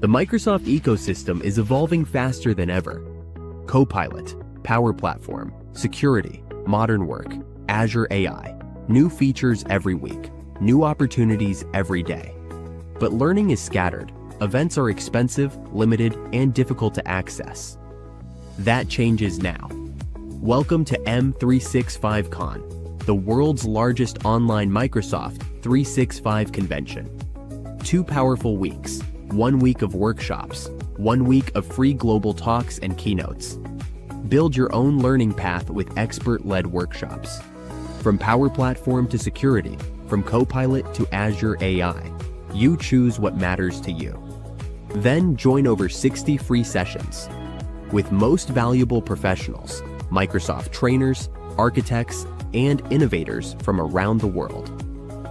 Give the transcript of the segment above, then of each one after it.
The Microsoft ecosystem is evolving faster than ever. Copilot, Power Platform, security, modern work, Azure AI, new features every week, new opportunities every day. But learning is scattered. Events are expensive, limited, and difficult to access. That changes now. Welcome to M365 Con, the world's largest online Microsoft 365 convention. 2 powerful weeks, 1 week of workshops, 1 week of free global talks and keynotes. Build your own learning path with expert-led workshops. From Power Platform to security, from Copilot to Azure AI, you choose what matters to you. Then join over 60 free sessions with most valuable professionals, Microsoft trainers, architects, and innovators from around the world.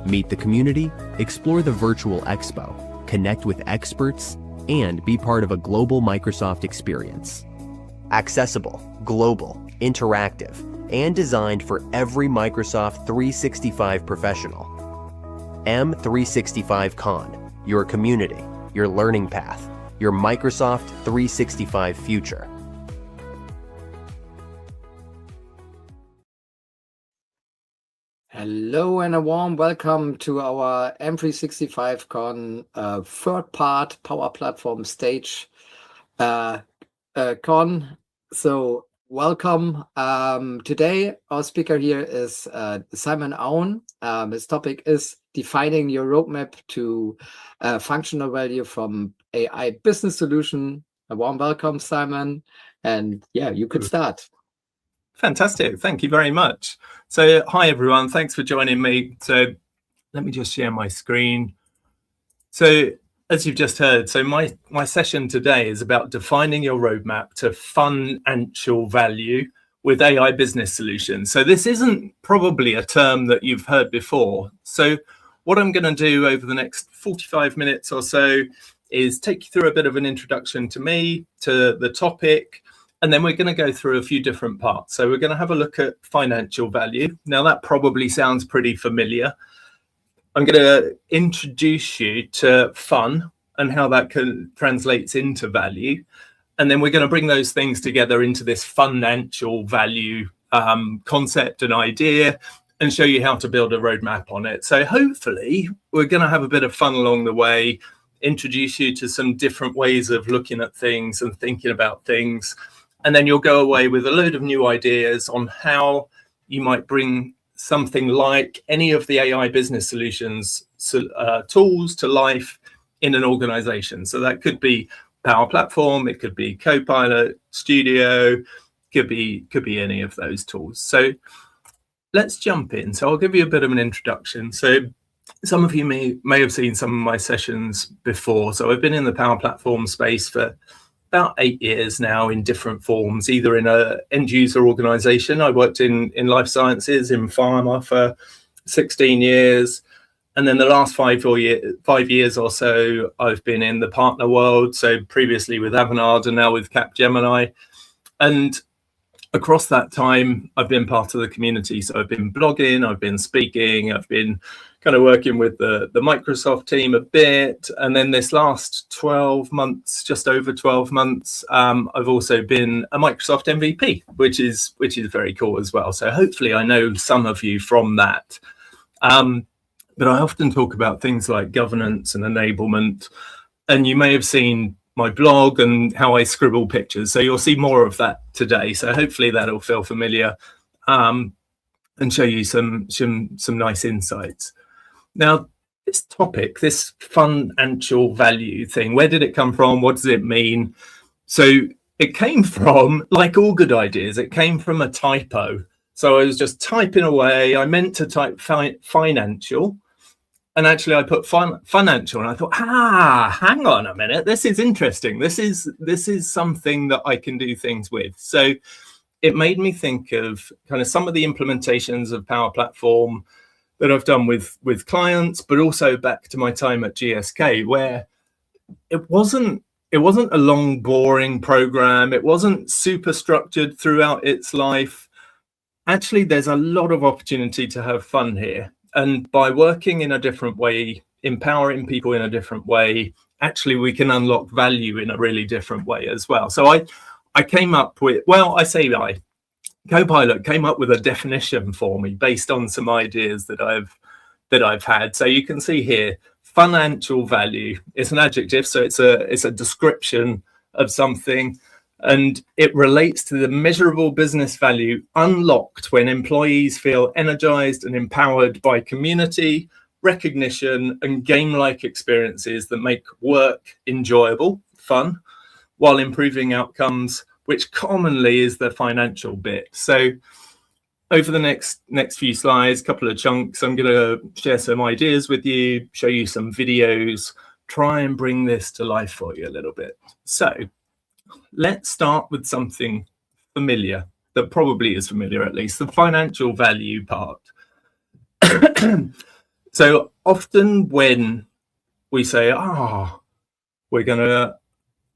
Meet the community, explore the virtual expo, connect with experts, and be part of a global Microsoft experience. Accessible, global, interactive, and designed for every Microsoft 365 professional. M365 Con, your community, your learning path, your Microsoft 365 future. Hello and a warm welcome to our M365 Con third part Power Platform stage con. So welcome. Today our speaker here is Simon Owen. His topic is defining your roadmap to functional value from AI business solution. A warm welcome, Simon. And yeah, you could start. Fantastic. Thank you very much. So hi, everyone. Thanks for joining me. So let me just share my screen. So as you've just heard, so my session today is about defining your roadmap to Fun-ancial Value with AI business solutions. So this isn't probably a term that you've heard before. So what I'm going to do over the next 45 minutes or so is take you through a bit of an introduction to me, to the topic, and then we're going to go through a few different parts. So we're going to have a look at Fun-ancial Value. Now that probably sounds pretty familiar. I'm going to introduce you to fun and how that translates into value. And then we're going to bring those things together into this Fun-ancial Value concept and idea and show you how to build a roadmap on it. So hopefully we're going to have a bit of fun along the way, introduce you to some different ways of looking at things and thinking about things. And then you'll go away with a load of new ideas on how you might bring something like any of the AI business solutions tools to life in an organization. So that could be Power Platform, it could be Copilot Studio, could be any of those tools. So let's jump in. So I'll give you a bit of an introduction. So some of you may have seen some of my sessions before. So I've been in the Power Platform space for about 8 years now in different forms, either in an end user organization. I worked in life sciences, in pharma for 16 years. And then the last 5 years or so, I've been in the partner world. So previously with Avanade and now with Capgemini. And across that time, I've been part of the community. So I've been blogging, I've been speaking, I've been kind of working with the Microsoft team a bit. And then this last 12 months, just over 12 months, I've also been a Microsoft MVP, which is very cool as well. So hopefully I know some of you from that. But I often talk about things like governance and enablement. And you may have seen my blog and how I scribble pictures. So you'll see more of that today. So hopefully that'll feel familiar and show you some nice insights. Now, this topic, this Fun-ancial Value thing, where did it come from? What does it mean? So it came from, like all good ideas, it came from a typo. So I was just typing away. I meant to type financial. And actually I put Fun-ancial, and I thought, hang on a minute, this is interesting. This is something that I can do things with. So it made me think of kind of some of the implementations of Power Platform that I've done with clients, but also back to my time at GSK, where it wasn't a long, boring program. It wasn't super structured throughout its life. Actually, there's a lot of opportunity to have fun here. And by working in a different way empowering people in a different way, actually we can unlock value in a really different way as well. So I came up with, Copilot came up with a definition for me based on some ideas that I've had. So you can see here, Fun-ancial Value. It's an adjective, so it's a description of something, and it relates to the measurable business value unlocked when employees feel energized and empowered by community, recognition, and game-like experiences that make work enjoyable, fun, while improving outcomes, which commonly is the financial bit. So over the next few slides, couple of chunks, I'm going to share some ideas with you, show you some videos, try and bring this to life for you a little bit. So let's start with something familiar, that probably is familiar at least, the financial value part. So often when we say, we're going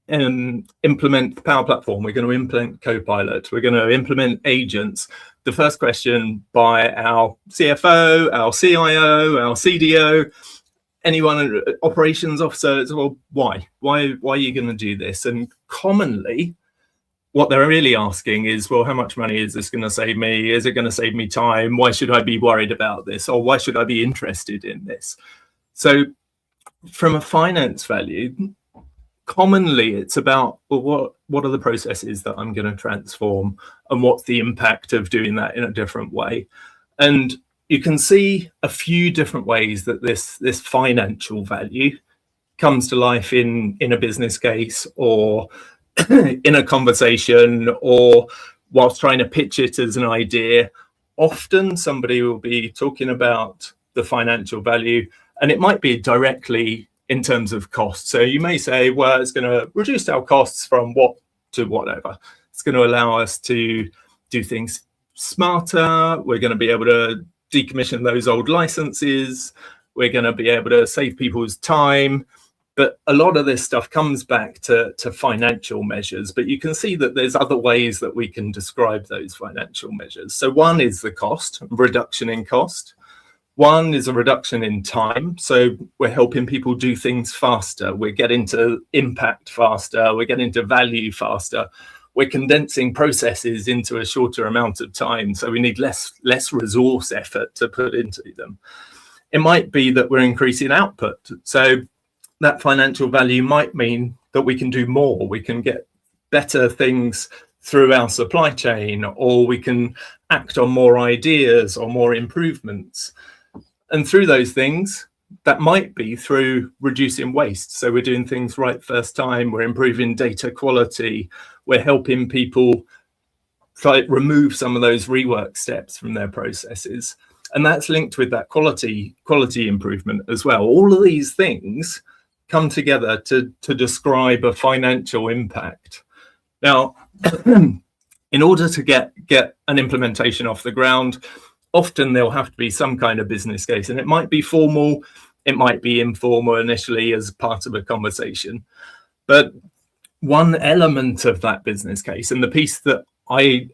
to implement Power Platform, we're going to implement Copilot, we're going to implement agents, the first question by our CFO, our CIO, our CDO, anyone, operations officer, is, well, why are you going to do this? And commonly what they're really asking is, well, how much money is this going to save me? Is it going to save me time? Why should I be worried about this? Or why should I be interested in this? So from a finance value, commonly it's about, well, what are the processes that I'm going to transform, and what's the impact of doing that in a different way? And you can see a few different ways that this financial value comes to life in a business case, or in a conversation, or whilst trying to pitch it as an idea. Often somebody will be talking about the financial value, and it might be directly in terms of cost. So you may say, well, it's going to reduce our costs from what to whatever. It's going to allow us to do things smarter. We're going to be able to decommission those old licenses. We're going to be able to save people's time. But a lot of this stuff comes back to financial measures. But you can see that there's other ways that we can describe those financial measures. So one is the cost, reduction in cost. One is a reduction in time. So we're helping people do things faster. We're getting to impact faster. We're getting to value faster. We're condensing processes into a shorter amount of time. So we need less resource effort to put into them. It might be that we're increasing output. So that financial value might mean that we can do more. We can get better things through our supply chain, or we can act on more ideas or more improvements. And through those things, that might be through reducing waste. So we're doing things right first time. We're improving data quality. We're helping people remove some of those rework steps from their processes. And that's linked with that quality improvement as well. All of these things come together to describe a financial impact. Now, in order to get an implementation off the ground, often there'll have to be some kind of business case, and it might be formal, it might be informal initially as part of a conversation. But one element of that business case, and the piece that I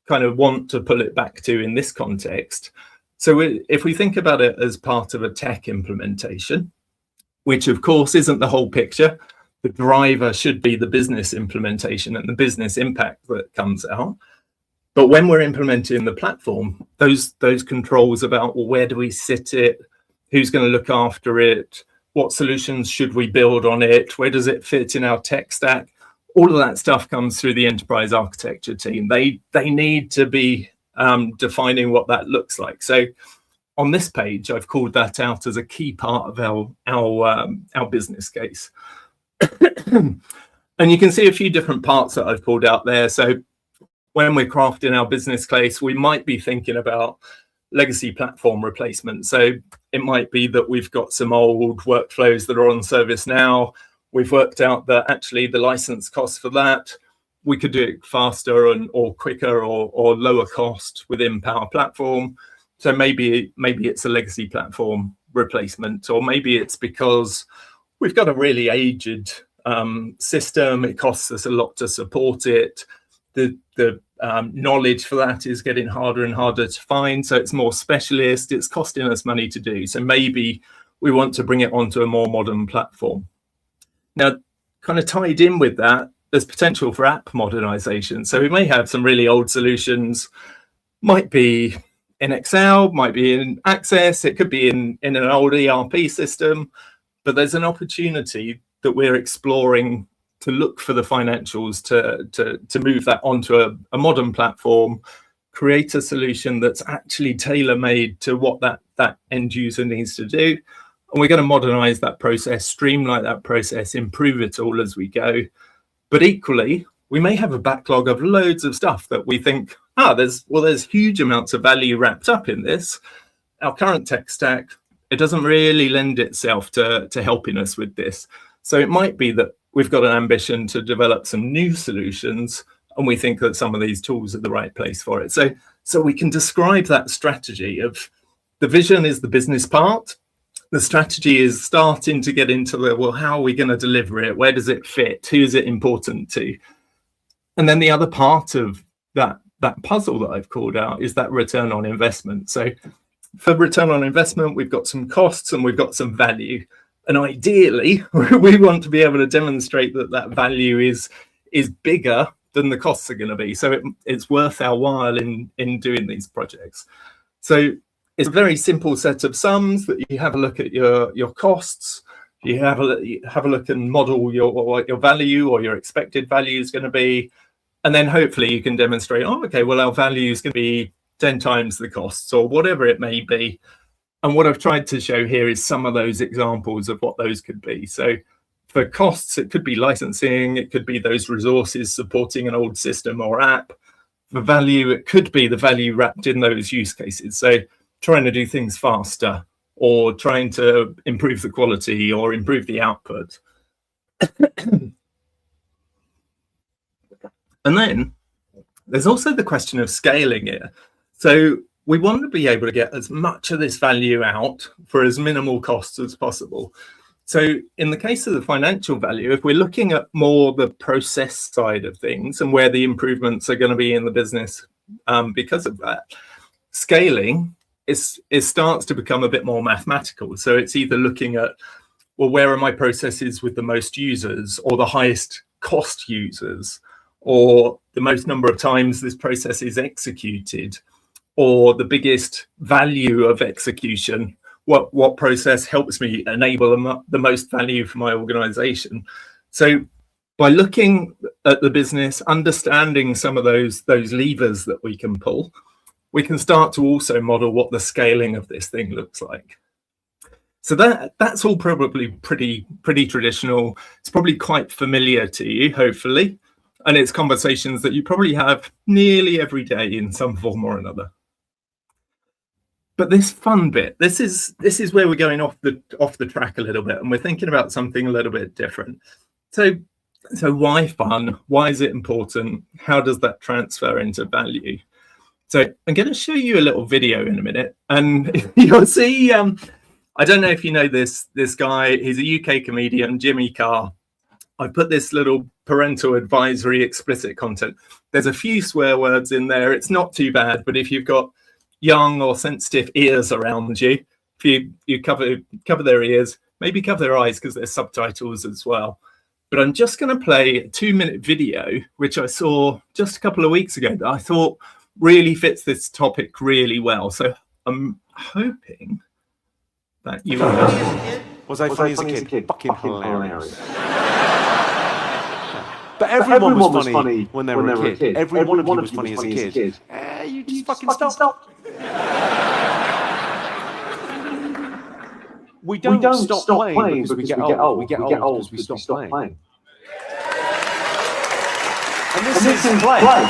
kind of want to pull it back to in this context, so if we think about it as part of a tech implementation, which of course isn't the whole picture, the driver should be the business implementation and the business impact that comes out. But when we're implementing the platform, those controls about, well, where do we sit it? Who's going to look after it? What solutions should we build on it? Where does it fit in our tech stack? All of that stuff comes through the enterprise architecture team. They need to be defining what that looks like. So on this page, I've called that out as a key part of our business case. And you can see a few different parts that I've pulled out there. So when we're crafting our business case, we might be thinking about legacy platform replacement. So it might be that we've got some old workflows that are on ServiceNow. We've worked out that actually the license cost for that, we could do it faster or quicker or lower cost within Power Platform. So maybe it's a legacy platform replacement, or maybe it's because we've got a really aged system. It costs us a lot to support it. The knowledge for that is getting harder and harder to find. So it's more specialist. It's costing us money to do. So maybe we want to bring it onto a more modern platform. Now, kind of tied in with that, there's potential for app modernization. So we may have some really old solutions, might be in Excel, might be in Access, it could be in an old ERP system, but there's an opportunity that we're exploring to look for the financials to move that onto a modern platform, create a solution that's actually tailor-made to what that end user needs to do. And we're going to modernize that process, streamline that process, improve it all as we go. But equally, we may have a backlog of loads of stuff that we think, there's huge amounts of value wrapped up in this. Our current tech stack, it doesn't really lend itself to helping us with this. So it might be that we've got an ambition to develop some new solutions, and we think that some of these tools are the right place for it. So we can describe that strategy of the vision is the business part. The strategy is starting to get into how are we going to deliver it? Where does it fit? Who is it important to? And then the other part of that puzzle that I've called out is that return on investment. So for return on investment, we've got some costs and we've got some value. And ideally, we want to be able to demonstrate that value is bigger than the costs are going to be. So it's worth our while in doing these projects. So it's a very simple set of sums that you have a look at your costs. You have a look and model what your value or your expected value is going to be. And then hopefully you can demonstrate, our value is going to be 10 times the costs or whatever it may be. And what I've tried to show here is some of those examples of what those could be. So for costs, it could be licensing, it could be those resources supporting an old system or app. For value, it could be the value wrapped in those use cases. So trying to do things faster or trying to improve the quality or improve the output. And then there's also the question of scaling it. So we want to be able to get as much of this value out for as minimal costs as possible. So in the case of the financial value, if we're looking at more the process side of things and where the improvements are going to be in the business because of that, scaling starts to become a bit more mathematical. So it's either looking at, where are my processes with the most users or the highest cost users, or the most number of times this process is executed, or the biggest value of execution. What process helps me enable the most value for my organization? So by looking at the business, understanding some of those levers that we can pull, we can start to also model what the scaling of this thing looks like. So that's all probably pretty traditional. It's probably quite familiar to you, hopefully. And it's conversations that you probably have nearly every day in some form or another. But this fun bit, this is where we're going off the track a little bit, and we're thinking about something a little bit different. So why fun? Why is it important? How does that transfer into value? So I'm going to show you a little video in a minute, and you'll see. I don't know if you know this guy. He's a UK comedian, Jimmy Carr. I put this little parental advisory explicit content. There's a few swear words in there. It's not too bad, but if you've got young or sensitive ears around you, if you cover their ears, maybe cover their eyes because there's subtitles as well. But I'm just going to play a 2-minute video, which I saw just a couple of weeks ago that I thought really fits this topic really well. So I'm hoping that you will. Was I funny as a kid? Fucking hilarious. But everyone was funny when they were a kid. Every one of you was funny as a kid. You just fucking stop. We don't stop playing because we get old. We get old because we stop playing. And this is play.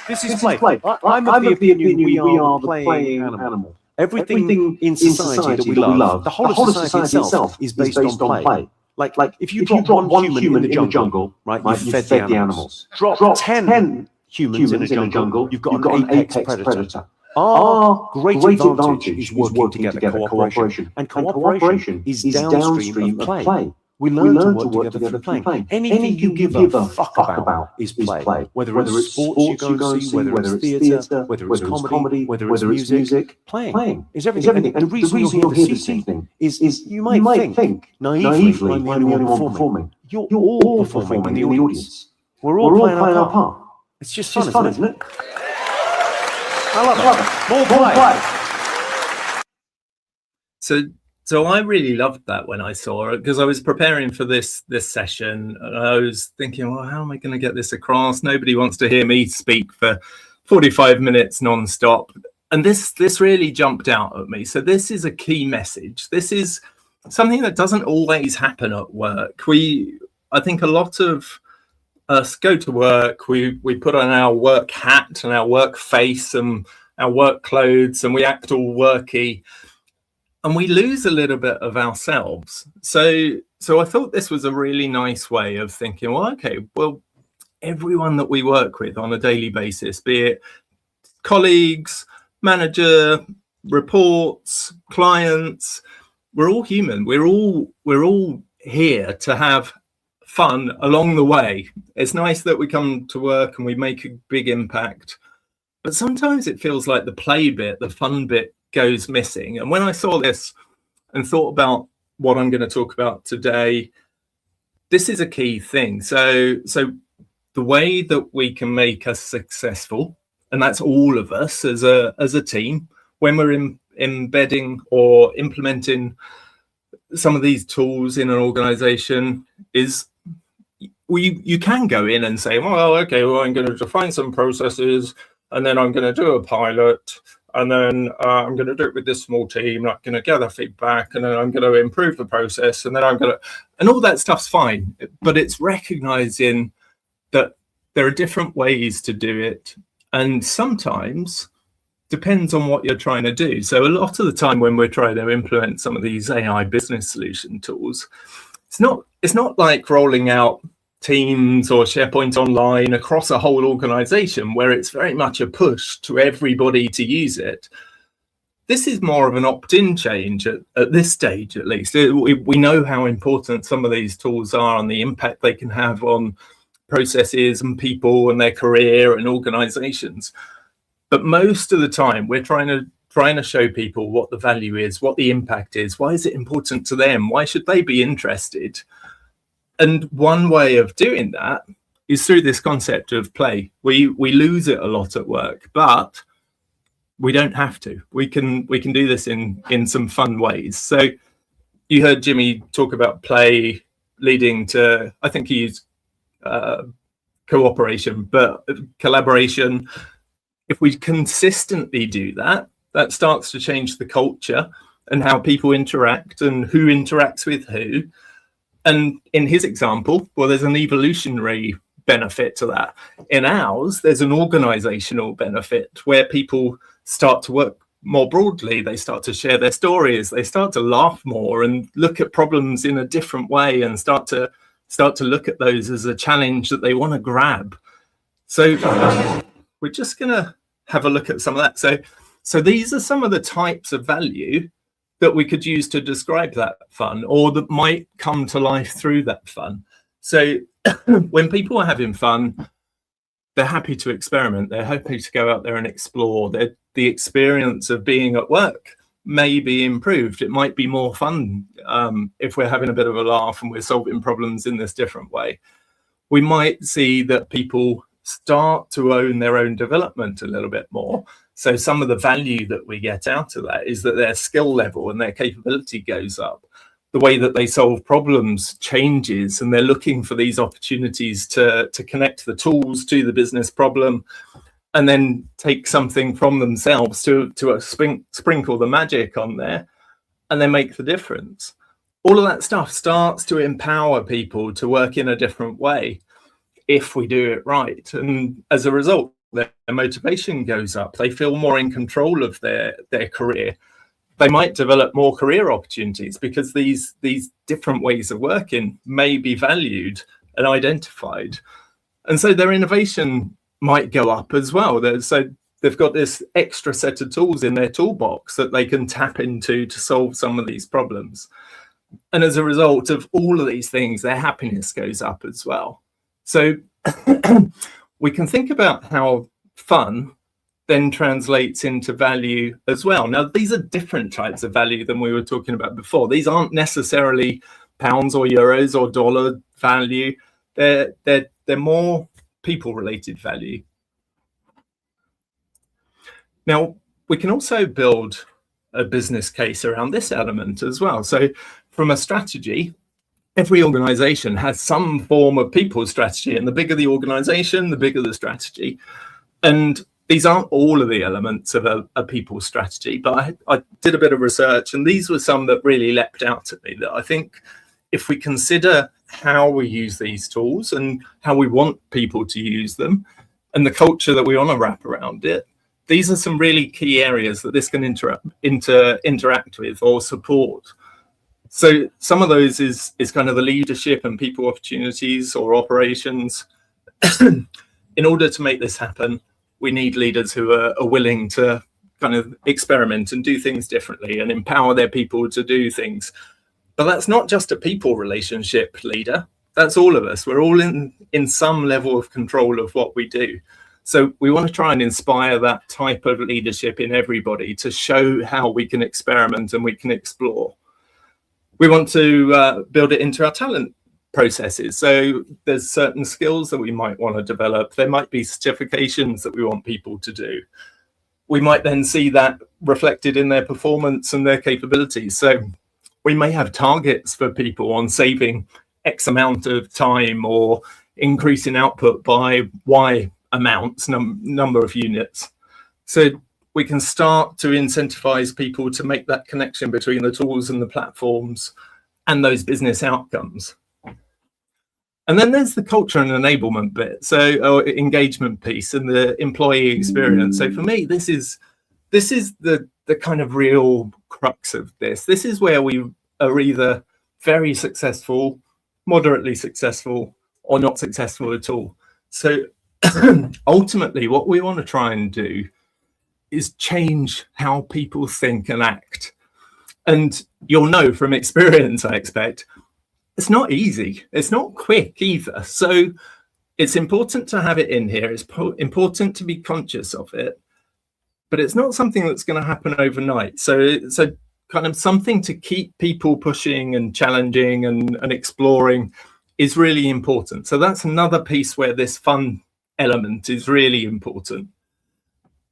This is play. I'm of the opinion we are the playing animal. Everything in society that we love, the whole of society itself is based on play. Like if you drop one human in the jungle, right, you've fed the animals. Drop 10 humans in a jungle, you've got an apex predator. Our great advantage is working together, cooperation. And cooperation is downstream of play. We learn to work together through playing. Anything you give a fuck about is play. Whether it's sports you go and see, whether it's theatre, whether it's comedy, whether it's music, playing is everything. And the reason you're here this evening is you might think naively I'm the only one performing. You're all performing in the audience. We're all playing our part. It's just fun, isn't it? I love it. More play. So I really loved that when I saw it, because I was preparing for this session and I was thinking, well, how am I going to get this across? Nobody wants to hear me speak for 45 minutes non-stop. And this really jumped out at me. So this is a key message. This is something that doesn't always happen at work. I think a lot of us go to work, we put on our work hat and our work face and our work clothes, and we act all worky. And we lose a little bit of ourselves. So I thought this was a really nice way of thinking, well, okay, well, everyone that we work with on a daily basis, be it colleagues, manager, reports, clients, we're all human. We're all here to have fun along the way. It's nice that we come to work and we make a big impact, but sometimes it feels like the play bit, the fun bit, goes missing. And when I saw this and thought about what I'm going to talk about today, this is a key thing. So the way that we can make us successful, and that's all of us as a team, when we're embedding or implementing some of these tools in an organization, is you can go in and say, well, okay, well, I'm going to define some processes, and then I'm going to do a pilot, and then I'm going to do it with this small team. I'm going to gather feedback, and then I'm going to improve the process, and then and all that stuff's fine. But it's recognizing that there are different ways to do it, and sometimes depends on what you're trying to do. So a lot of the time when we're trying to implement some of these AI business solution tools, it's not like rolling out Teams or SharePoint Online across a whole organization where it's very much a push to everybody to use it. This is more of an opt-in change at this stage, at least. We know how important some of these tools are and the impact they can have on processes and people and their career and organizations. But most of the time, we're trying to show people what the value is, what the impact is. Why is it important to them? Why should they be interested? And one way of doing that is through this concept of play. We lose it a lot at work, but we don't have to. We can do this in some fun ways. So you heard Jimmy talk about play leading to, I think he used cooperation, but collaboration. If we consistently do that, that starts to change the culture and how people interact and who interacts with who. And in his example, well, there's an evolutionary benefit to that. In ours, there's an organizational benefit where people start to work more broadly. They start to share their stories. They start to laugh more and look at problems in a different way and start to look at those as a challenge that they want to grab. So we're just going to have a look at some of that. So these are some of the types of value that we could use to describe that fun, or that might come to life through that fun. So when people are having fun, they're happy to experiment. They're happy to go out there and explore. The experience of being at work may be improved. It might be more fun if we're having a bit of a laugh and we're solving problems in this different way. We might see that people start to own their own development a little bit more. So some of the value that we get out of that is that their skill level and their capability goes up. The way that they solve problems changes, and they're looking for these opportunities to connect the tools to the business problem and then take something from themselves to sprinkle the magic on there and then make the difference. All of that stuff starts to empower people to work in a different way if we do it right. And as a result, their motivation goes up. They feel more in control of their career. They might develop more career opportunities because these different ways of working may be valued and identified. And so their innovation might go up as well. So they've got this extra set of tools in their toolbox that they can tap into to solve some of these problems. And as a result of all of these things, their happiness goes up as well. So we can think about how fun then translates into value as well. Now, these are different types of value than we were talking about before. These aren't necessarily pounds or euros or dollar value. They're more people-related value. Now, we can also build a business case around this element as well. So from a strategy, every organization has some form of people strategy, and the bigger the organization, the bigger the strategy. And these aren't all of the elements of a people strategy, but I did a bit of research, and these were some that really leapt out at me, that I think if we consider how we use these tools and how we want people to use them and the culture that we want to wrap around it, these are some really key areas that this can interact with or support. So some of those is kind of the leadership and people opportunities or operations. In order to make this happen, we need leaders who are willing to kind of experiment and do things differently and empower their people to do things. But that's not just a people relationship leader. That's all of us. We're all in some level of control of what we do. So we want to try and inspire that type of leadership in everybody to show how we can experiment and we can explore. We want to build it into our talent processes. So there's certain skills that we might want to develop. There might be certifications that we want people to do. We might then see that reflected in their performance and their capabilities. So we may have targets for people on saving X amount of time or increasing output by Y amounts, number of units. So we can start to incentivize people to make that connection between the tools and the platforms and those business outcomes. And then there's the culture and enablement bit, so engagement piece and the employee experience. So for me, this is the kind of real crux of this. This is where we are either very successful, moderately successful, or not successful at all. So ultimately, what we want to try and do is change how people think and act. And you'll know from experience, I expect, it's not easy. It's not quick either. So it's important to have it in here. It's important to be conscious of it, but it's not something that's going to happen overnight. So kind of something to keep people pushing and challenging and exploring is really important. So that's another piece where this fun element is really important.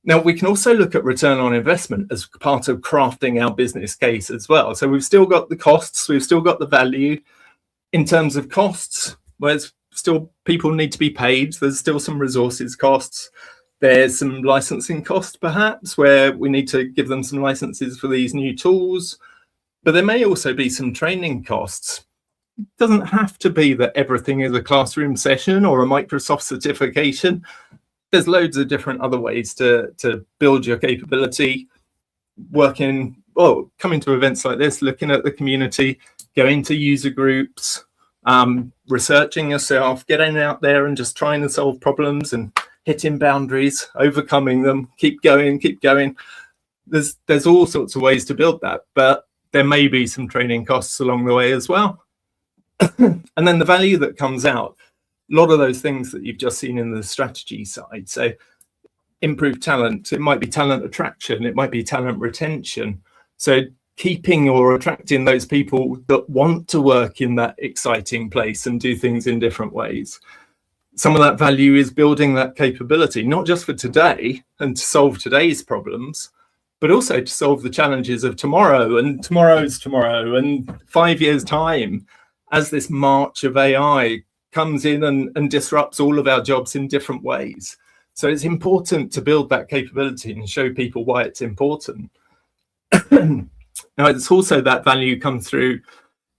Now, we can also look at return on investment as part of crafting our business case as well. So we've still got the costs, we've still got the value. In terms of costs, whereas still people need to be paid, there's still some resources costs. There's some licensing costs, perhaps, where we need to give them some licenses for these new tools. But there may also be some training costs. It doesn't have to be that everything is a classroom session or a Microsoft certification. There's loads of different other ways to build your capability, coming to events like this, looking at the community, going to user groups, researching yourself, getting out there and just trying to solve problems and hitting boundaries, overcoming them, keep going. There's all sorts of ways to build that, but there may be some training costs along the way as well. And then the value that comes out, a lot of those things that you've just seen in the strategy side. So improve talent, it might be talent attraction, it might be talent retention. So keeping or attracting those people that want to work in that exciting place and do things in different ways. Some of that value is building that capability, not just for today and to solve today's problems, but also to solve the challenges of tomorrow and tomorrow's tomorrow and 5 years' time, as this march of AI comes in and disrupts all of our jobs in different ways. So it's important to build that capability and show people why it's important. Now, it's also that value comes through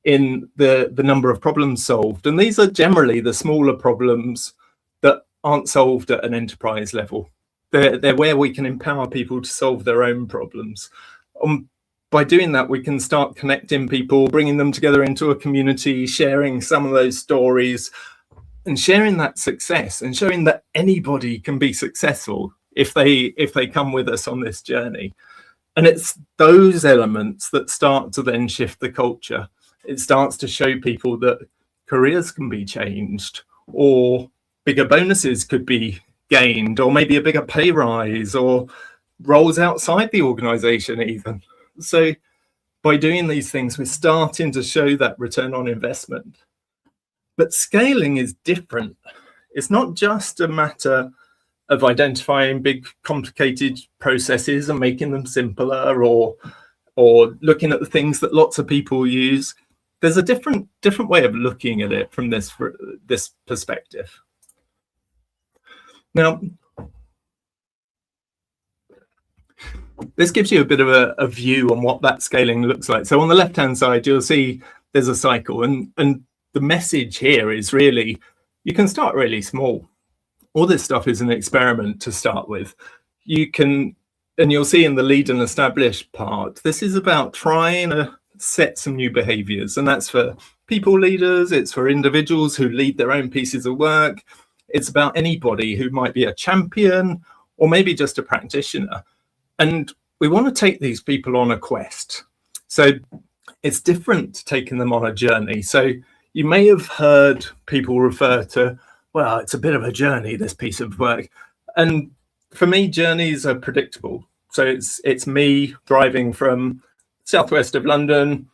in the number of problems solved. And these are generally the smaller problems that aren't solved at an enterprise level. They're where we can empower people to solve their own problems. By doing that, we can start connecting people, bringing them together into a community, sharing some of those stories and sharing that success and showing that anybody can be successful if they come with us on this journey. And it's those elements that start to then shift the culture. it starts to show people that careers can be changed, or bigger bonuses could be gained, or maybe a bigger pay rise, or roles outside the organization even. So by doing these things, we're starting to show that return on investment. But scaling is different. It's not just a matter of identifying big complicated processes and making them simpler, or looking at the things that lots of people use. There's a different way of looking at it from this perspective. Now, this gives you a bit of a view on what that scaling looks like. So on the left-hand side, you'll see there's a cycle, and the message here is really, you can start really small. All this stuff is an experiment to start with. You can, and you'll see in the lead and establish part, this is about trying to set some new behaviors, and that's for people leaders, it's for individuals who lead their own pieces of work, it's about anybody who might be a champion or maybe just a practitioner. And we want to take these people on a quest. So it's different to taking them on a journey. So you may have heard people refer to, well, it's a bit of a journey, this piece of work. And for me, journeys are predictable. So it's me driving from southwest of London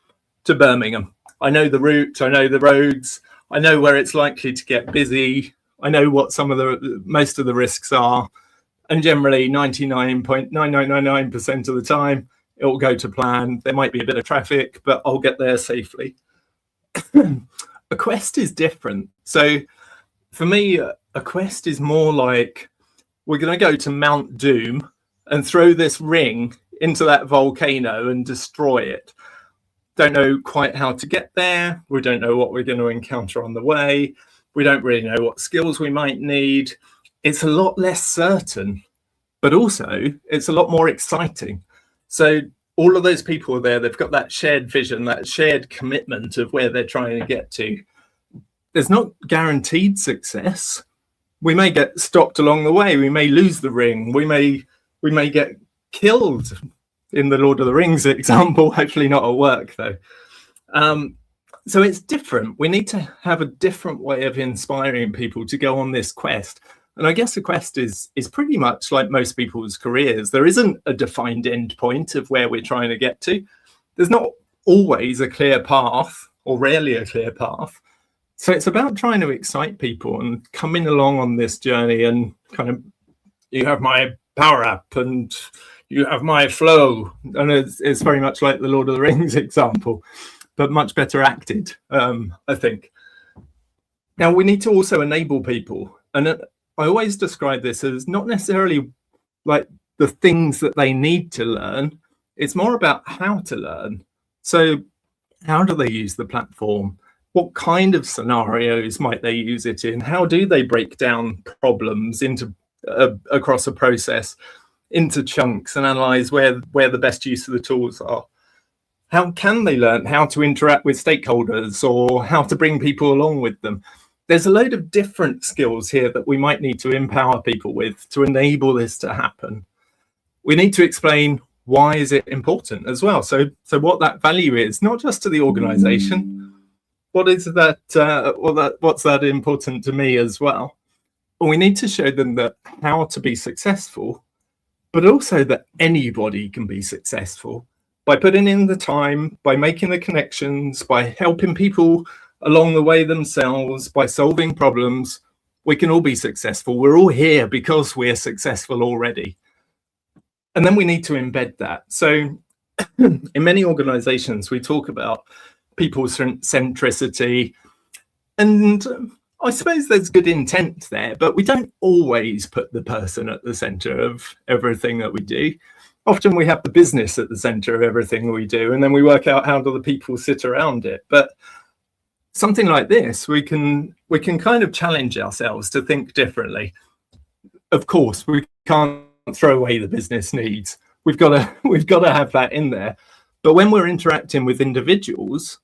to Birmingham. I know the route, I know the roads, I know where it's likely to get busy, I know what most of the risks are. And generally 99.9999% of the time, it will go to plan. There might be a bit of traffic, but I'll get there safely. A quest is different. So for me, a quest is more like, we're going to go to Mount Doom and throw this ring into that volcano and destroy it. Don't know quite how to get there. We don't know what we're going to encounter on the way. We don't really know what skills we might need. It's a lot less certain, but also it's a lot more exciting. So all of those people are there, they've got that shared vision, that shared commitment of where they're trying to get to. There's not guaranteed success. We may get stopped along the way. We may lose the ring. We may get killed in the Lord of the Rings example, hopefully not at work though. So it's different. We need to have a different way of inspiring people to go on this quest. And I guess the quest is pretty much like most people's careers. There isn't a defined end point of where we're trying to get to. There's not always a clear path, or rarely a clear path. So it's about trying to excite people and coming along on this journey, and kind of, you have my power app and you have my flow. And it's very much like the Lord of the Rings example, but much better acted, I think. Now, we need to also enable people. And I always describe this as not necessarily like the things that they need to learn. It's more about how to learn. So how do they use the platform? What kind of scenarios might they use it in? How do they break down problems into across a process into chunks and analyze where the best use of the tools are? How can they learn how to interact with stakeholders, or how to bring people along with them? There's a load of different skills here that we might need to empower people with to enable this to happen. We need to explain why is it important as well. So what that value is, not just to the organization. What is that? What's that important to me as well? We need to show them that how to be successful, but also that anybody can be successful by putting in the time, by making the connections, by helping people along the way themselves, by solving problems. We can all be successful. We're all here because we're successful already. And then we need to embed that. So in many organizations, we talk about people centricity, and I suppose there's good intent there, but we don't always put the person at the center of everything that we do. Often we have the business at the center of everything we do, and then we work out how do the people sit around it. But something like this, we can kind of challenge ourselves to think differently. Of course, we can't throw away the business needs. We've got to have that in there. But when we're interacting with individuals,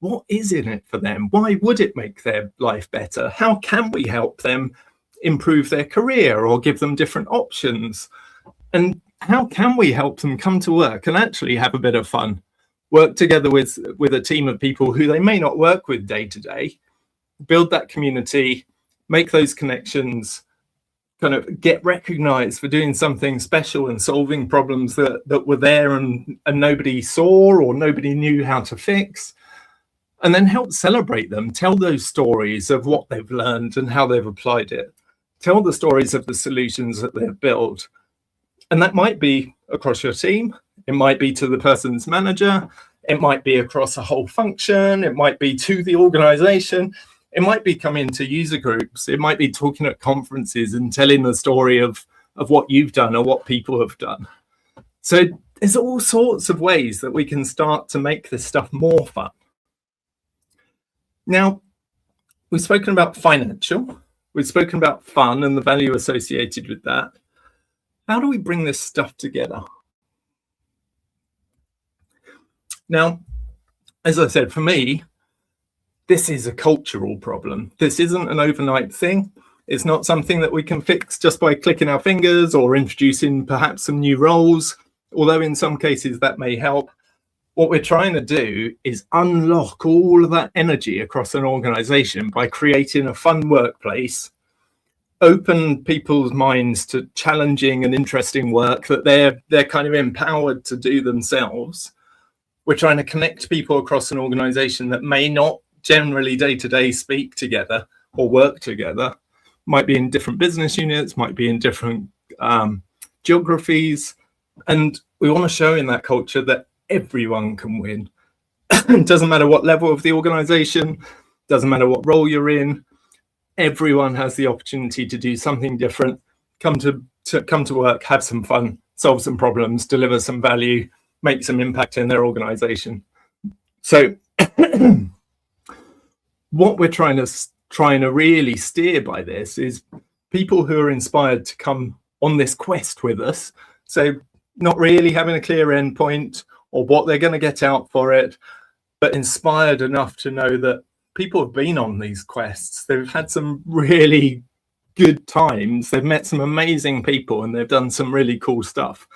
what is in it for them? Why would it make their life better? How can we help them improve their career or give them different options? And how can we help them come to work and actually have a bit of fun? work together with a team of people who they may not work with day to day, build that community, make those connections, kind of get recognized for doing something special and solving problems that were there and nobody saw or nobody knew how to fix, and then help celebrate them, tell those stories of what they've learned and how they've applied it, tell the stories of the solutions that they've built. And that might be across your team, it might be to the person's manager, it might be across a whole function, it might be to the organization, it might be coming to user groups, it might be talking at conferences and telling the story of what you've done or what people have done. So there's all sorts of ways that we can start to make this stuff more fun. Now, we've spoken about financial, we've spoken about fun and the value associated with that. How do we bring this stuff together? Now, as I said, for me, this is a cultural problem. This isn't an overnight thing. It's not something that we can fix just by clicking our fingers or introducing perhaps some new roles, although in some cases that may help. What we're trying to do is unlock all of that energy across an organization by creating a fun workplace, open people's minds to challenging and interesting work that they're kind of empowered to do themselves. We're trying to connect people across an organization that may not generally day-to-day speak together or work together, might be in different business units, might be in different geographies. And we want to show in that culture that everyone can win. It doesn't matter what level of the organization, doesn't matter what role you're in, everyone has the opportunity to do something different, come to work, have some fun, solve some problems, deliver some value, make some impact in their organization. So what we're trying to really steer by this is people who are inspired to come on this quest with us. So not really having a clear endpoint or what they're going to get out for it, but inspired enough to know that people have been on these quests. They've had some really good times. They've met some amazing people and they've done some really cool stuff.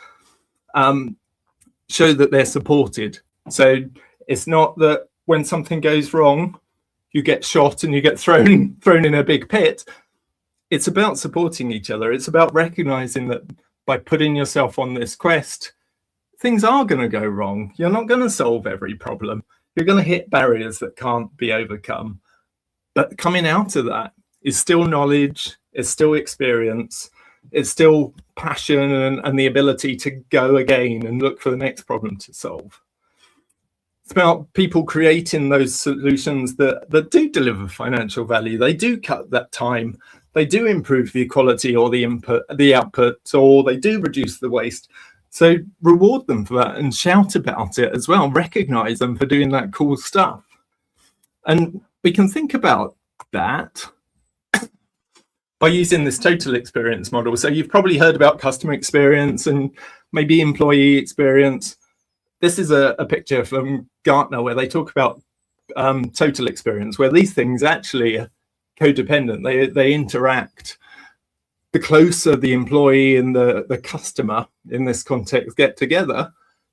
Show that they're supported. So it's not that when something goes wrong, you get shot and you get thrown in a big pit. It's about supporting each other. It's about recognizing that by putting yourself on this quest, things are going to go wrong. You're not going to solve every problem. You're going to hit barriers that can't be overcome. But coming out of that is still knowledge, it's still experience, it's still passion and the ability to go again and look for the next problem to solve. It's about people creating those solutions that do deliver financial value. They do cut that time. They do improve the quality or the output, or they do reduce the waste. So reward them for that and shout about it as well. Recognize them for doing that cool stuff. And we can think about that by using this total experience model. So you've probably heard about customer experience and maybe employee experience. This is a picture from Gartner where they talk about total experience, where these things actually are codependent. They interact. The closer the employee and the customer in this context get together,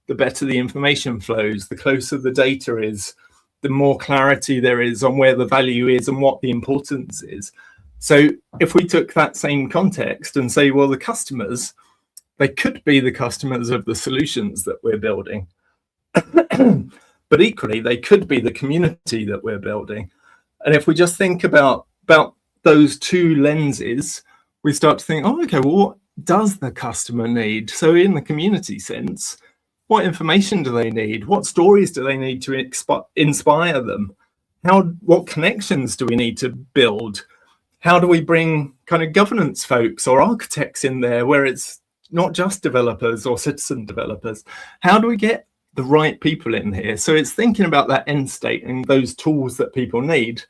the better the information flows, the closer the data is, the more clarity there is on where the value is and what the importance is. So if we took that same context and say, well, the customers, they could be the customers of the solutions that we're building. But equally, they could be the community that we're building. And if we just think about those two lenses, we start to think, oh, okay, well, what does the customer need? So in the community sense, what information do they need? What stories do they need to inspire them? What connections do we need to build? How do we bring kind of governance folks or architects in there where it's not just developers or citizen developers? How do we get the right people in here? So it's thinking about that end state and those tools that people need,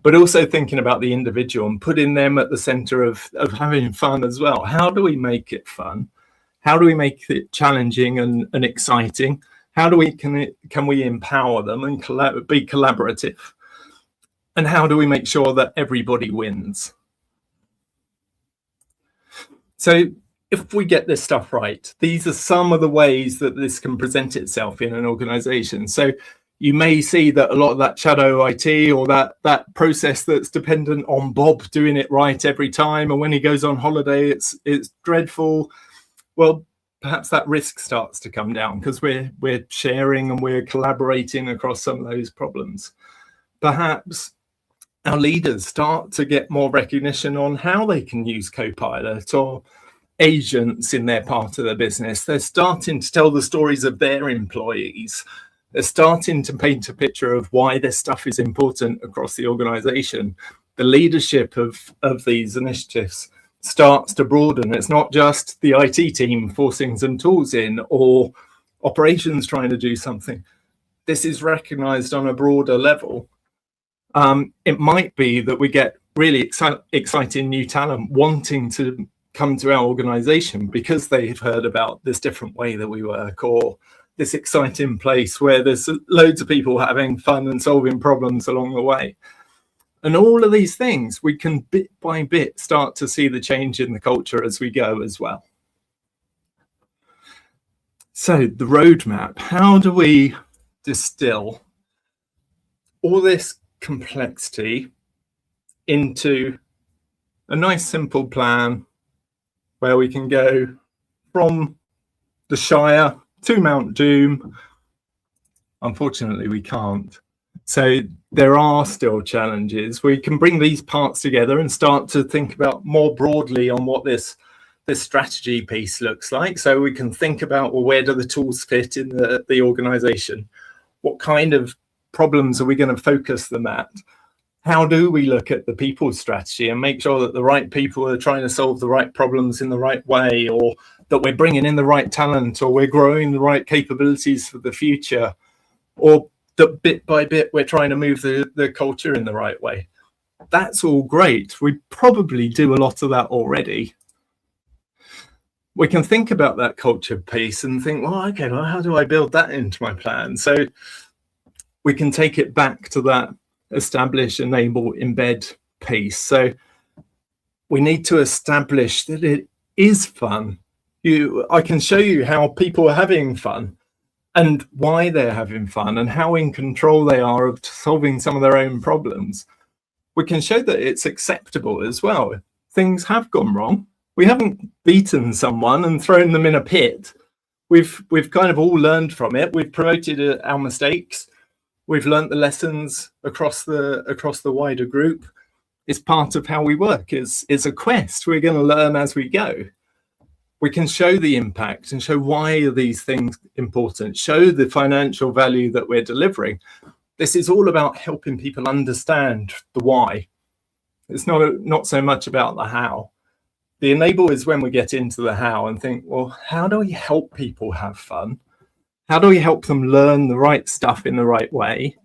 but also thinking about the individual and putting them at the center of having fun as well. How do we make it fun? How do we make it challenging and exciting? How do we can we empower them and be collaborative? And how do we make sure that everybody wins? So if we get this stuff right, these are some of the ways that this can present itself in an organization. So you may see that a lot of that shadow IT, or that process that's dependent on Bob doing it right every time, and when he goes on holiday, it's dreadful. Well, perhaps that risk starts to come down because we're sharing and we're collaborating across some of those problems. Perhaps our leaders start to get more recognition on how they can use Copilot or agents in their part of the business. They're starting to tell the stories of their employees. They're starting to paint a picture of why this stuff is important across the organization. The leadership of these initiatives starts to broaden. It's not just the IT team forcing some tools in or operations trying to do something. This is recognized on a broader level. It might be that we get really exciting new talent wanting to come to our organization because they've heard about this different way that we work, or this exciting place where there's loads of people having fun and solving problems along the way. And all of these things, we can bit by bit start to see the change in the culture as we go as well. So the roadmap, how do we distill all this complexity into a nice simple plan where we can go from the Shire to Mount Doom? Unfortunately, we can't. So there are still challenges. We can bring these parts together and start to think about more broadly on what this strategy piece looks like. So we can think about, well, where do the tools fit in the organization? What kind of problems are we going to focus them at? How do we look at the people strategy and make sure that the right people are trying to solve the right problems in the right way, or that we're bringing in the right talent, or we're growing the right capabilities for the future, or that bit by bit we're trying to move the culture in the right way? That's all great. We probably do a lot of that already. We can think about that culture piece and think, well, okay, well, how do I build that into my plan? So we can take it back to that establish, enable, embed piece. So we need to establish that it is fun. I can show you how people are having fun and why they're having fun and how in control they are of solving some of their own problems. We can show that it's acceptable as well. Things have gone wrong. We haven't beaten someone and thrown them in a pit. We've kind of all learned from it. We've promoted our mistakes. We've learned the lessons across the wider group. It's part of how we work. It's a quest. We're going to learn as we go. We can show the impact and show why are these things important, show the financial value that we're delivering. This is all about helping people understand the why. It's not so much about the how. The enable is when we get into the how and think, well, how do we help people have fun? How do we help them learn the right stuff in the right way?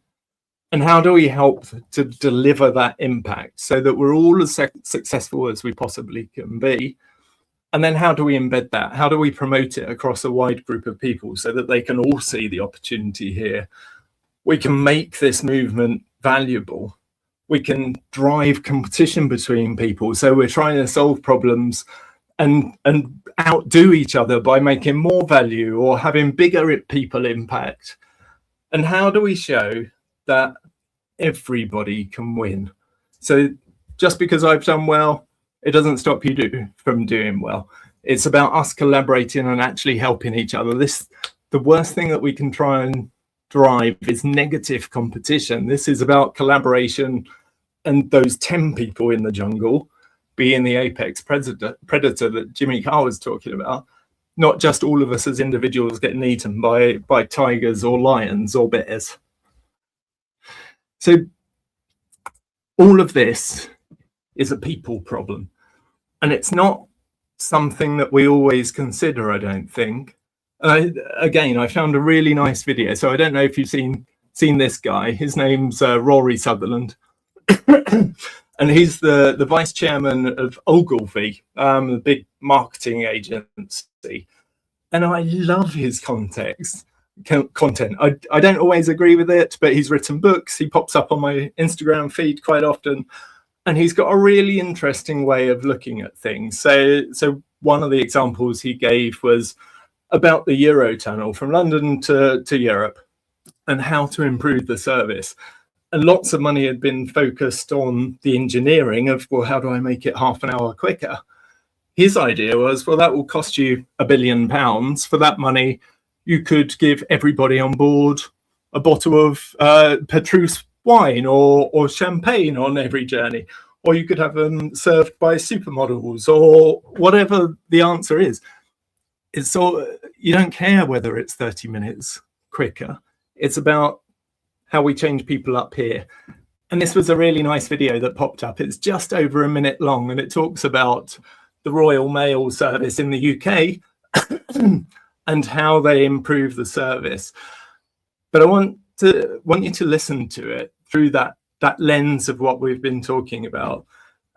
And how do we help to deliver that impact so that we're all as successful as we possibly can be? And then how do we embed that? How do we promote it across a wide group of people so that they can all see the opportunity here? We can make this movement valuable. We can drive competition between people. So we're trying to solve problems and outdo each other by making more value or having bigger people impact. And how do we show that everybody can win? So just because I've done well, it doesn't stop you from doing well. It's about us collaborating and actually helping each other. The worst thing that we can try and drive is negative competition. This is about collaboration and those 10 people in the jungle being the apex predator that Jimmy Carr was talking about, not just all of us as individuals getting eaten by tigers or lions or bears. So all of this is a people problem. And it's not something that we always consider, I don't think. Again, I found a really nice video. So I don't know if you've seen this guy. His name's Rory Sutherland. And he's the vice chairman of Ogilvy, the big marketing agency. And I love his content. I don't always agree with it, but he's written books. He pops up on my Instagram feed quite often. And he's got a really interesting way of looking at things. So one of the examples he gave was about the Eurotunnel from London to Europe and how to improve the service. And lots of money had been focused on the engineering of, well, how do I make it half an hour quicker? His idea was, well, that will cost you £1 billion. For that money, you could give everybody on board a bottle of Petrus wine or champagne on every journey, or you could have them served by supermodels, or whatever the answer is. It's all, you don't care whether it's 30 minutes quicker. It's about how we change people up here. And this was a really nice video that popped up. It's just over a minute long, and it talks about the Royal Mail service in the UK and how they improve the service. But I want you to listen to it through that lens of what we've been talking about,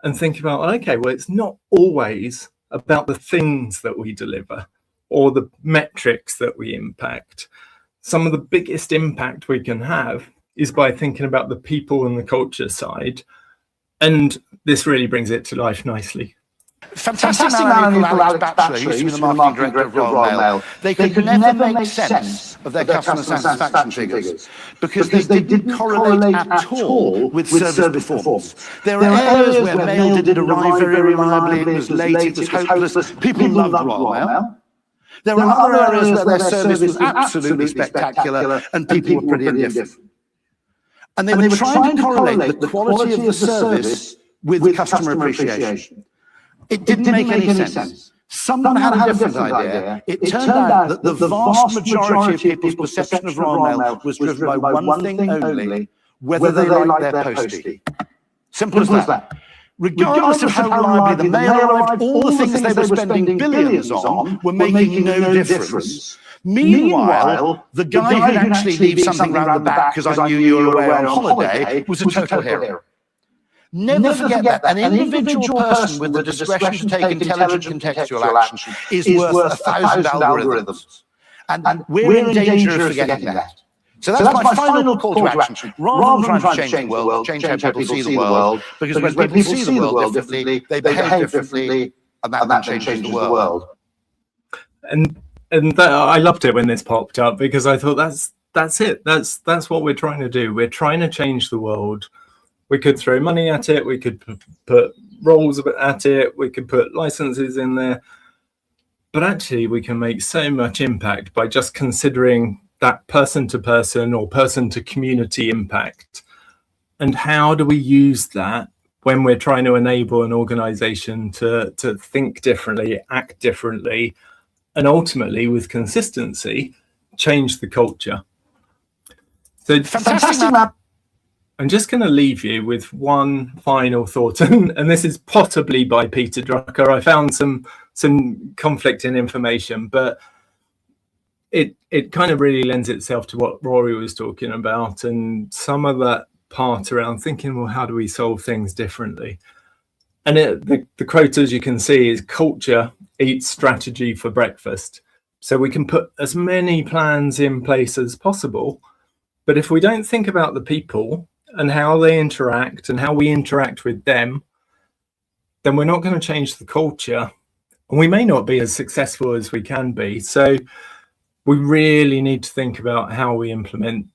and think about, okay, well, it's not always about the things that we deliver or the metrics that we impact. Some of the biggest impact we can have is by thinking about the people and the culture side. And this really brings it to life nicely. Fantastic man and Alex Batchelor, who used to be the marketing director of Royal Mail. They could never make sense of their customer satisfaction figures because they didn't correlate at all with service performance. There are areas where mail didn't arrive very reliably, it was late, it was hopeless. People loved Royal Mail. There are other areas where their service was absolutely spectacular and people were pretty indifferent. And they were trying to correlate the quality of the service with customer appreciation. It didn't make any sense. Someone had a different idea. It turned out that the vast majority of people's perception of Royal Mail was driven by one thing only, whether they liked their postie. Simple as that. Regardless of how reliably the mail arrived, all the things they were spending billions on were making no difference. Meanwhile, the guy who actually leaves something round the back because I knew you were away on holiday was a total hero. Never forget that an individual person with the discretion to take intelligent contextual action is worth 1,000 algorithms. And we're in danger of forgetting that. So that's my final call to action. Rather than trying to change the world, change how people see the world, because when people see the world differently, they behave differently, and that changes the world. And I loved it when this popped up, because I thought that's it. That's what we're trying to do. We're trying to change the world. We could throw money at it. We could put roles at it. We could put licenses in there. But actually, we can make so much impact by just considering that person-to-person or person-to-community impact. And how do we use that when we're trying to enable an organization to think differently, act differently, and ultimately, with consistency, change the culture? So Fantastic, man. I'm just going to leave you with one final thought, and this is possibly by Peter Drucker. I found some conflicting information, but it kind of really lends itself to what Rory was talking about, and some of that part around thinking, well, how do we solve things differently? And the quote, as you can see, is culture eats strategy for breakfast. So we can put as many plans in place as possible, but if we don't think about the people and how they interact and how we interact with them, then we're not going to change the culture, and we may not be as successful as we can be. So we really need to think about how we implement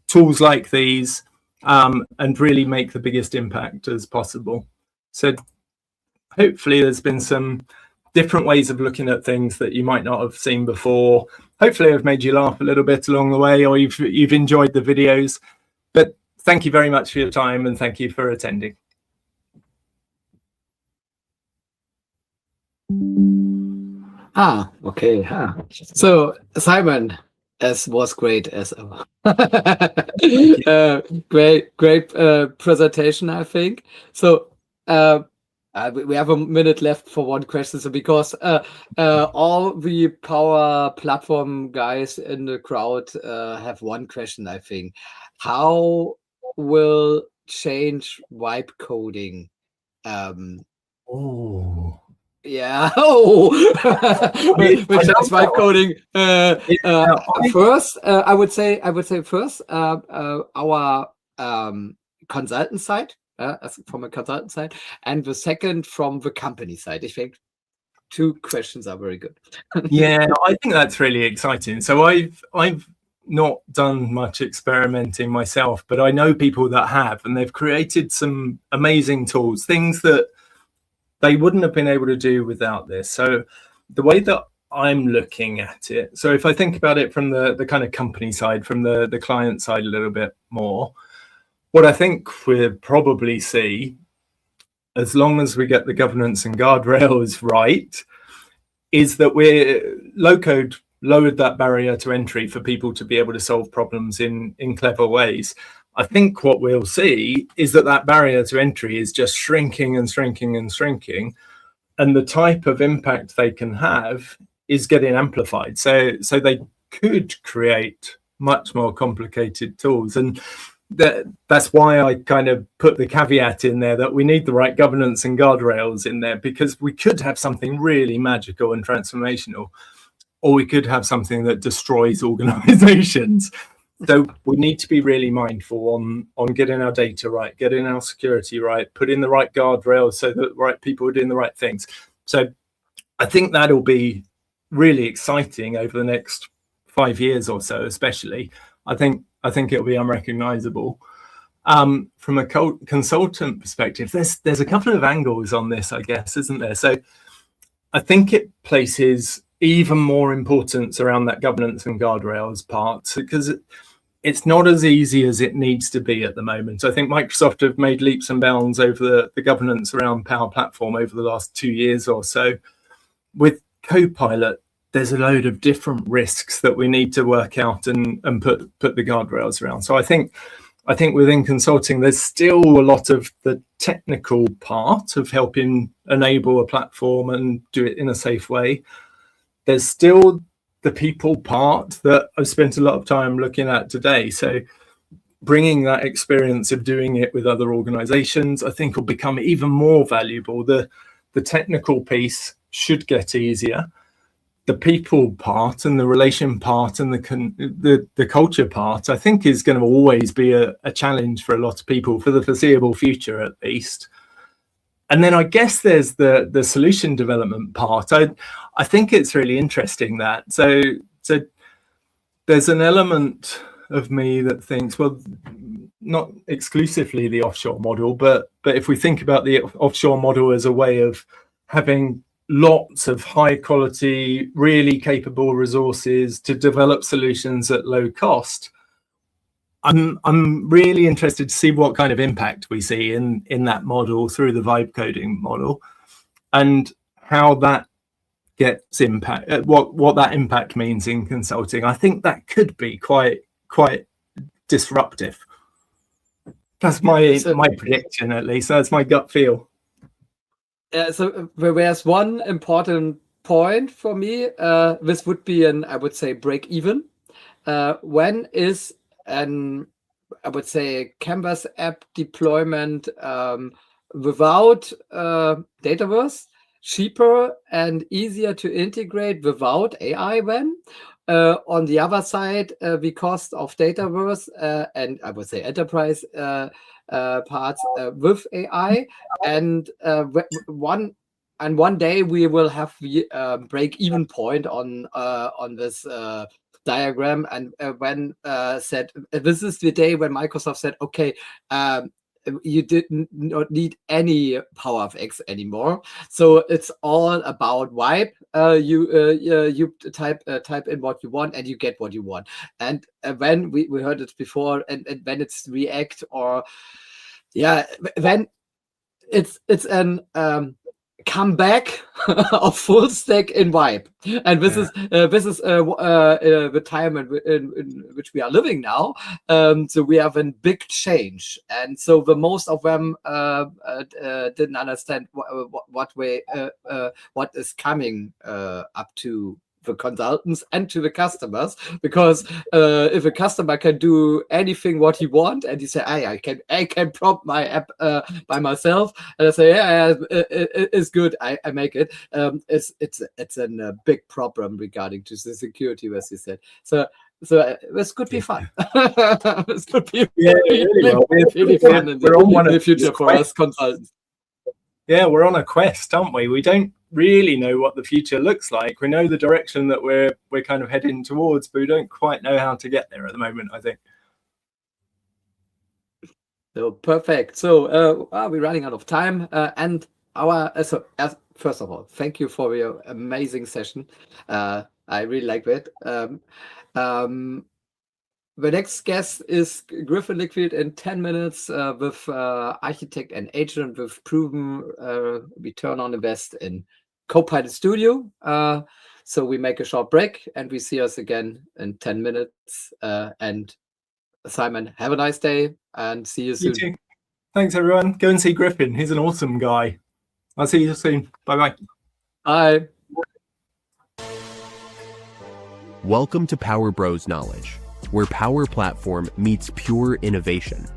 tools like these and really make the biggest impact as possible. So hopefully there's been some different ways of looking at things that you might not have seen before. Hopefully I've made you laugh a little bit along the way, or you've enjoyed the videos. But thank you very much for your time, and thank you for attending. Okay. So Simon, as was great as ever. Great presentation, I think. So we have a minute left for one question. So because all the Power Platform guys in the crowd have one question, I think. How will change vibe coding? Yeah. Which is vibe coding. First, I would say first our consultant side. from a consultant side, and the second from the company side. I think 2 questions are very good. Yeah, I think that's really exciting. So I've not done much experimenting myself, but I know people that have, and they've created some amazing tools, things that they wouldn't have been able to do without this. So the way that I'm looking at it, so if I think about it from the kind of company side, from the client side a little bit more, what I think we'll probably see, as long as we get the governance and guardrails right, is that we're low-code lowered that barrier to entry for people to be able to solve problems in clever ways. I think what we'll see is that barrier to entry is just shrinking and shrinking and shrinking, and the type of impact they can have is getting amplified. So they could create much more complicated tools, and that's why I kind of put the caveat in there that we need the right governance and guardrails in there, because we could have something really magical and transformational, or we could have something that destroys organizations. So we need to be really mindful on getting our data right, getting our security right, putting the right guardrails so that the right people are doing the right things. So I think that'll be really exciting over the next 5 years or so, especially. I think it'll be unrecognizable. From a consultant perspective, there's a couple of angles on this, I guess, isn't there? So I think it places even more importance around that governance and guardrails part, because it's not as easy as it needs to be at the moment. I think Microsoft have made leaps and bounds over the governance around Power Platform over the last 2 years or so. With Copilot, there's a load of different risks that we need to work out and put the guardrails around. So I think within consulting, there's still a lot of the technical part of helping enable a platform and do it in a safe way. There's still the people part that I've spent a lot of time looking at today. So bringing that experience of doing it with other organizations, I think will become even more valuable. The technical piece should get easier. The people part and the relation part and the culture part, I think, is going to always be a challenge for a lot of people for the foreseeable future, at least. And then I guess there's the solution development part. I think it's really interesting that. So there's an element of me that thinks, well, not exclusively the offshore model, but if we think about the offshore model as a way of having lots of high quality, really capable resources to develop solutions at low cost, I'm really interested to see what kind of impact we see in that model through the vibe coding model, and how that gets impact, what that impact means in consulting. I think that could be quite disruptive. That's my prediction, at least. That's my gut feel. So there's one important point for me. This would be I would say, break even. When is I would say, Canvas app deployment without Dataverse cheaper and easier to integrate without AI when? On the other side, the cost of Dataverse and I would say enterprise parts with AI, and one day we will have the break-even point on this diagram, and when said this is the day when Microsoft said, okay, you did not need any Power of X anymore, so it's all about vibe. You type in what you want and you get what you want. And when we heard it before, and when it's React, or when it's an comeback of full stack in vibe, and this is the time in which we are living now. So we have a big change, and so the most of them didn't understand what is coming up to the consultants and to the customers, because if a customer can do anything what he wants, and he say, I can prompt my app by myself, and I say, yeah, it's good, I make it. It's a big problem regarding to the security, as you said. So So this could be fun. This could be really fun in the future for us consultants. Yeah, we're on a quest, aren't we? We don't really know what the future looks like. We know the direction that we're kind of heading towards, but we don't quite know how to get there at the moment, I think. So perfect. So we're running out of time, and first of all, thank you for your amazing session. I really like that. The next guest is Griffin Lickfeldt in 10 minutes with architect and agent with proven return on invest in Copilot Studio. So we make a short break and we see us again in 10 minutes. And Simon, have a nice day and see you soon. You too. Thanks, everyone. Go and see Griffin. He's an awesome guy. I'll see you soon. Bye-bye. Bye. Welcome to Power Bros Knowledge, where Power Platform meets pure innovation.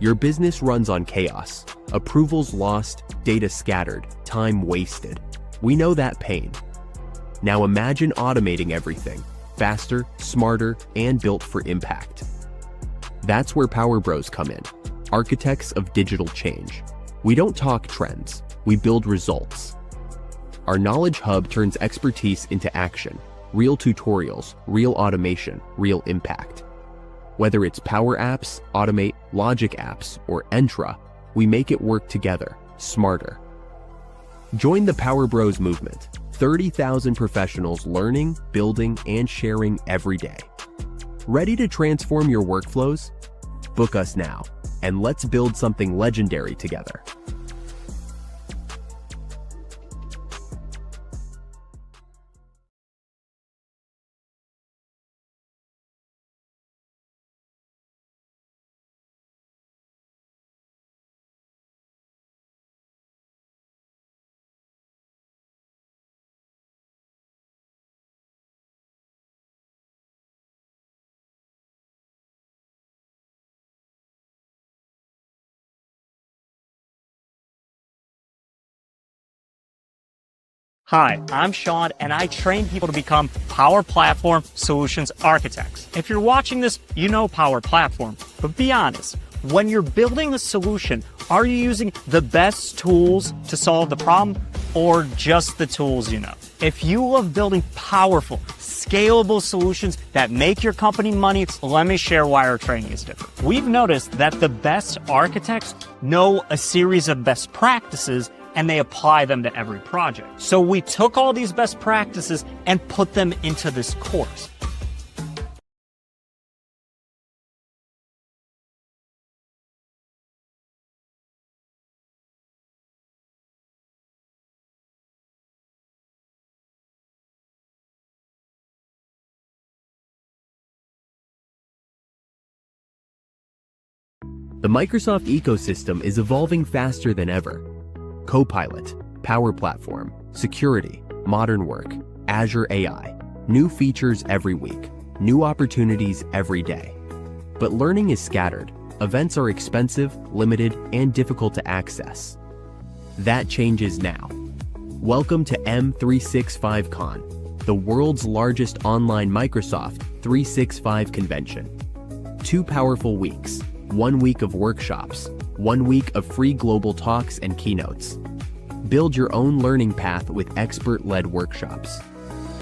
Your business runs on chaos, approvals lost, data scattered, time wasted. We know that pain. Now imagine automating everything, faster, smarter, and built for impact. That's where Power Bros come in, architects of digital change. We don't talk trends, we build results. Our Knowledge Hub turns expertise into action, real tutorials, real automation, real impact. Whether it's Power Apps, Automate, Logic Apps, or Entra, we make it work together, smarter. Join the Power Bros movement, 30,000 professionals learning, building, and sharing every day. Ready to transform your workflows? Book us now, and let's build something legendary together. Hi, I'm Sean, and I train people to become Power Platform Solutions Architects. If you're watching this, you know Power Platform, but be honest, when you're building a solution, are you using the best tools to solve the problem, or just the tools you know? If you love building powerful, scalable solutions that make your company money, let me share why our training is different. We've noticed that the best architects know a series of best practices and they apply them to every project. So we took all these best practices and put them into this course. The Microsoft ecosystem is evolving faster than ever. Copilot, Power Platform, security, modern work, Azure AI, new features every week, new opportunities every day. But learning is scattered. Events are expensive, limited, and difficult to access. That changes now. Welcome to M365 Con, the world's largest online Microsoft 365 convention. 2 powerful weeks, 1 week of workshops, 1 week of free global talks and keynotes. Build your own learning path with expert-led workshops.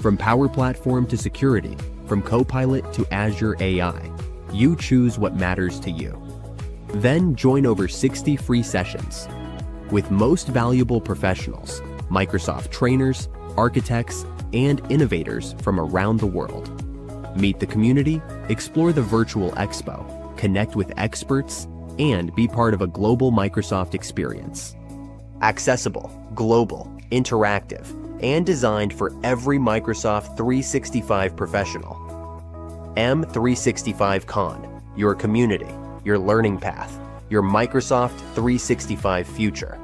From Power Platform to security, from Copilot to Azure AI, you choose what matters to you. Then join over 60 free sessions with most valuable professionals, Microsoft trainers, architects, and innovators from around the world. Meet the community, explore the virtual expo, connect with experts, and be part of a global Microsoft experience. Accessible, global, interactive, and designed for every Microsoft 365 professional. M365 Con, your community, your learning path, your Microsoft 365 future.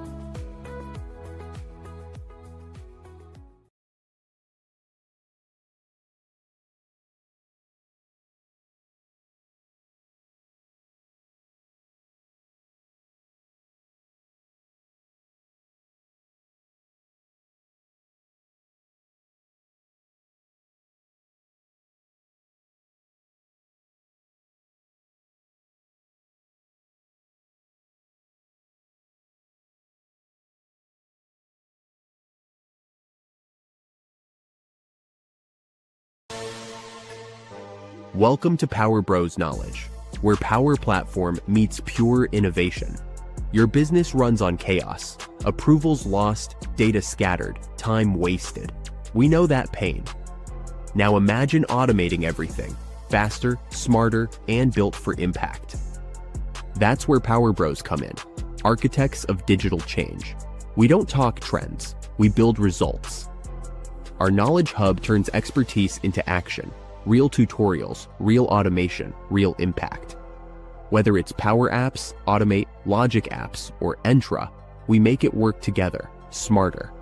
Welcome to Power Bros Knowledge, where Power Platform meets pure innovation. Your business runs on chaos, approvals lost, data scattered, time wasted. We know that pain. Now imagine automating everything, faster, smarter, and built for impact. That's where Power Bros come in, architects of digital change. We don't talk trends, we build results. Our Knowledge Hub turns expertise into action, real tutorials, real automation, real impact. Whether it's Power Apps, Automate, Logic Apps, or Entra, we make it work together, smarter.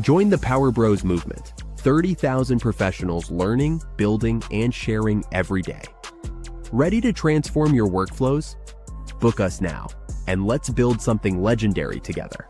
Join the Power Bros movement, 30,000 professionals learning, building, and sharing every day. Ready to transform your workflows? Book us now, and let's build something legendary together.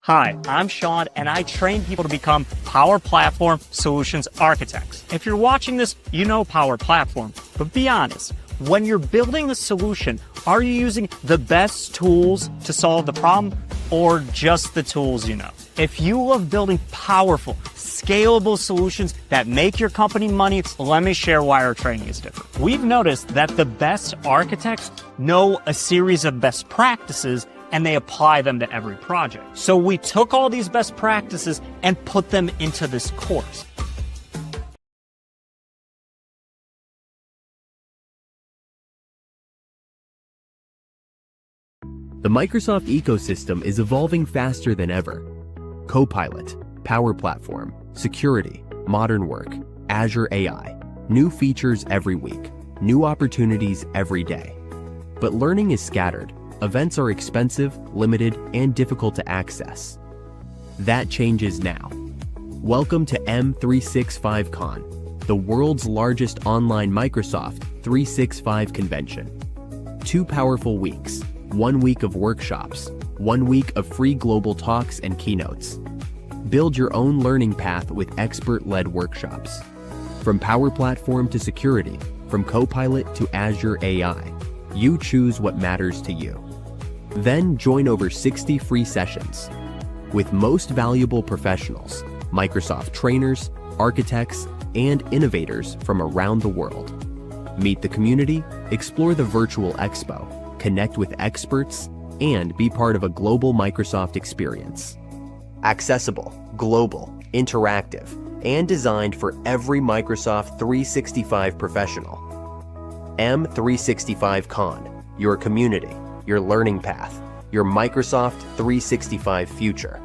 Hi, I'm Sean, and I train people to become Power Platform Solutions Architects. If you're watching this, you know Power Platform, but be honest, when you're building a solution, are you using the best tools to solve the problem, or just the tools you know? If you love building powerful, scalable solutions that make your company money, let me share why our training is different. We've noticed that the best architects know a series of best practices and they apply them to every project. So we took all these best practices and put them into this course. The Microsoft ecosystem is evolving faster than ever. Copilot, Power Platform, security, modern work, Azure AI, new features every week, new opportunities every day. But learning is scattered. Events are expensive, limited, and difficult to access. That changes now. Welcome to M365 Con, the world's largest online Microsoft 365 convention. 2 powerful weeks, 1 week of workshops, 1 week of free global talks and keynotes. Build your own learning path with expert-led workshops. From Power Platform to security, from Copilot to Azure AI, you choose what matters to you. Then join over 60 free sessions with most valuable professionals, Microsoft trainers, architects, and innovators from around the world. Meet the community, explore the virtual expo, connect with experts, and be part of a global Microsoft experience. Accessible, global, interactive, and designed for every Microsoft 365 professional. M365 Con, your community, your learning path, your Microsoft 365 future.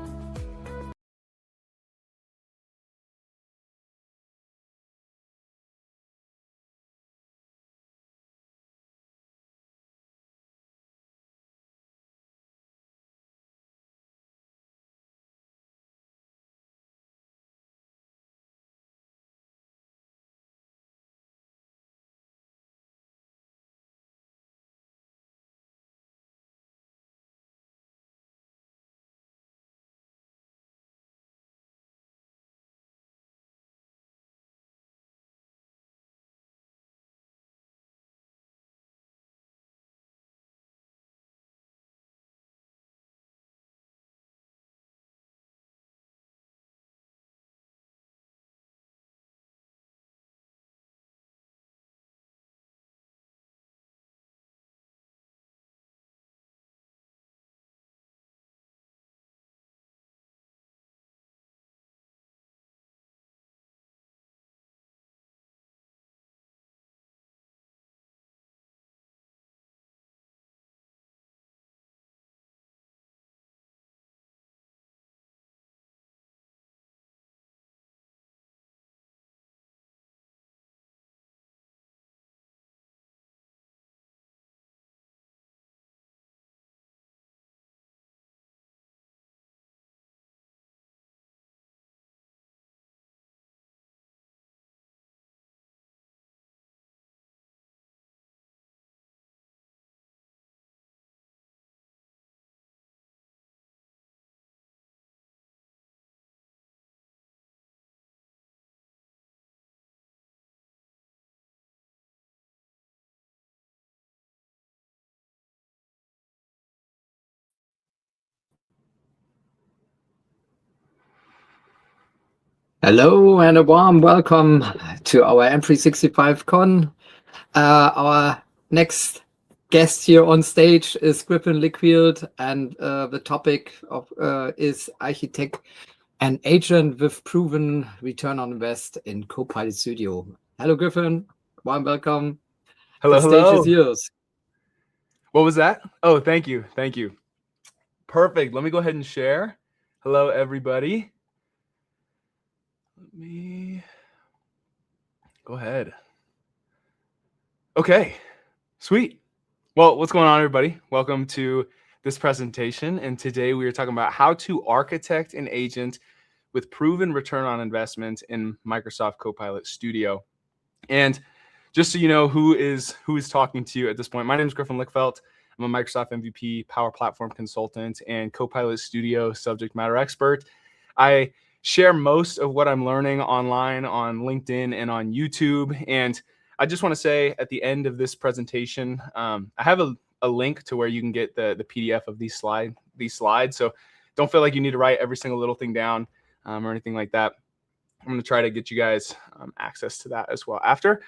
Hello and a warm welcome to our M365 Con. Our next guest here on stage is Griffin Lickfeldt, and the topic is architect an agent with proven return on invest in Copilot Studio. Hello, Griffin. Warm welcome. Hello, The stage hello. is yours. What was that? Oh, thank you. Thank you. Perfect. Let me go ahead and share. Hello, everybody. Let me go ahead. Okay, sweet. Well, what's going on, everybody? Welcome to this presentation. And today we are talking about how to architect an agent with proven return on investment in Microsoft Copilot Studio. And just so you know who is talking to you at this point, my name is Griffin Lickfeldt. I'm a Microsoft MVP Power Platform consultant and Copilot Studio subject matter expert. I share most of what I'm learning online on LinkedIn and on YouTube. And I just want to say at the end of this presentation, I have a link to where you can get the PDF of these slides. So don't feel like you need to write every single little thing down or anything like that. I'm going to try to get you guys access to that as well after.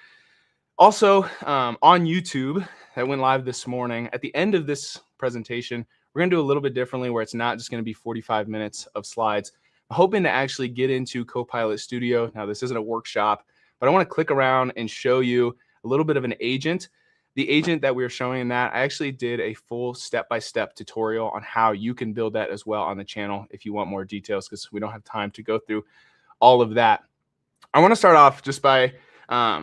Also, on YouTube, that went live this morning, at the end of this presentation, we're going to do a little bit differently where it's not just going to be 45 minutes of slides. I'm hoping to actually get into Copilot Studio. Now, this isn't a workshop, but I want to click around and show you a little bit of an agent. The agent that we were showing in that, I actually did a full step-by-step tutorial on how you can build that as well on the channel if you want more details, because we don't have time to go through all of that. I want to start off just by, I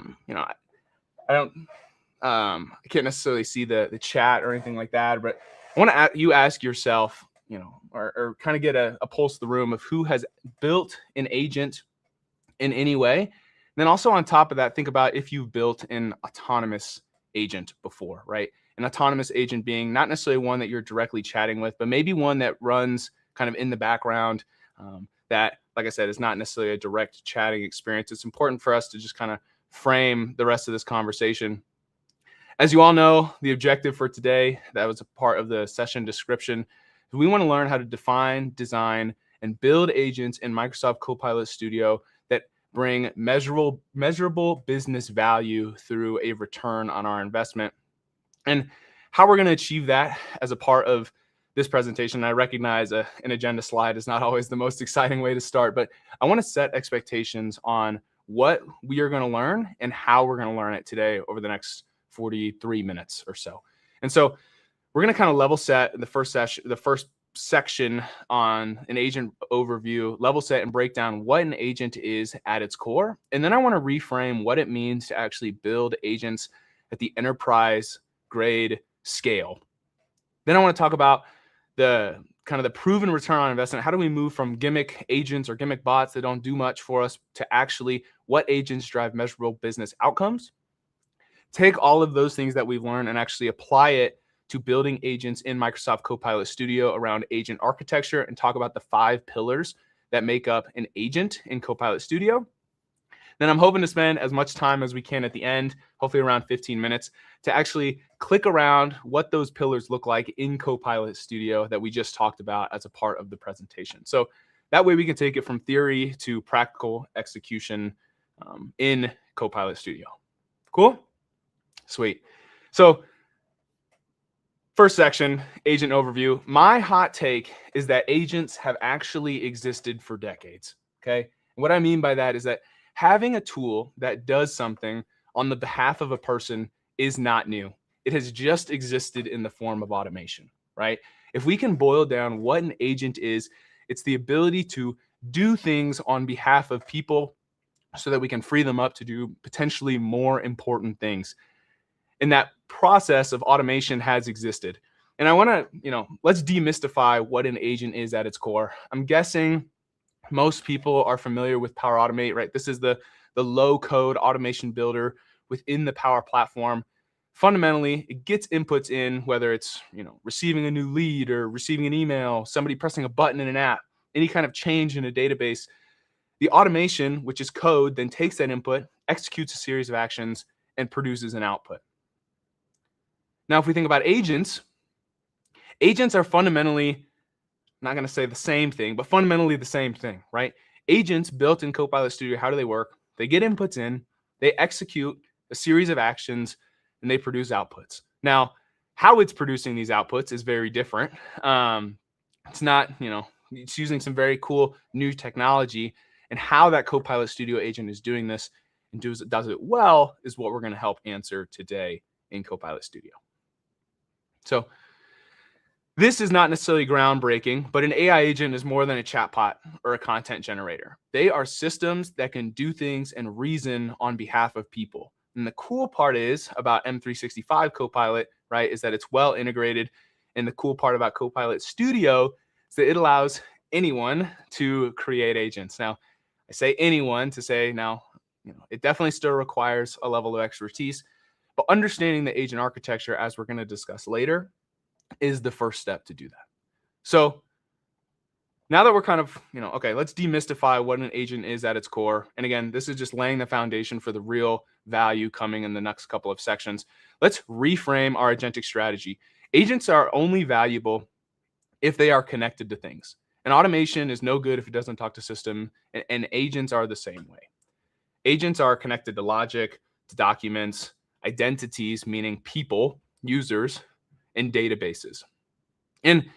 can't necessarily see the chat or anything like that, but I want to ask yourself, or kind of get a pulse of the room of who has built an agent in any way. And then also on top of that, think about if you've built an autonomous agent before, right? An autonomous agent being not necessarily one that you're directly chatting with, but maybe one that runs kind of in the background that, like I said, is not necessarily a direct chatting experience. It's important for us to just kind of frame the rest of this conversation. As you all know, the objective for today, that was a part of the session description, we want to learn how to define, design, and build agents in Microsoft Copilot Studio that bring measurable business value through a return on our investment. And how we're going to achieve that as a part of this presentation, I recognize an agenda slide is not always the most exciting way to start, but I want to set expectations on what we are going to learn and how we're going to learn it today over the next 43 minutes or so. And so we're going to kind of level set the first section on an agent overview, level set and break down what an agent is at its core. And then I want to reframe what it means to actually build agents at the enterprise grade scale. Then I want to talk about the proven return on investment. How do we move from gimmick agents or gimmick bots that don't do much for us to actually what agents drive measurable business outcomes? Take all of those things that we've learned and actually apply it to building agents in Microsoft Copilot Studio around agent architecture and talk about the 5 pillars that make up an agent in Copilot Studio. Then I'm hoping to spend as much time as we can at the end, hopefully around 15 minutes, to actually click around what those pillars look like in Copilot Studio that we just talked about as a part of the presentation. So that way we can take it from theory to practical execution in Copilot Studio. Cool? Sweet. So first section, agent overview. My hot take is that agents have actually existed for decades, okay? And what I mean by that is that having a tool that does something on the behalf of a person is not new. It has just existed in the form of automation, right? If we can boil down what an agent is, it's the ability to do things on behalf of people so that we can free them up to do potentially more important things. And that process of automation has existed. And I want to, let's demystify what an agent is at its core. I'm guessing most people are familiar with Power Automate, right? This is the low-code automation builder within the Power Platform. Fundamentally, it gets inputs in, whether it's receiving a new lead or receiving an email, somebody pressing a button in an app, any kind of change in a database. The automation, which is code, then takes that input, executes a series of actions, and produces an output. Now, if we think about agents, agents are fundamentally, I'm not going to say the same thing, but fundamentally the same thing, right? agents built in Copilot Studio, how do they work? They get inputs in, they execute a series of actions, and they produce outputs. Now, how it's producing these outputs is very different. It's not, it's using some very cool new technology, and how that Copilot Studio agent is doing this and does it well is what we're going to help answer today in Copilot Studio. So this is not necessarily groundbreaking, but an AI agent is more than a chatbot or a content generator. They are systems that can do things and reason on behalf of people. And the cool part is about M365 Copilot, right, is that it's well integrated. And the cool part about Copilot Studio is that it allows anyone to create agents. Now, I say anyone to say now, it definitely still requires a level of expertise, but understanding the agent architecture, as we're going to discuss later, is the first step to do that. So now that we're kind of, okay, let's demystify what an agent is at its core. And again, this is just laying the foundation for the real value coming in the next couple of sections. Let's reframe our agentic strategy. Agents are only valuable if they are connected to things. And automation is no good if it doesn't talk to system, and agents are the same way. Agents are connected to logic, to documents, identities, meaning people, users, and databases. And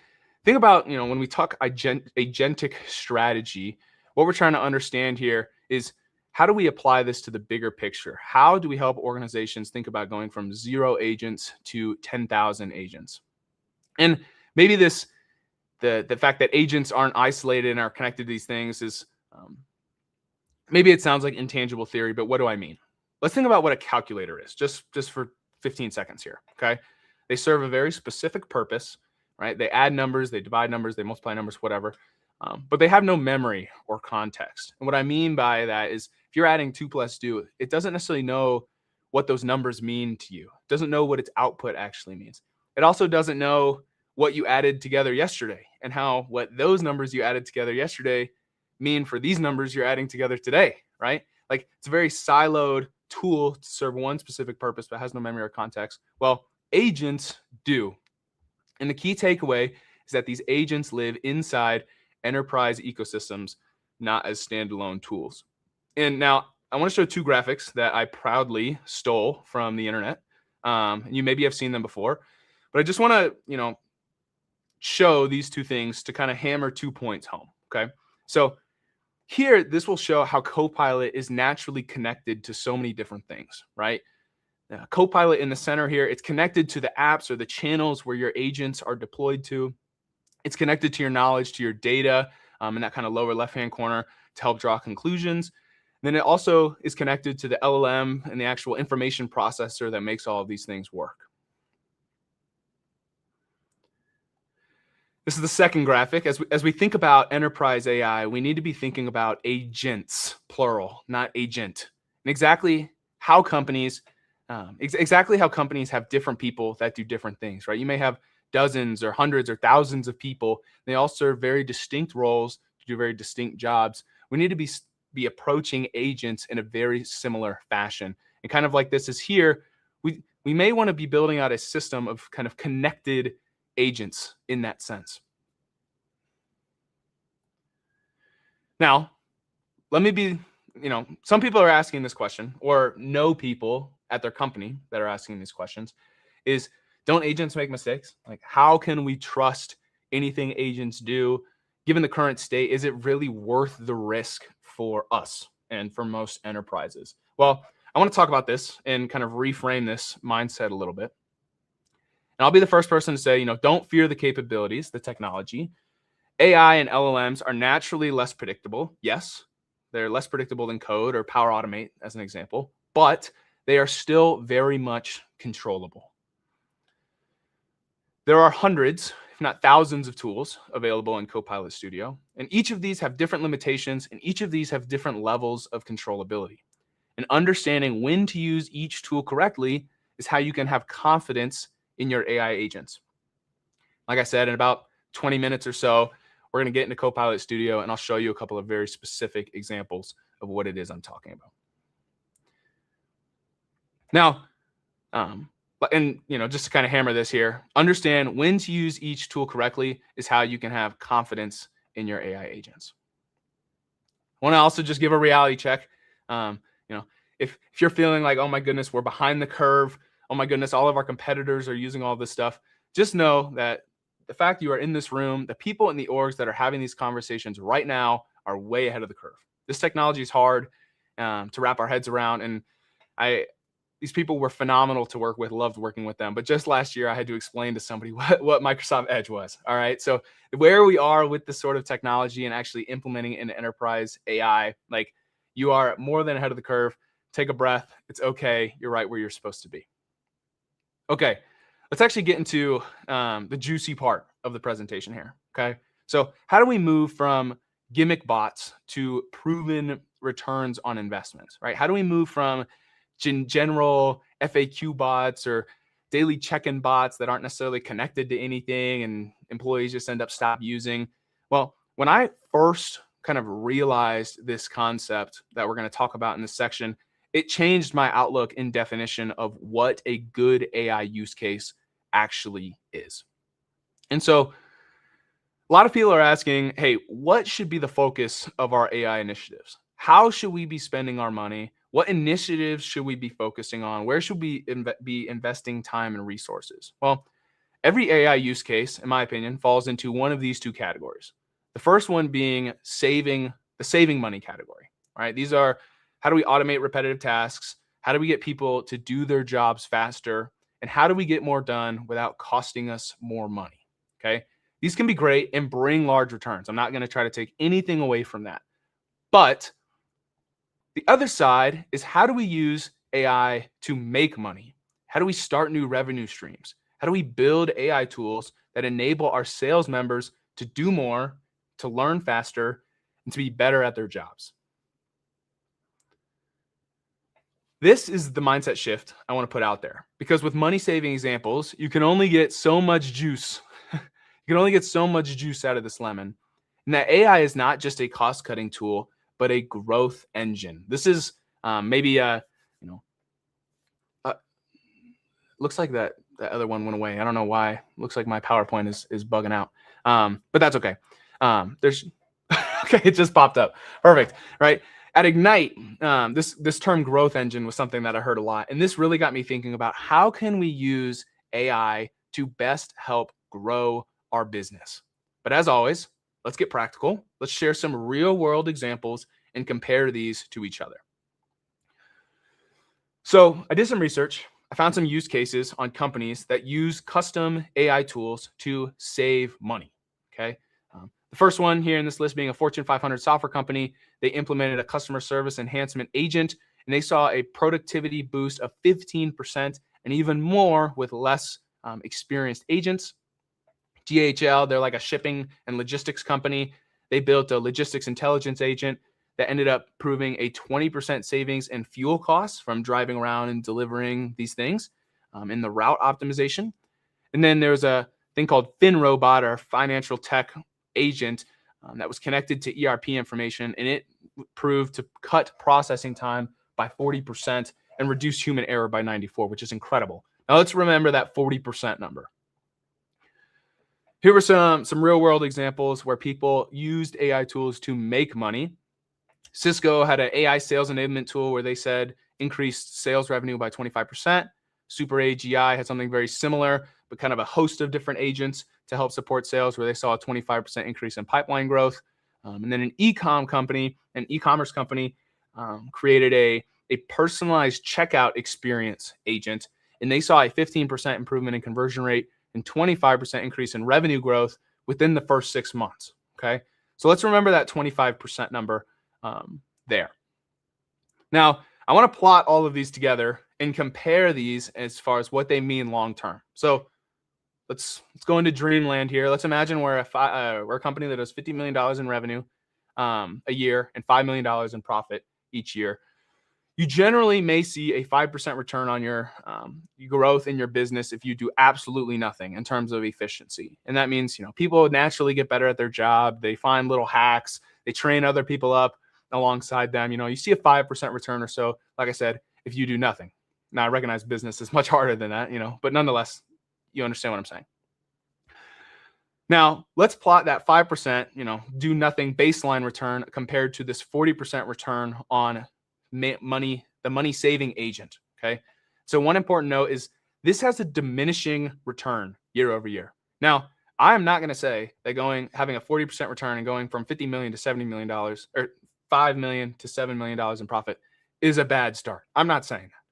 think about, when we talk agentic strategy, what we're trying to understand here is, how do we apply this to the bigger picture? How do we help organizations think about going from 0 agents to 10,000 agents? And maybe the fact that agents aren't isolated and are connected to these things is, maybe it sounds like intangible theory, but what do I mean? Let's think about what a calculator is, just for 15 seconds here, okay? They serve a very specific purpose, right? They add numbers, they divide numbers, they multiply numbers, whatever. But they have no memory or context. And what I mean by that is, if you're adding 2 + 2, it doesn't necessarily know what those numbers mean to you. It doesn't know what its output actually means. It also doesn't know what you added together yesterday and what those numbers you added together yesterday mean for these numbers you're adding together today, right? Like, it's a very siloed tool to serve one specific purpose, but has no memory or context. Well, agents do. And the key takeaway is that these agents live inside enterprise ecosystems, not as standalone tools. And now I want to show 2 graphics that I proudly stole from the internet. You maybe have seen them before, but I just want to, show these 2 things to kind of hammer 2 points home. Okay. So here, this will show how Copilot is naturally connected to so many different things, right? Copilot in the center here, it's connected to the apps or the channels where your agents are deployed to. It's connected to your knowledge, to your data, in that kind of lower left-hand corner to help draw conclusions. And then it also is connected to the LLM and the actual information processor that makes all of these things work. This is the second graphic. As we think about enterprise AI, we need to be thinking about agents, plural, not agent. And exactly how companies have different people that do different things, right? You may have dozens or hundreds or thousands of people. They all serve very distinct roles to do very distinct jobs. We need to be approaching agents in a very similar fashion. And kind of like this is here, we may want to be building out a system of kind of connected agents in that sense. Now, let me be, some people are asking this question, or know people at their company that are asking these questions, is, don't agents make mistakes? Like, how can we trust anything agents do? Given the current state, is it really worth the risk for us and for most enterprises? Well, I want to talk about this and kind of reframe this mindset a little bit. And I'll be the first person to say, don't fear the capabilities, the technology. AI and LLMs are naturally less predictable. Yes, they're less predictable than code or Power Automate, as an example, but they are still very much controllable. There are hundreds, if not thousands, of tools available in Copilot Studio, and each of these have different limitations, and each of these have different levels of controllability. And understanding when to use each tool correctly is how you can have confidence in your AI agents. Like I said, in about 20 minutes or so, we're going to get into Copilot Studio, and I'll show you a couple of very specific examples of what it is I'm talking about. Now, just to kind of hammer this here, understand when to use each tool correctly is how you can have confidence in your AI agents. I want to also just give a reality check. If you're feeling like, oh my goodness, we're behind the curve, oh my goodness, all of our competitors are using all this stuff, just know that the fact you are in this room, the people in the orgs that are having these conversations right now are way ahead of the curve. This technology is hard to wrap our heads around, and these people were phenomenal to work with, loved working with them. But just last year, I had to explain to somebody what Microsoft Edge was. All right. So where we are with this sort of technology and actually implementing it in enterprise AI, like, you are more than ahead of the curve. Take a breath. It's okay. You're right where you're supposed to be. Okay. Let's actually get into the juicy part of the presentation here. Okay. So how do we move from gimmick bots to proven returns on investments, right? How do we move from general FAQ bots or daily check-in bots that aren't necessarily connected to anything and employees just end up stop using? Well, when I first kind of realized this concept that we're going to talk about in this section, it changed my outlook and definition of what a good AI use case actually is. And so a lot of people are asking, hey, what should be the focus of our AI initiatives? How should we be spending our money? What initiatives should we be focusing on? Where should we be investing time and resources? Well, every AI use case, in my opinion, falls into one of these two categories. The first one being the saving money category, right? These are, how do we automate repetitive tasks? How do we get people to do their jobs faster? And how do we get more done without costing us more money? Okay. These can be great and bring large returns. I'm not going to try to take anything away from that. But the other side is, how do we use AI to make money? How do we start new revenue streams? How do we build AI tools that enable our sales members to do more, to learn faster, and to be better at their jobs? This is the mindset shift I want to put out there, because with money saving examples, you can only get so much juice. You can only get so much juice out of this lemon. And that AI is not just a cost cutting tool, but a growth engine. This is looks like that other one went away. I don't know why. Looks like my PowerPoint is bugging out. But that's okay. There's okay, it just popped up. Perfect. Right. At Ignite, this term growth engine was something that I heard a lot. And this really got me thinking about, how can we use AI to best help grow our business? But as always, let's get practical. Let's share some real world examples and compare these to each other. So I did some research. I found some use cases on companies that use custom AI tools to save money. Okay. The first one here in this list being a Fortune 500 software company. They implemented a customer service enhancement agent, and they saw a productivity boost of 15% and even more with less experienced agents. DHL, they're like a shipping and logistics company. They built a logistics intelligence agent that ended up proving a 20% savings in fuel costs from driving around and delivering these things in the route optimization. And then there's a thing called FinRobot, or financial tech agent, that was connected to ERP information, and it proved to cut processing time by 40% and reduce human error by 94%, which is incredible. Now let's remember that 40% number. Here were some real world examples where people used AI tools to make money. Cisco had an AI sales enablement tool where they said increased sales revenue by 25%. Super AGI had something very similar, but kind of a host of different agents to help support sales, where they saw a 25% increase in pipeline growth. And then an e-commerce company created a personalized checkout experience agent, and they saw a 15% improvement in conversion rate and 25% increase in revenue growth within the first 6 months. Okay, so let's remember that 25% number there. Now, I want to plot all of these together and compare these as far as what they mean long term. So let's go into dreamland here. Let's imagine we're a company that does $50 million in revenue a year and $5 million in profit each year. You generally may see a 5% return on your growth in your business if you do absolutely nothing in terms of efficiency. And that means, people naturally get better at their job. They find little hacks. They train other people up alongside them. You see a 5% return or so, like I said, if you do nothing. Now, I recognize business is much harder than that, but nonetheless, you understand what I'm saying. Now, let's plot that 5%, do nothing baseline return compared to this 40% return on the money saving agent. Okay. So one important note is this has a diminishing return year over year. Now, I'm not going to say that having a 40% return and going from $50 million to $70 million or $5 million to $7 million in profit is a bad start. I'm not saying that.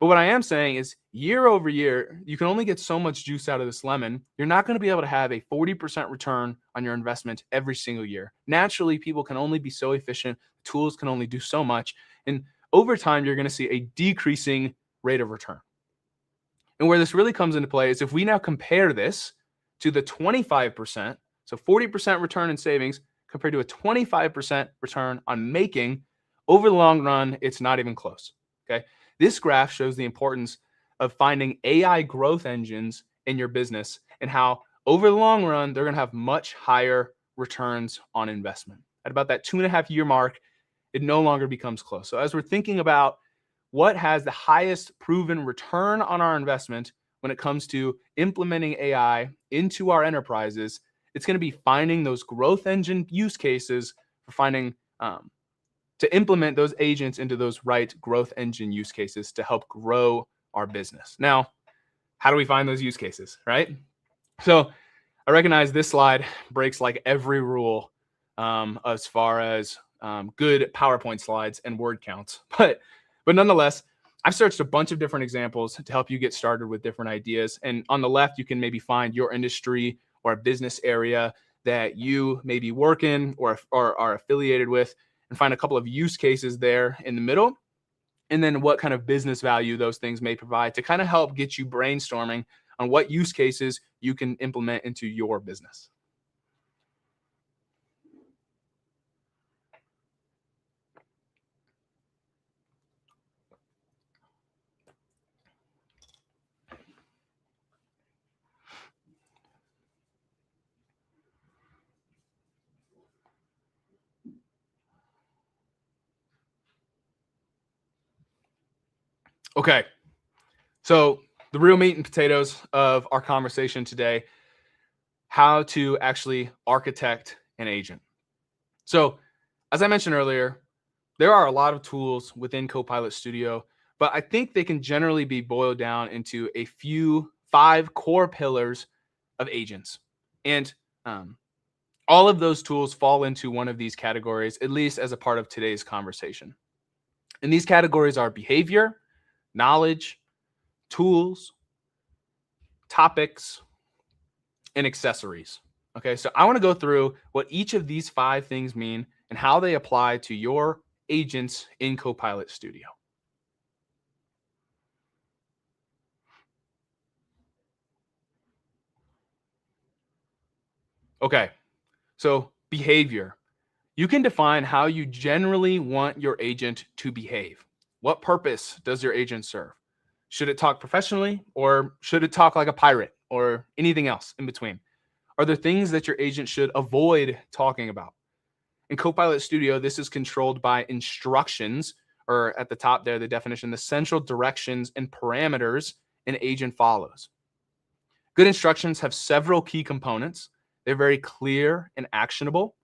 But what I am saying is year over year, you can only get so much juice out of this lemon. You're not going to be able to have a 40% return on your investment every single year. Naturally, people can only be so efficient. Tools can only do so much. And over time, you're going to see a decreasing rate of return. And where this really comes into play is if we now compare this to the 25%, so 40% return in savings compared to a 25% return on making, over the long run, it's not even close. Okay. This graph shows the importance of finding AI growth engines in your business and how over the long run, they're going to have much higher returns on investment. At about that 2.5-year mark, it no longer becomes close. So as we're thinking about what has the highest proven return on our investment when it comes to implementing AI into our enterprises, it's going to be finding those growth engine use cases for finding to implement those agents into those right growth engine use cases to help grow our business. Now, how do we find those use cases, right? So I recognize this slide breaks like every rule as far as good PowerPoint slides and word counts. But nonetheless, I've searched a bunch of different examples to help you get started with different ideas. And on the left, you can maybe find your industry or a business area that you maybe work in or are affiliated with, and find a couple of use cases there in the middle, and then what kind of business value those things may provide to kind of help get you brainstorming on what use cases you can implement into your business. Okay, so the real meat and potatoes of our conversation today, how to actually architect an agent. So as I mentioned earlier, there are a lot of tools within Copilot Studio, but I think they can generally be boiled down into 5 core pillars of agents. And all of those tools fall into one of these categories, at least as a part of today's conversation. And these categories are behavior, knowledge, tools, topics, and accessories. Okay, so I want to go through what each of these 5 things mean and how they apply to your agents in Copilot Studio. Okay, so behavior. You can define how you generally want your agent to behave. What purpose does your agent serve? Should it talk professionally, or should it talk like a pirate, or anything else in between? Are there things that your agent should avoid talking about? In Copilot Studio, this is controlled by instructions, or at the top there, the definition, the central directions and parameters an agent follows. Good instructions have several key components. They're very clear and actionable.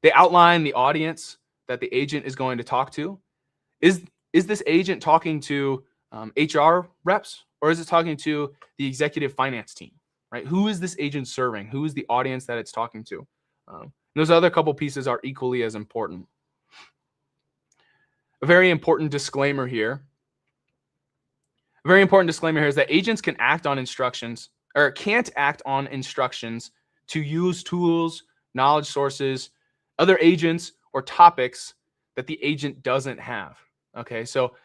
They outline the audience that the agent is going to talk to. Is this agent talking to HR reps, or is it talking to the executive finance team, right? Who is this agent serving? Who is the audience that it's talking to? Those other couple pieces are equally as important. A very important disclaimer here. A very important disclaimer here is that agents can act on instructions, or can't act on instructions to use tools, knowledge sources, other agents, or topics that the agent doesn't have. Okay, so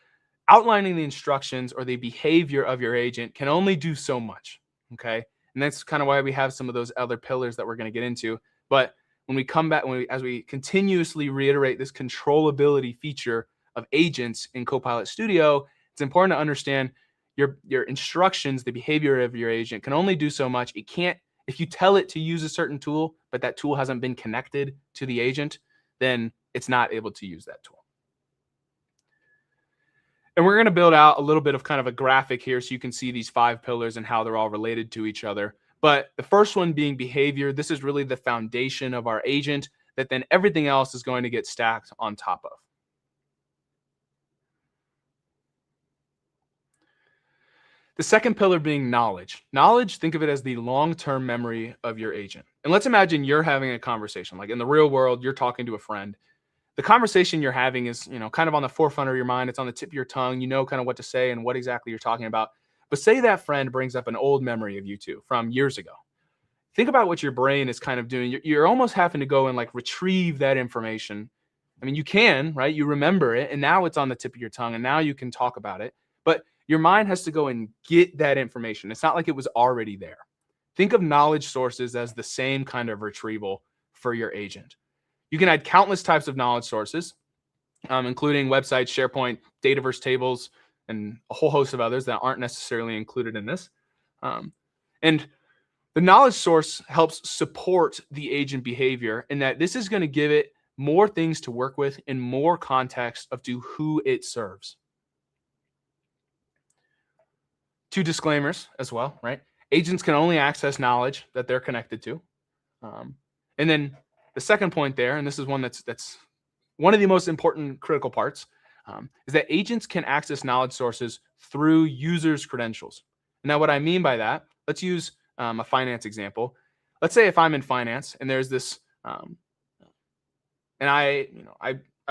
outlining the instructions or the behavior of your agent can only do so much. Okay, and that's kind of why we have some of those other pillars that we're going to get into. But when we come back, as we continuously reiterate this controllability feature of agents in Copilot Studio, it's important to understand your instructions, the behavior of your agent can only do so much. It can't, if you tell it to use a certain tool, but that tool hasn't been connected to the agent, then it's not able to use that tool. And we're going to build out a little bit of kind of a graphic here so you can see these 5 pillars and how they're all related to each other. But the first one being behavior, this is really the foundation of our agent that then everything else is going to get stacked on top of. The second pillar being knowledge. Knowledge, think of it as the long-term memory of your agent. And let's imagine you're having a conversation, like in the real world, you're talking to a friend. The conversation you're having is, kind of on the forefront of your mind. It's on the tip of your tongue. You know kind of what to say and what exactly you're talking about. But say that friend brings up an old memory of you two from years ago. Think about what your brain is kind of doing. You're almost having to go and like retrieve that information. I mean, you can, right? You remember it, and now it's on the tip of your tongue, and now you can talk about it. But your mind has to go and get that information. It's not like it was already there. Think of knowledge sources as the same kind of retrieval for your agent. You can add countless types of knowledge sources, including websites, SharePoint, Dataverse tables, and a whole host of others that aren't necessarily included in this. And the knowledge source helps support the agent behavior in that this is going to give it more things to work with in more context of to who it serves. 2 disclaimers as well, right? Agents can only access knowledge that they're connected to. And then the second point there, and this is one that's one of the most important critical parts, is that agents can access knowledge sources through users' credentials. Now, what I mean by that, let's use a finance example. Let's say if I'm in finance and there's this, and I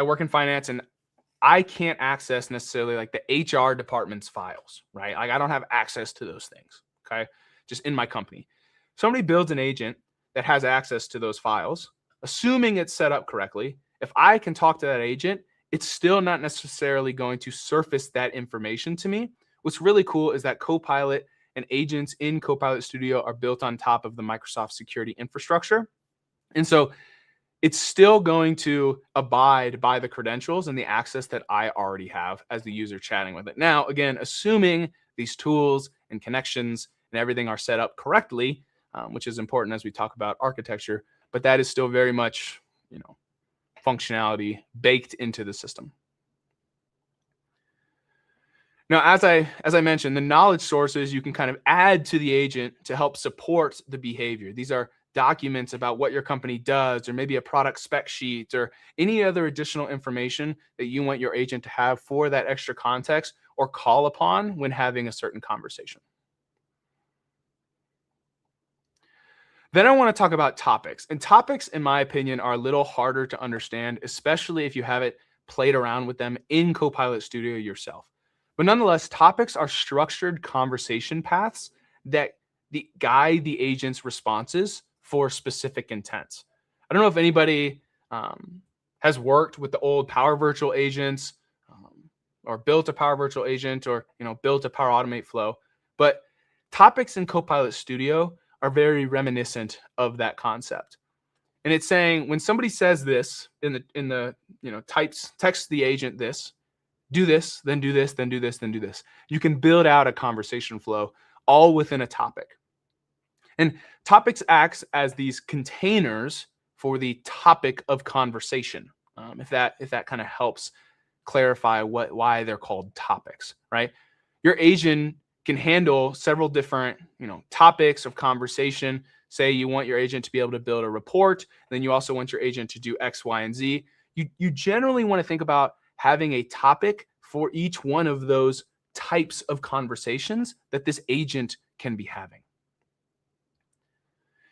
work in finance and I can't access necessarily like the HR department's files, right? Like I don't have access to those things, okay? Just in my company. Somebody builds an agent that has access to those files, assuming it's set up correctly. If I can talk to that agent, it's still not necessarily going to surface that information to me. What's really cool is that Copilot and agents in Copilot Studio are built on top of the Microsoft security infrastructure. And so it's still going to abide by the credentials and the access that I already have as the user chatting with it. Now, again, assuming these tools and connections and everything are set up correctly, which is important as we talk about architecture, but that is still very much, functionality baked into the system. Now, as I mentioned, the knowledge sources you can kind of add to the agent to help support the behavior. These are documents about what your company does, or maybe a product spec sheet, or any other additional information that you want your agent to have for that extra context or call upon when having a certain conversation. Then I want to talk about topics. And topics, in my opinion, are a little harder to understand, especially if you haven't played around with them in Copilot Studio yourself. But nonetheless, topics are structured conversation paths that guide the agent's responses for specific intents. I don't know if anybody has worked with the old Power Virtual agents or built a Power Virtual agent or built a Power Automate flow, but topics in Copilot Studio are very reminiscent of that concept. And it's saying when somebody says this in the text the agent this, do this, then do this, then do this, then do this. You can build out a conversation flow all within a topic. And topics acts as these containers for the topic of conversation. If that kind of helps clarify why they're called topics, right? Your agent can handle several different topics of conversation. Say you want your agent to be able to build a report, then you also want your agent to do X, Y, and Z. You generally want to think about having a topic for each one of those types of conversations that this agent can be having.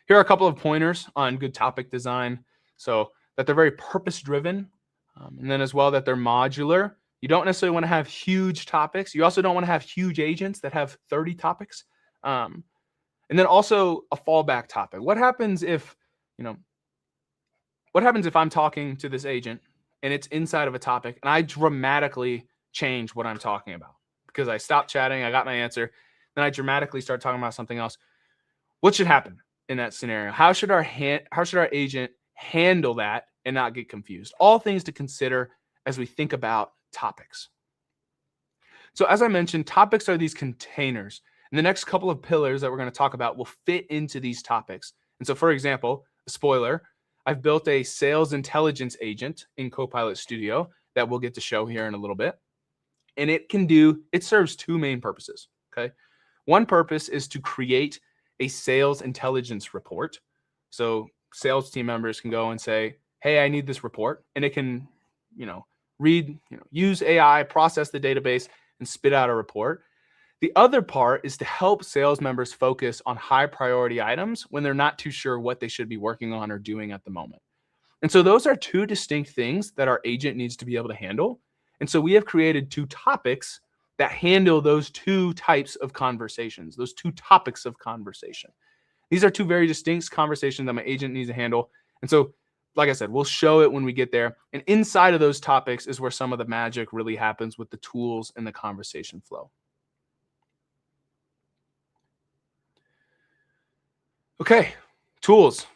Here are a couple of pointers on good topic design. So that they're very purpose-driven, and then as well that they're modular. You don't necessarily want to have huge topics. You also don't want to have huge agents that have 30 topics. And then also a fallback topic. What happens if I'm talking to this agent and it's inside of a topic and I dramatically change what I'm talking about because I stopped chatting, I got my answer, then I dramatically start talking about something else. What should happen in that scenario? How should our agent handle that and not get confused? All things to consider as we think about topics. So as I mentioned, topics are these containers. And the next couple of pillars that we're going to talk about will fit into these topics. And so, for example, a spoiler, I've built a sales intelligence agent in Copilot Studio that we'll get to show here in a little bit. And it serves 2 main purposes, okay? One purpose is to create a sales intelligence report. So sales team members can go and say, hey, I need this report. And it can, use AI, process the database, and spit out a report. The other part is to help sales members focus on high priority items when they're not too sure what they should be working on or doing at the moment. And so those are two distinct things that our agent needs to be able to handle. And so we have created 2 topics that handle those 2 types of conversations, those 2 topics of conversation. These are 2 very distinct conversations that my agent needs to handle. And so, like I said, we'll show it when we get there. And inside of those topics is where some of the magic really happens with the tools and the conversation flow. Okay, tools.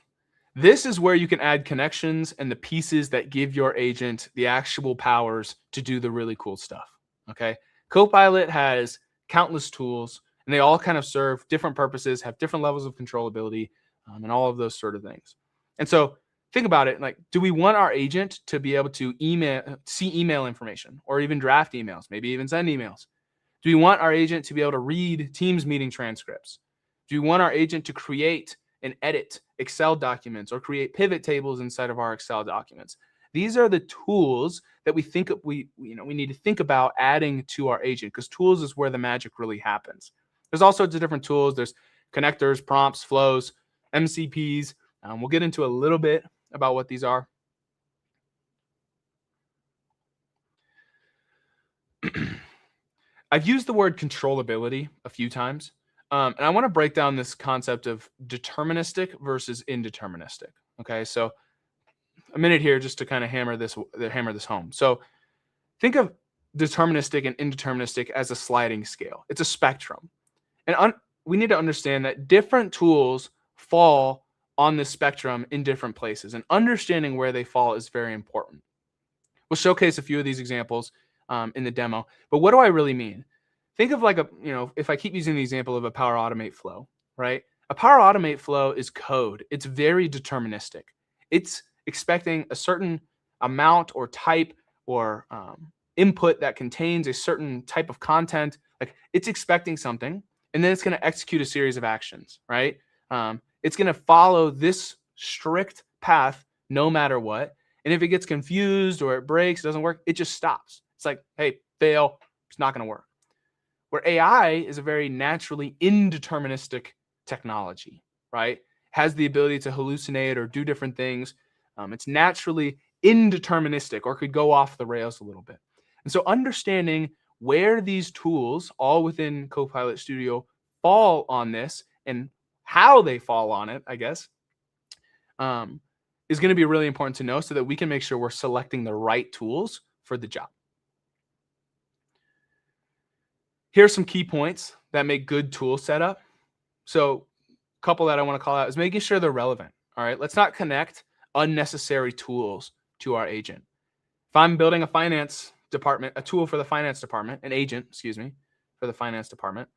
This is where you can add connections and the pieces that give your agent the actual powers to do the really cool stuff. Okay, Copilot has countless tools, and they all kind of serve different purposes, have different levels of controllability, and all of those sort of things. And so think about it, like, do we want our agent to be able to see email information, or even draft emails, maybe even send emails? Do we want our agent to be able to read Teams meeting transcripts? Do we want our agent to create and edit Excel documents or create pivot tables inside of our Excel documents? These are the tools that we think we need to think about adding to our agent, because tools is where the magic really happens. There's all sorts of different tools. There's connectors, prompts, flows, MCPs. We'll get into a little bit about what these are. I've used the word controllability a few times. And I want to break down this concept of deterministic versus indeterministic. Okay, so a minute here just to kind of hammer this home. So think of deterministic and indeterministic as a sliding scale. It's a spectrum. And we need to understand that different tools fall on this spectrum in different places. And understanding where they fall is very important. We'll showcase a few of these examples in the demo. But what do I really mean? Think of like if I keep using the example of a Power Automate flow, right? A Power Automate flow is code. It's very deterministic. It's expecting a certain amount or type or input that contains a certain type of content. Like, it's expecting something, and then it's going to execute a series of actions, right? It's going to follow this strict path no matter what. And if it gets confused or it breaks, it doesn't work, it just stops. It's like, hey, fail, it's not going to work. Where AI is a very naturally indeterministic technology, right? Has the ability to hallucinate or do different things. It's naturally indeterministic, or could go off the rails a little bit. And so understanding where these tools, all within Copilot Studio, fall on this and how they fall on it, I guess, is going to be really important to know, so that we can make sure we're selecting the right tools for the job. Here's some key points that make good tool setup. So a couple that I want to call out is making sure they're relevant. All right, let's not connect unnecessary tools to our agent. If I'm building a finance department, a tool for the finance department, an agent, for the finance department,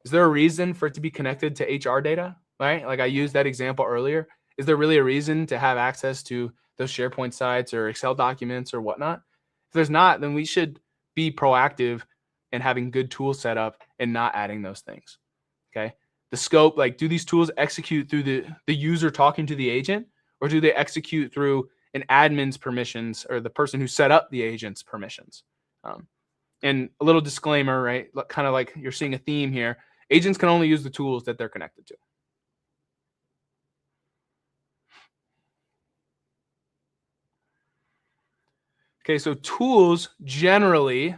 is there a reason for it to be connected to HR data, right? Like I used that example earlier. Is there really a reason to have access to those SharePoint sites or Excel documents or whatnot? If there's not, then we should be proactive and having good tool setup and not adding those things. Okay. The scope, like, do these tools execute through the user talking to the agent, or do they execute through an admin's permissions or the person who set up the agent's permissions? And a little disclaimer, right? Kind of like you're seeing a theme here. Agents can only use the tools that they're connected to. Okay, so tools generally,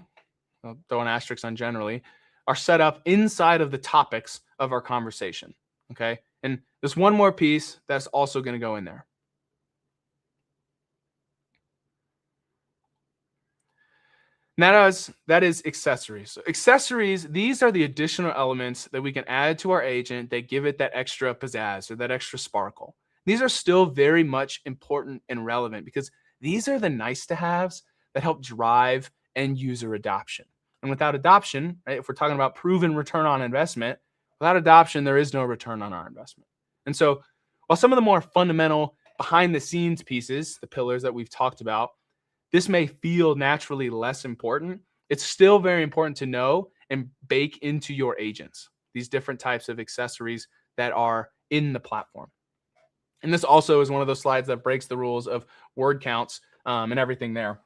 I'll throw an asterisk on generally, are set up inside of the topics of our conversation, okay? And there's one more piece that's also going to go in there. And that is accessories. So accessories, these are the additional elements that we can add to our agent that give it that extra pizzazz or that extra sparkle. These are still very much important and relevant, because these are the nice to haves that help drive end user adoption. And without adoption, right, if we're talking about proven return on investment, without adoption, there is no return on our investment. And so while some of the more fundamental behind the scenes pieces, the pillars that we've talked about, this may feel naturally less important, it's still very important to know and bake into your agents these different types of accessories that are in the platform. And this also is one of those slides that breaks the rules of word counts and everything there.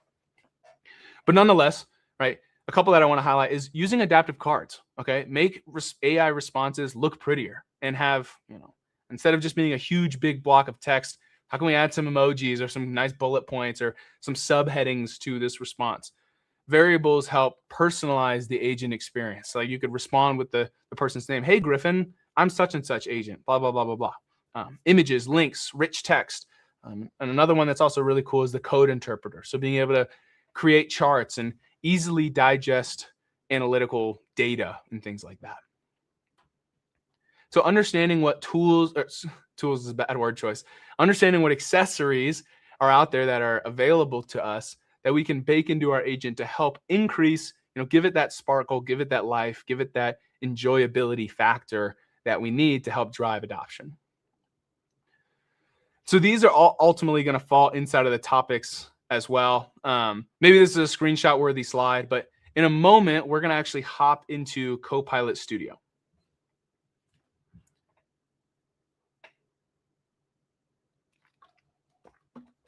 But nonetheless, right, a couple that I want to highlight is using adaptive cards, okay? Make AI responses look prettier and have, instead of just being a huge, big block of text, how can we add some emojis or some nice bullet points or some subheadings to this response? Variables help personalize the agent experience. So you could respond with the person's name. Hey, Griffin, I'm such and such agent, blah, blah, blah, blah, blah. Images, links, rich text. And another one that's also really cool is the code interpreter. So being able to create charts and easily digest analytical data and things like that. So understanding what tools is a bad word choice. Understanding what accessories are out there that are available to us that we can bake into our agent to help increase, give it that sparkle, give it that life, give it that enjoyability factor that we need to help drive adoption. So these are all ultimately going to fall inside of the topics as well. Maybe this is a screenshot worthy slide, but in a moment, we're going to actually hop into Copilot Studio.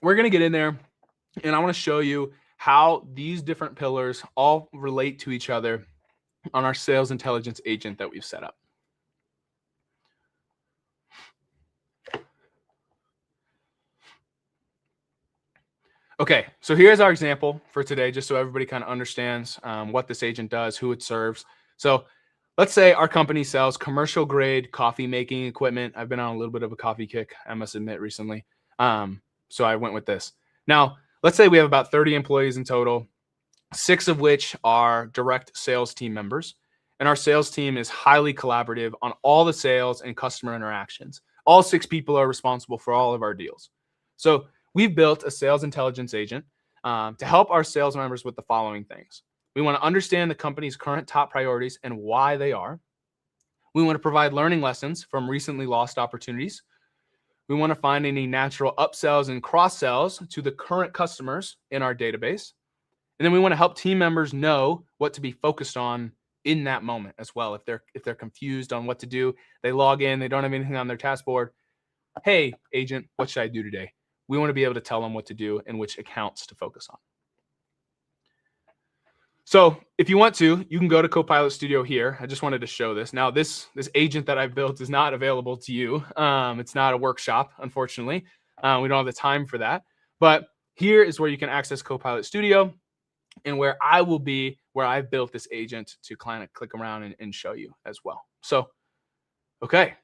We're going to get in there and I want to show you how these different pillars all relate to each other on our sales intelligence agent that we've set up. Okay, so here's our example for today, just so everybody kind of understands what this agent does, who it serves. So let's say our company sells commercial grade coffee making equipment. I've been on a little bit of a coffee kick, I must admit, recently. So I went with this. Now, let's say we have about 30 employees in total, 6 of which are direct sales team members. And our sales team is highly collaborative on all the sales and customer interactions. All 6 people are responsible for all of our deals. So we've built a sales intelligence agent to help our sales members with the following things. We want to understand the company's current top priorities and why they are. We want to provide learning lessons from recently lost opportunities. We want to find any natural upsells and cross-sells to the current customers in our database. And then we want to help team members know what to be focused on in that moment as well. If they're confused on what to do, they log in, they don't have anything on their task board. Hey, agent, what should I do today? We want to be able to tell them what to do and which accounts to focus on. So if you want to, you can go to Copilot Studio here. I just wanted to show this. Now, this agent that I've built is not available to you. It's not a workshop, unfortunately. We don't have the time for that. But here is where you can access Copilot Studio and where I will be, where I've built this agent to kind of click around and show you as well. So, okay.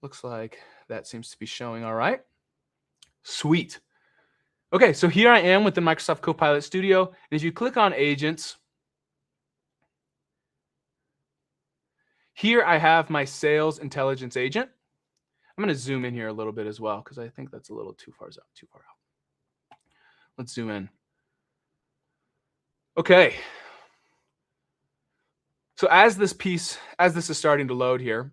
Looks like that seems to be showing all right. Sweet. Okay, so here I am within Microsoft Copilot Studio. And if you click on agents, here I have my sales intelligence agent. I'm going to zoom in here a little bit as well because I think that's a little too far out. Let's zoom in. Okay. So as this is starting to load here,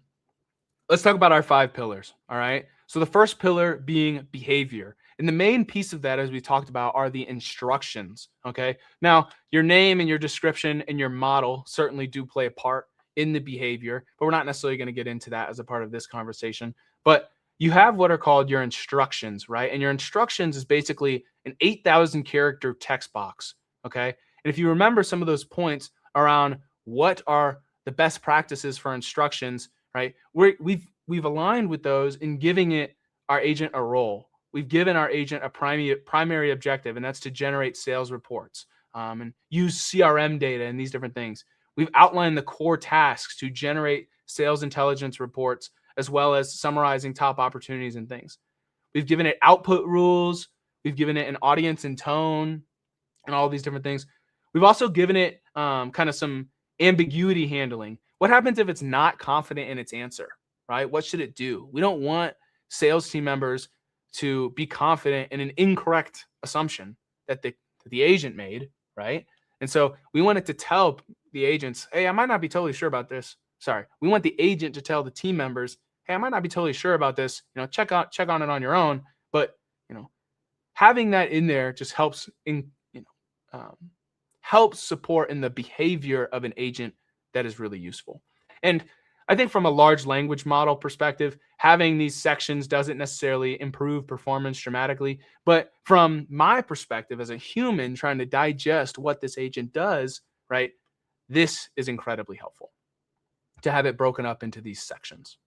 let's talk about our 5 pillars, all right? So the first pillar being behavior. And the main piece of that, as we talked about, are the instructions, okay? Now, your name and your description and your model certainly do play a part in the behavior, but we're not necessarily going to get into that as a part of this conversation. But you have what are called your instructions, right? And your instructions is basically an 8,000 character text box, okay? And if you remember some of those points around what are the best practices for instructions, right? We've aligned with those in giving our agent a role. We've given our agent a primary objective, and that's to generate sales reports and use CRM data and these different things. We've outlined the core tasks to generate sales intelligence reports, as well as summarizing top opportunities and things. We've given it output rules. We've given it an audience and tone and all these different things. We've also given it kind of some ambiguity handling. What happens if it's not confident in its answer, right? What should it do? We don't want sales team members to be confident in an incorrect assumption that the agent made, right? And so we want it to tell the agents, hey, I might not be totally sure about this. Sorry. We want the agent to tell the team members, hey, I might not be totally sure about this. Check on it on your own. But, having that in there just helps helps support in the behavior of an agent that is really useful. And I think from a large language model perspective, having these sections doesn't necessarily improve performance dramatically. But from my perspective as a human trying to digest what this agent does, right, this is incredibly helpful to have it broken up into these sections.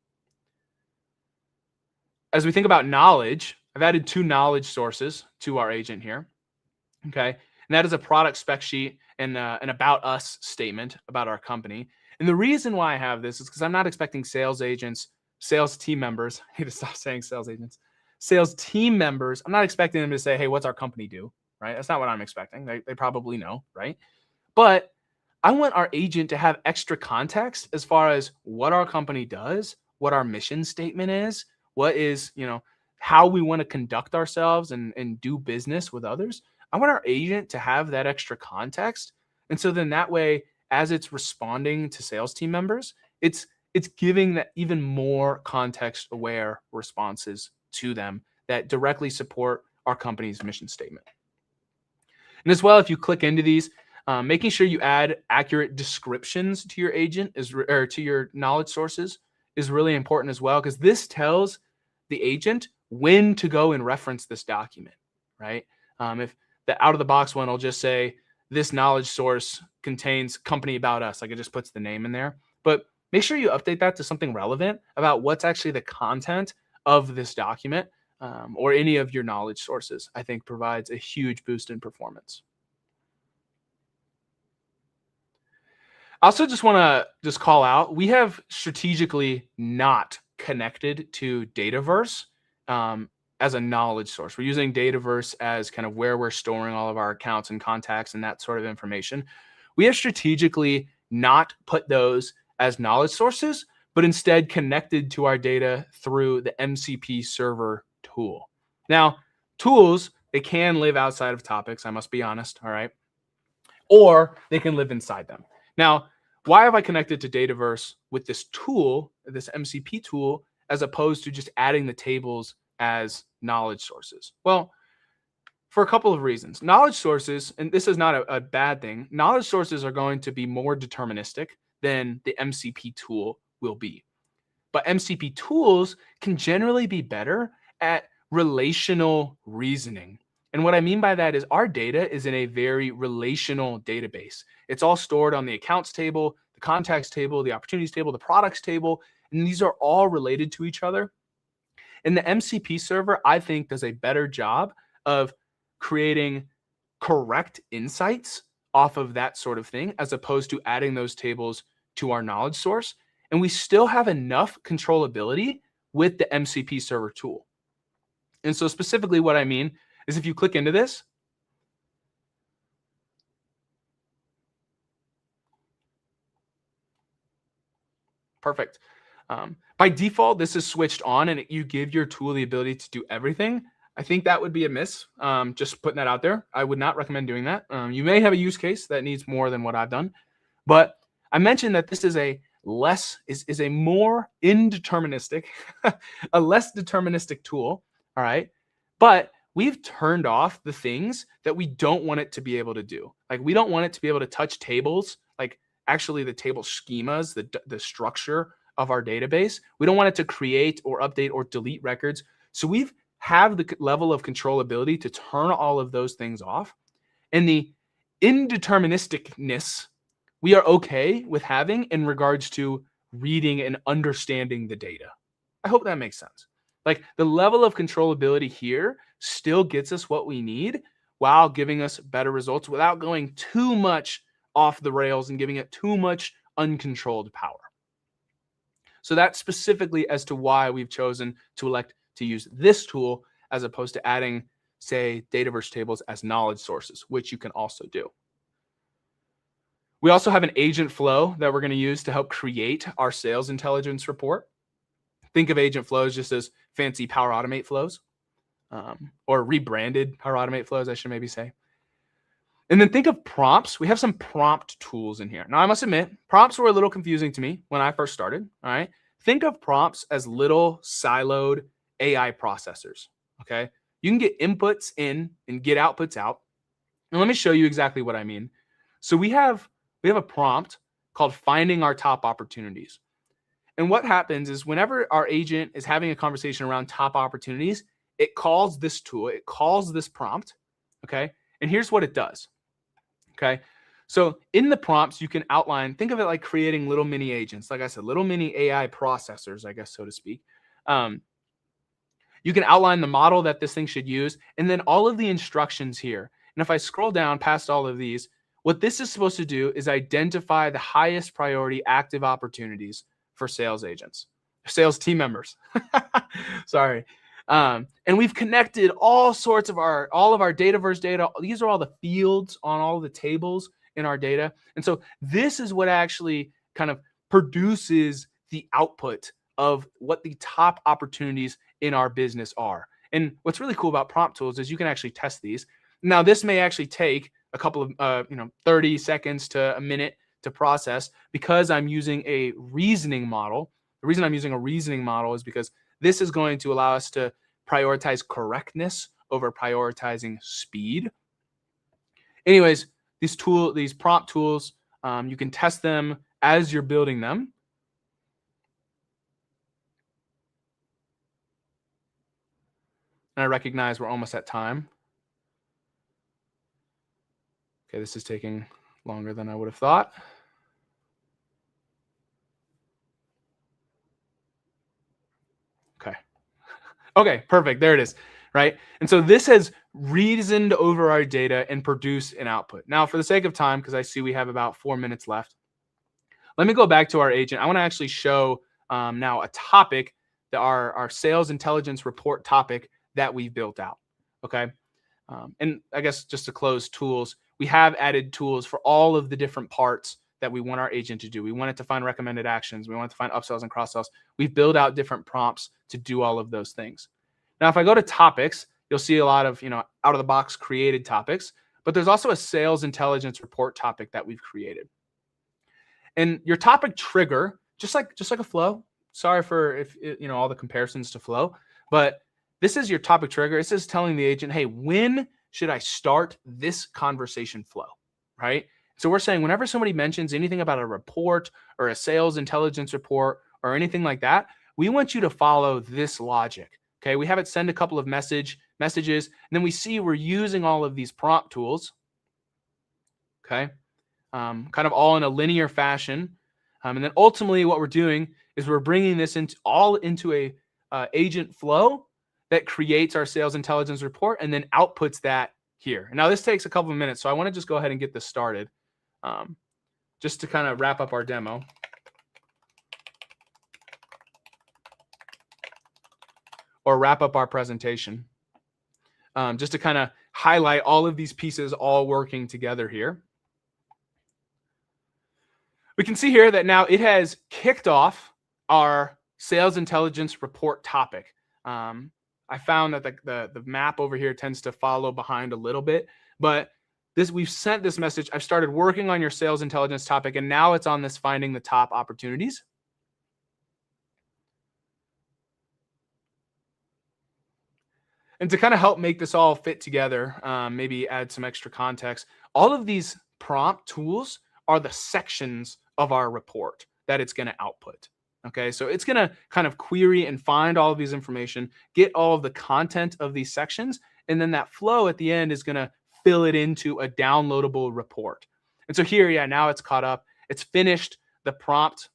As we think about knowledge, I've added 2 knowledge sources to our agent here. Okay. And that is a product spec sheet and an about us statement about our company. And the reason why I have this is because I'm not expecting sales agents, sales team members, I need to stop saying sales agents, sales team members. I'm not expecting them to say, hey, what's our company do? Right? That's not what I'm expecting. They probably know, right? But I want our agent to have extra context as far as what our company does, what our mission statement is, what is, how we want to conduct ourselves and do business with others. I want our agent to have that extra context. And so then that way, as it's responding to sales team members, it's giving that even more context aware responses to them that directly support our company's mission statement. And as well, if you click into these, making sure you add accurate descriptions to your agent or to your knowledge sources is really important as well, because this tells the agent when to go and reference this document, right? If the out of the box one will just say, this knowledge source contains company about us, like it just puts the name in there. But make sure you update that to something relevant about what's actually the content of this document or any of your knowledge sources. I think provides a huge boost in performance. I also just want to call out, we have strategically not connected to Dataverse as a knowledge source. We're using Dataverse as kind of where we're storing all of our accounts and contacts and that sort of information. We have strategically not put those as knowledge sources, but instead connected to our data through the MCP server tool. Now, tools, they can live outside of topics, I must be honest, all right? Or they can live inside them. Now, why have I connected to Dataverse with this tool, this MCP tool, as opposed to just adding the tables as knowledge sources? Well, for a couple of reasons. Knowledge sources, and this is not a bad thing, knowledge sources are going to be more deterministic than the MCP tool will be. But MCP tools can generally be better at relational reasoning. And what I mean by that is our data is in a very relational database. It's all stored on the accounts table, the contacts table, the opportunities table, the products table, and these are all related to each other. And the MCP server, I think, does a better job of creating correct insights off of that sort of thing, as opposed to adding those tables to our knowledge source. And we still have enough controllability with the MCP server tool. And so specifically what I mean is if you click into this, perfect. By default, this is switched on and you give your tool the ability to do everything. I think that would be a miss. Just putting that out there. I would not recommend doing that. You may have a use case that needs more than what I've done, but I mentioned that this is a more indeterministic, a less deterministic tool. All right. But we've turned off the things that we don't want it to be able to do. Like we don't want it to be able to touch tables, like actually the table schemas, the structure of our database. We don't want it to create or update or delete records. So we've have the level of controllability to turn all of those things off. And the indeterministicness we are okay with having in regards to reading and understanding the data. I hope that makes sense. Like the level of controllability here still gets us what we need while giving us better results without going too much off the rails and giving it too much uncontrolled power. So that's specifically as to why we've chosen to elect to use this tool as opposed to adding, say, Dataverse tables as knowledge sources, which you can also do. We also have an agent flow that we're going to use to help create our sales intelligence report. Think of agent flows just as fancy Power Automate flows, or rebranded Power Automate flows, I should maybe say. And then think of prompts. We have some prompt tools in here. Now, I must admit, prompts were a little confusing to me when I first started. All right. Think of prompts as little siloed AI processors. Okay. You can get inputs in and get outputs out. And let me show you exactly what I mean. So we have a prompt called finding our top opportunities. And what happens is whenever our agent is having a conversation around top opportunities, it calls this tool, it calls this prompt, okay? And here's what it does, okay? So in the prompts, you can outline, think of it like creating little mini agents. Like I said, little mini AI processors, I guess, so to speak. You can outline the model that this thing should use, and then all of the instructions here. And if I scroll down past all of these, what this is supposed to do is identify the highest priority active opportunities for sales agents, sales team members. Sorry. And we've connected all of our Dataverse data. These are all the fields on all the tables in our data. And so this is what actually kind of produces the output of what the top opportunities in our business are. And what's really cool about prompt tools is you can actually test these. Now, this may actually take a couple of 30 seconds to a minute to process because I'm using a reasoning model. The reason I'm using a reasoning model is because this is going to allow us to prioritize correctness over prioritizing speed. Anyways, these prompt tools, you can test them as you're building them. And I recognize we're almost at time. Okay, this is taking longer than I would have thought. Okay, perfect. There it is, right? And so this has reasoned over our data and produced an output. Now, for the sake of time, because I see we have about 4 minutes left, let me go back to our agent. I want to actually show now a topic, that our sales intelligence report topic that we've built out, okay? And I guess just to close tools, we have added tools for all of the different parts that we want our agent to do. We want it to find recommended actions. We want it to find upsells and cross-sells. We've built out different prompts to do all of those things. Now, if I go to topics, you'll see a lot of, out of the box created topics, but there's also a sales intelligence report topic that we've created. And your topic trigger, just like a flow. Sorry for all the comparisons to flow, but this is your topic trigger. This is telling the agent, hey, when should I start this conversation flow, right? So we're saying whenever somebody mentions anything about a report or a sales intelligence report or anything like that, we want you to follow this logic. Okay, we have it send a couple of messages, and then we see we're using all of these prompt tools. Okay, kind of all in a linear fashion, and then ultimately what we're doing is we're bringing this into a agent flow that creates our sales intelligence report and then outputs that here. Now this takes a couple of minutes, so I want to just go ahead and get this started. Just to kind of wrap up our demo. Or wrap up our presentation. Just to kind of highlight all of these pieces all working together here. We can see here that now it has kicked off our sales intelligence report topic. I found that the map over here tends to follow behind a little bit, but we've sent this message. I've started working on your sales intelligence topic, and now it's on this finding the top opportunities. And to kind of help make this all fit together, maybe add some extra context, all of these prompt tools are the sections of our report that it's going to output. Okay, so it's going to kind of query and find all of these information, get all of the content of these sections, and then that flow at the end is going to fill it into a downloadable report. And so here, yeah, now it's caught up. It's finished the prompt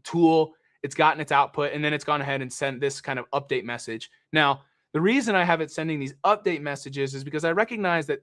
tool. It's gotten its output, and then it's gone ahead and sent this kind of update message. Now, the reason I have it sending these update messages is because I recognize that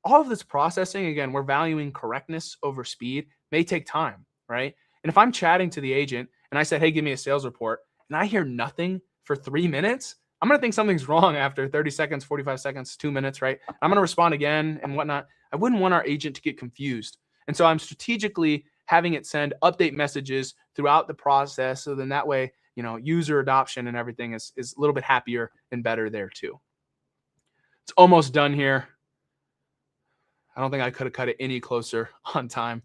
all of this processing, again, we're valuing correctness over speed, may take time, right? And if I'm chatting to the agent and I said, hey, give me a sales report, and I hear nothing for 3 minutes, I'm going to think something's wrong after 30 seconds, 45 seconds, 2 minutes, right? I'm going to respond again and whatnot. I wouldn't want our agent to get confused. And so I'm strategically having it send update messages throughout the process. So then that way, user adoption and everything is a little bit happier and better there too. It's almost done here. I don't think I could have cut it any closer on time.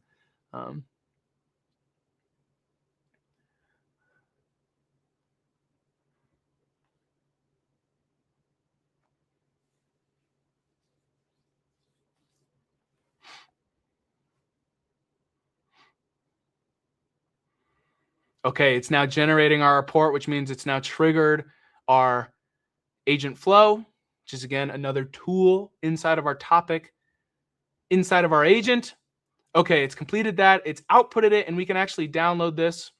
Okay, it's now generating our report, which means it's now triggered our agent flow, which is again another tool inside of our topic, inside of our agent. Okay, it's completed that, it's outputted it, and we can actually download this.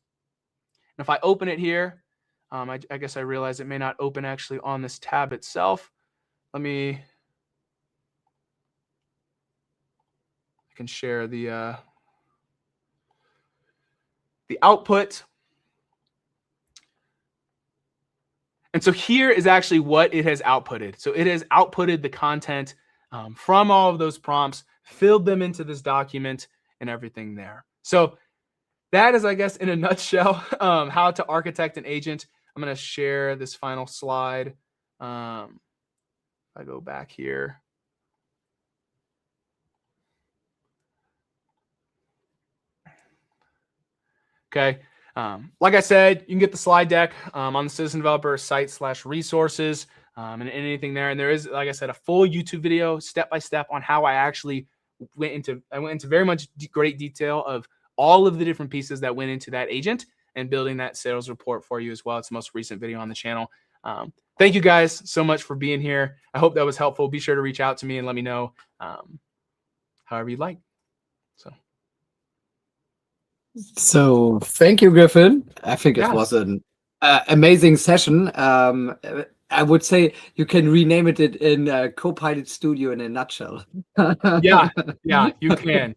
And if I open it here, I guess I realize it may not open actually on this tab itself. I can share the output. And so here is actually what it has outputted. So it has outputted the content from all of those prompts, filled them into this document and everything there. So that is, I guess, in a nutshell, how to architect an agent. I'm going to share this final slide. If I go back here. Okay. Like I said, you can get the slide deck on the Citizen Developer site/resources and anything there. And there is, like I said, a full YouTube video step-by-step on how I actually went into very much great detail of all of the different pieces that went into that agent and building that sales report for you as well. It's the most recent video on the channel. Thank you guys so much for being here. I hope that was helpful. Be sure to reach out to me and let me know however you'd like. So thank you, Griffin. I think it was an amazing session. I would say you can rename it in Copilot Studio in a nutshell. Yeah, you can.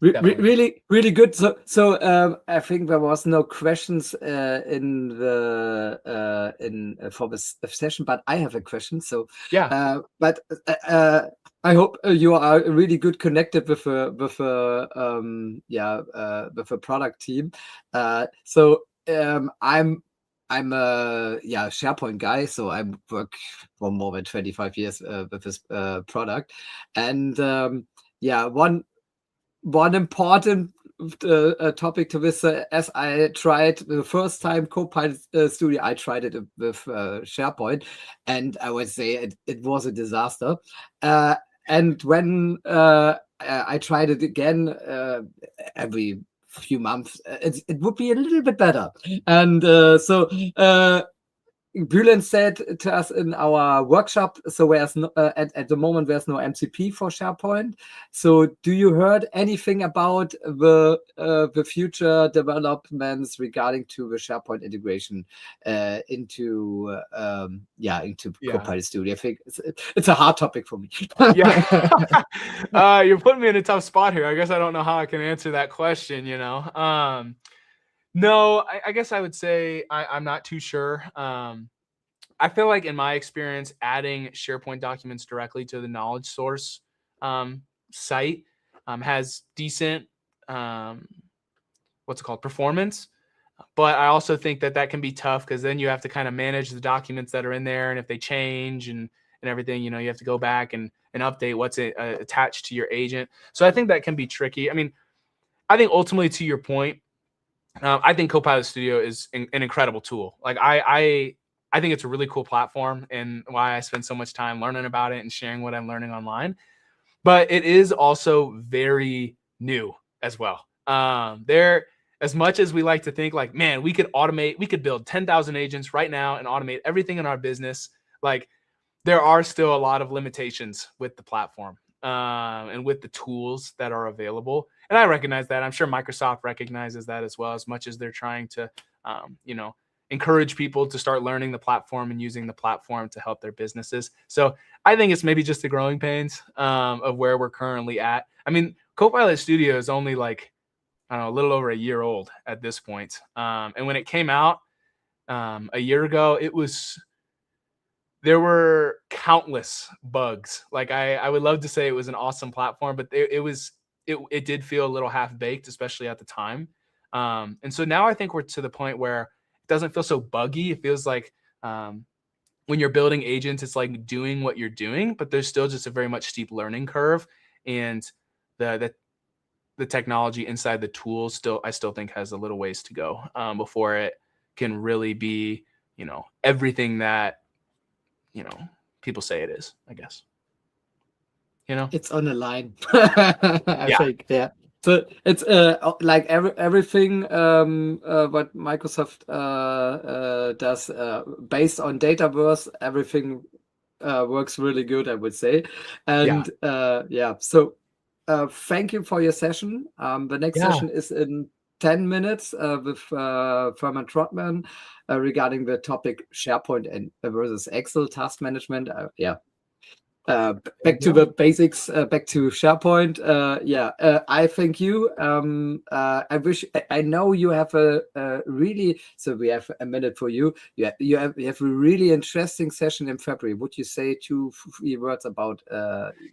Really, really good. So I think there was no questions in for this session, but I have a question. So yeah, but I hope you are really good connected with a product team. So I'm a SharePoint guy, so I work for more than 25 years with this product, and one important topic to this, as I tried the first time Copilot Studio, I tried it with SharePoint, and I would say it was a disaster. And when I tried it again every few months, it would be a little bit better. And so Bülent said to us in our workshop, so there's no, at the moment there's no MCP for SharePoint. So do you heard anything about the future developments regarding to the SharePoint integration into Copilot Studio? I think it's a hard topic for me. You're putting me in a tough spot here. I guess I don't know how I can answer that question, No, I guess I would say I'm not too sure. I feel like in my experience, adding SharePoint documents directly to the knowledge source site has decent, performance. But I also think that can be tough because then you have to kind of manage the documents that are in there. And if they change and everything, you have to go back and update what's attached to your agent. So I think that can be tricky. I mean, I think ultimately, to your point, I think Copilot Studio is an incredible tool. Like I think it's a really cool platform, and why I spend so much time learning about it and sharing what I'm learning online. But it is also very new as well. As much as we like to think like, man, we could build 10,000 agents right now and automate everything in our business. Like, there are still a lot of limitations with the platform and with the tools that are available. And I recognize that. I'm sure Microsoft recognizes that as well, as much as they're trying to, encourage people to start learning the platform and using the platform to help their businesses. So I think it's maybe just the growing pains of where we're currently at. I mean, Copilot Studio is only like, a little over a year old at this point. And when it came out a year ago, there were countless bugs. Like I would love to say it was an awesome platform, but it did feel a little half baked, especially at the time. And so now I think we're to the point where it doesn't feel so buggy. It feels like when you're building agents, it's like doing what you're doing, but there's still just a very much steep learning curve. And the technology inside the tools I still think has a little ways to go before it can really be, everything that, people say it is, I guess. It's on the line. I think, yeah. So it's like everything what Microsoft does based on Dataverse, everything works really good, I would say. And so thank you for your session. The next session is in 10 minutes with Furman Trotman regarding the topic SharePoint and versus Excel task management. Back to the basics, back to SharePoint. I thank you. I know you have a really, so we have a minute for you. You have a really interesting session in February. Would you say 2-3 words about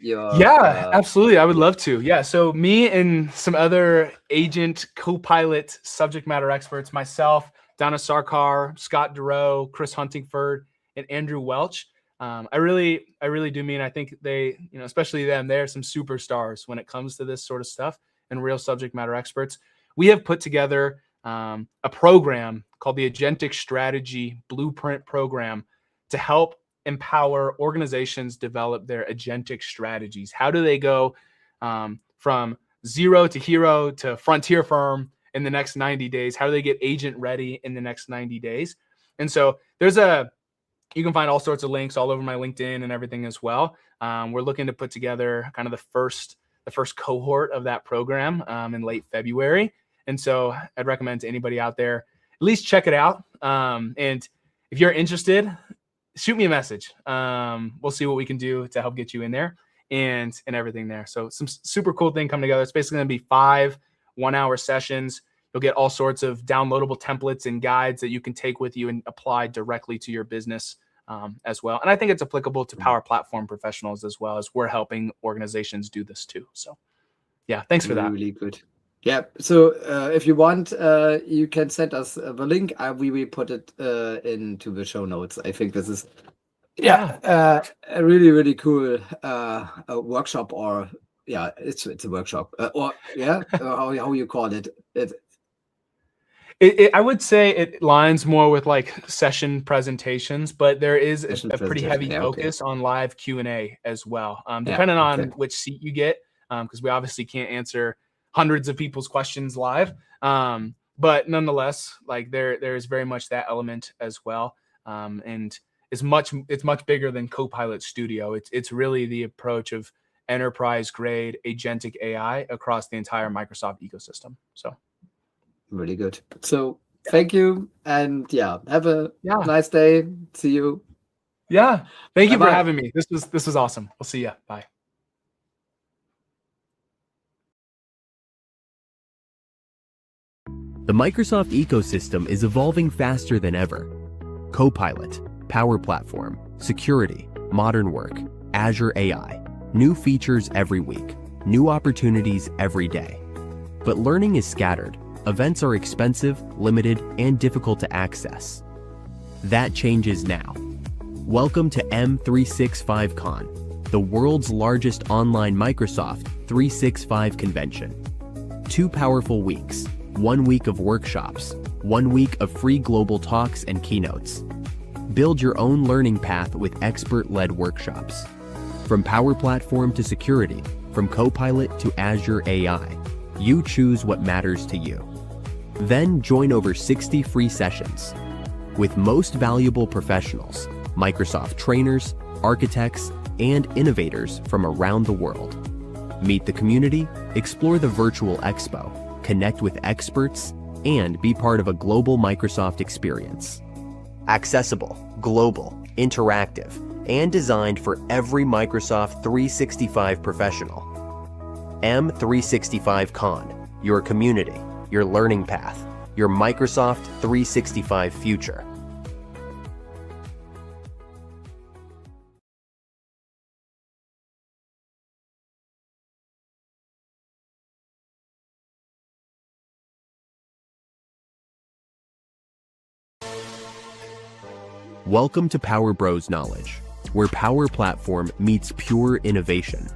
your? Yeah, absolutely. I would love to. Yeah. So me and some other agent Copilot subject matter experts, myself, Donna Sarkar, Scott Durow, Chris Huntingford, and Andrew Welch. I really do mean, I think they, especially them, they're some superstars when it comes to this sort of stuff and real subject matter experts. We have put together a program called the Agentic Strategy Blueprint Program to help empower organizations develop their agentic strategies. How do they go from zero to hero to frontier firm in the next 90 days? How do they get agent ready in the next 90 days? And so you can find all sorts of links all over my LinkedIn and everything as well. We're looking to put together kind of the first cohort of that program in late February. And so I'd recommend to anybody out there, at least check it out. And if you're interested, shoot me a message. We'll see what we can do to help get you in there and everything there. So some super cool thing coming together. It's basically going to be 5 one-hour sessions. You'll get all sorts of downloadable templates and guides that you can take with you and apply directly to your business as well. And I think it's applicable to Power Platform professionals as well, as we're helping organizations do this too. So yeah, thanks for that. Really good. Yeah. So if you want, you can send us the link. We will put it into the show notes. I think this is a really, really cool workshop, or it's a workshop how you call it. I would say it lines more with like session presentations, but there is a pretty heavy focus on live Q&A as well, depending on which seat you get, because we obviously can't answer hundreds of people's questions live. But nonetheless, like there is very much that element as well. And it's much bigger than Copilot Studio. It's really the approach of enterprise grade agentic AI across the entire Microsoft ecosystem. So. Really good. So thank you, and have a nice day. See you. Yeah, thank you for having me. This was awesome. We'll see you. Bye. The Microsoft ecosystem is evolving faster than ever. Copilot, Power Platform, security, modern work, Azure AI, new features every week, new opportunities every day. But learning is scattered. Events are expensive, limited, and difficult to access. That changes now. Welcome to M365 Con, the world's largest online Microsoft 365 convention. 2 powerful weeks, 1 week of workshops, 1 week of free global talks and keynotes. Build your own learning path with expert-led workshops. From Power Platform to security, from Copilot to Azure AI, you choose what matters to you. Then join over 60 free sessions with most valuable professionals, Microsoft trainers, architects, and innovators from around the world. Meet the community, explore the virtual expo, connect with experts, and be part of a global Microsoft experience. Accessible, global, interactive, and designed for every Microsoft 365 professional. M365 Con, your community, your learning path, your Microsoft 365 future. Welcome to Power Bros Knowledge, where Power Platform meets pure innovation.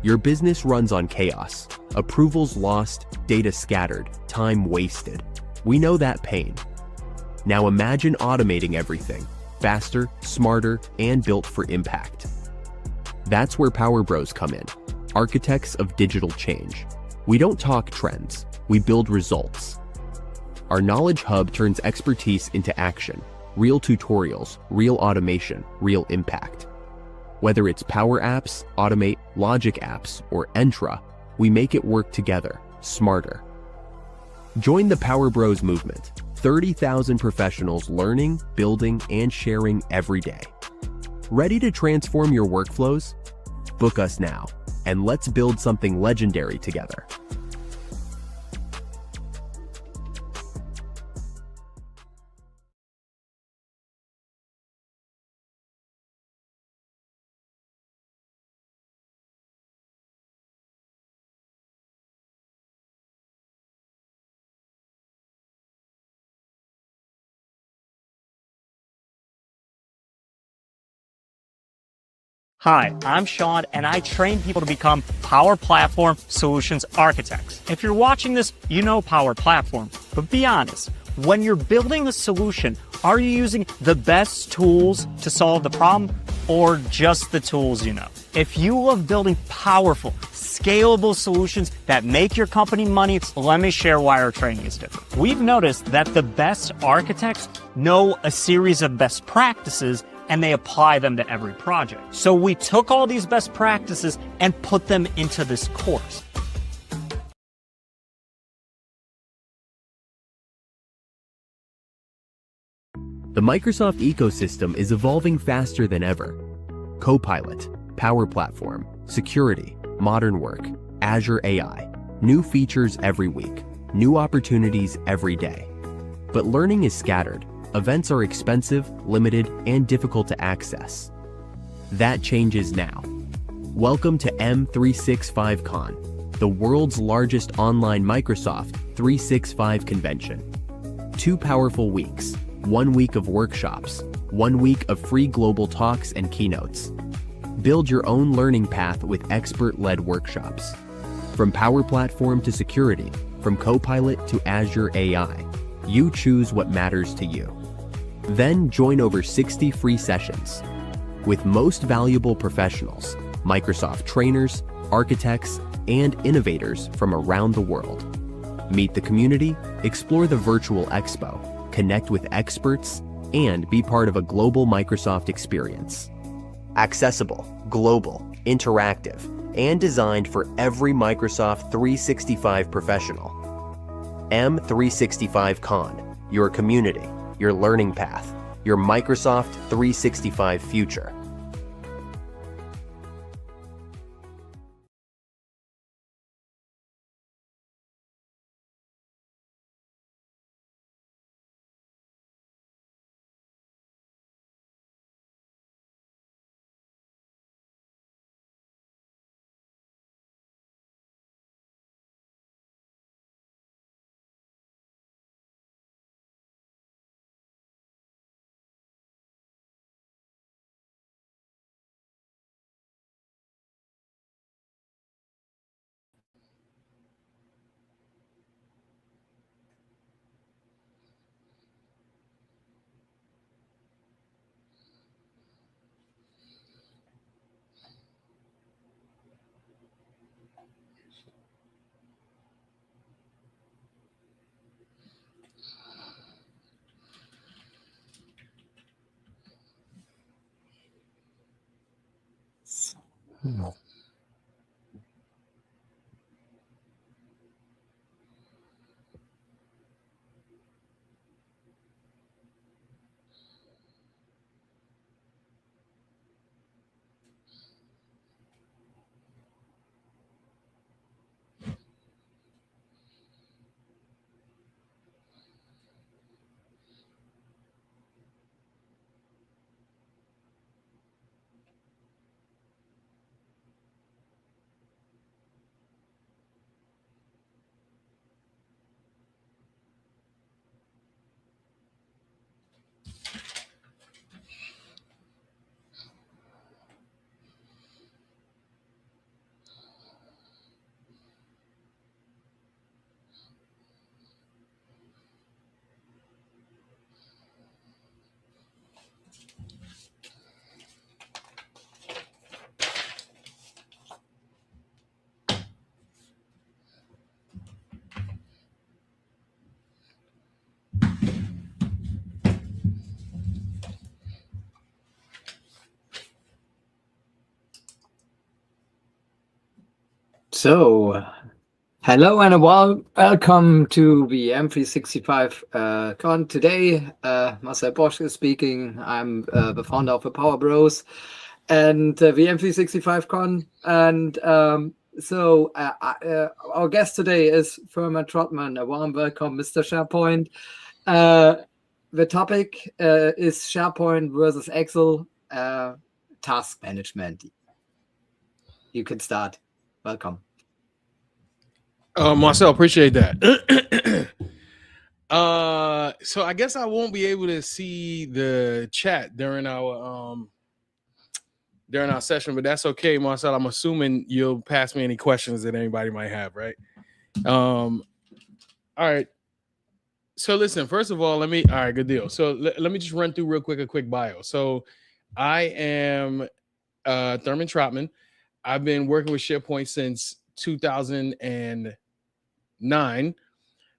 Your business runs on chaos, approvals lost, data scattered, time wasted. We know that pain. Now imagine automating everything, faster, smarter, and built for impact. That's where Power Bros come in, architects of digital change. We don't talk trends, we build results. Our Knowledge Hub turns expertise into action, real tutorials, real automation, real impact. Whether it's Power Apps, Automate, Logic Apps, or Entra, we make it work together, smarter. Join the Power Bros movement, 30,000 professionals learning, building, and sharing every day. Ready to transform your workflows? Book us now, and let's build something legendary together. Hi, I'm Sean, and I train people to become Power Platform Solutions Architects. If you're watching this, you know Power Platform, but be honest, when you're building a solution, are you using the best tools to solve the problem, or just the tools you know? If you love building powerful, scalable solutions that make your company money, let me share why our training is different. We've noticed that the best architects know a series of best practices and they apply them to every project. So we took all these best practices and put them into this course. The Microsoft ecosystem is evolving faster than ever. Copilot, Power Platform, security, modern work, Azure AI, new features every week, new opportunities every day. But learning is scattered. Events are expensive, limited, and difficult to access. That changes now. Welcome to M365 Con, the world's largest online Microsoft 365 convention. 2 powerful weeks, 1 week of workshops, 1 week of free global talks and keynotes. Build your own learning path with expert-led workshops. From Power Platform to security, from Copilot to Azure AI, you choose what matters to you. Then join over 60 free sessions with most valuable professionals, Microsoft trainers, architects, and innovators from around the world. Meet the community, explore the virtual expo, connect with experts, and be part of a global Microsoft experience. Accessible, global, interactive, and designed for every Microsoft 365 professional. M365 Con, your community, your learning path, your Microsoft 365 future. So, hello and welcome to the M365 Con. Today, Marcel Bosch is speaking. I'm the founder of the Power Bros and the M365 Con. And so our guest today is Firman Trotman. A warm welcome, Mr. SharePoint. The topic is SharePoint versus Excel task management. You can start. Welcome. Marcel, appreciate that. So I guess I won't be able to see the chat during our session, but that's okay, Marcel. I'm assuming you'll pass me any questions that anybody might have, right? All right. So listen, first of all, all right, good deal. So let me just run through real quick a quick bio. So I am Thurman Trotman. I've been working with SharePoint since 2009,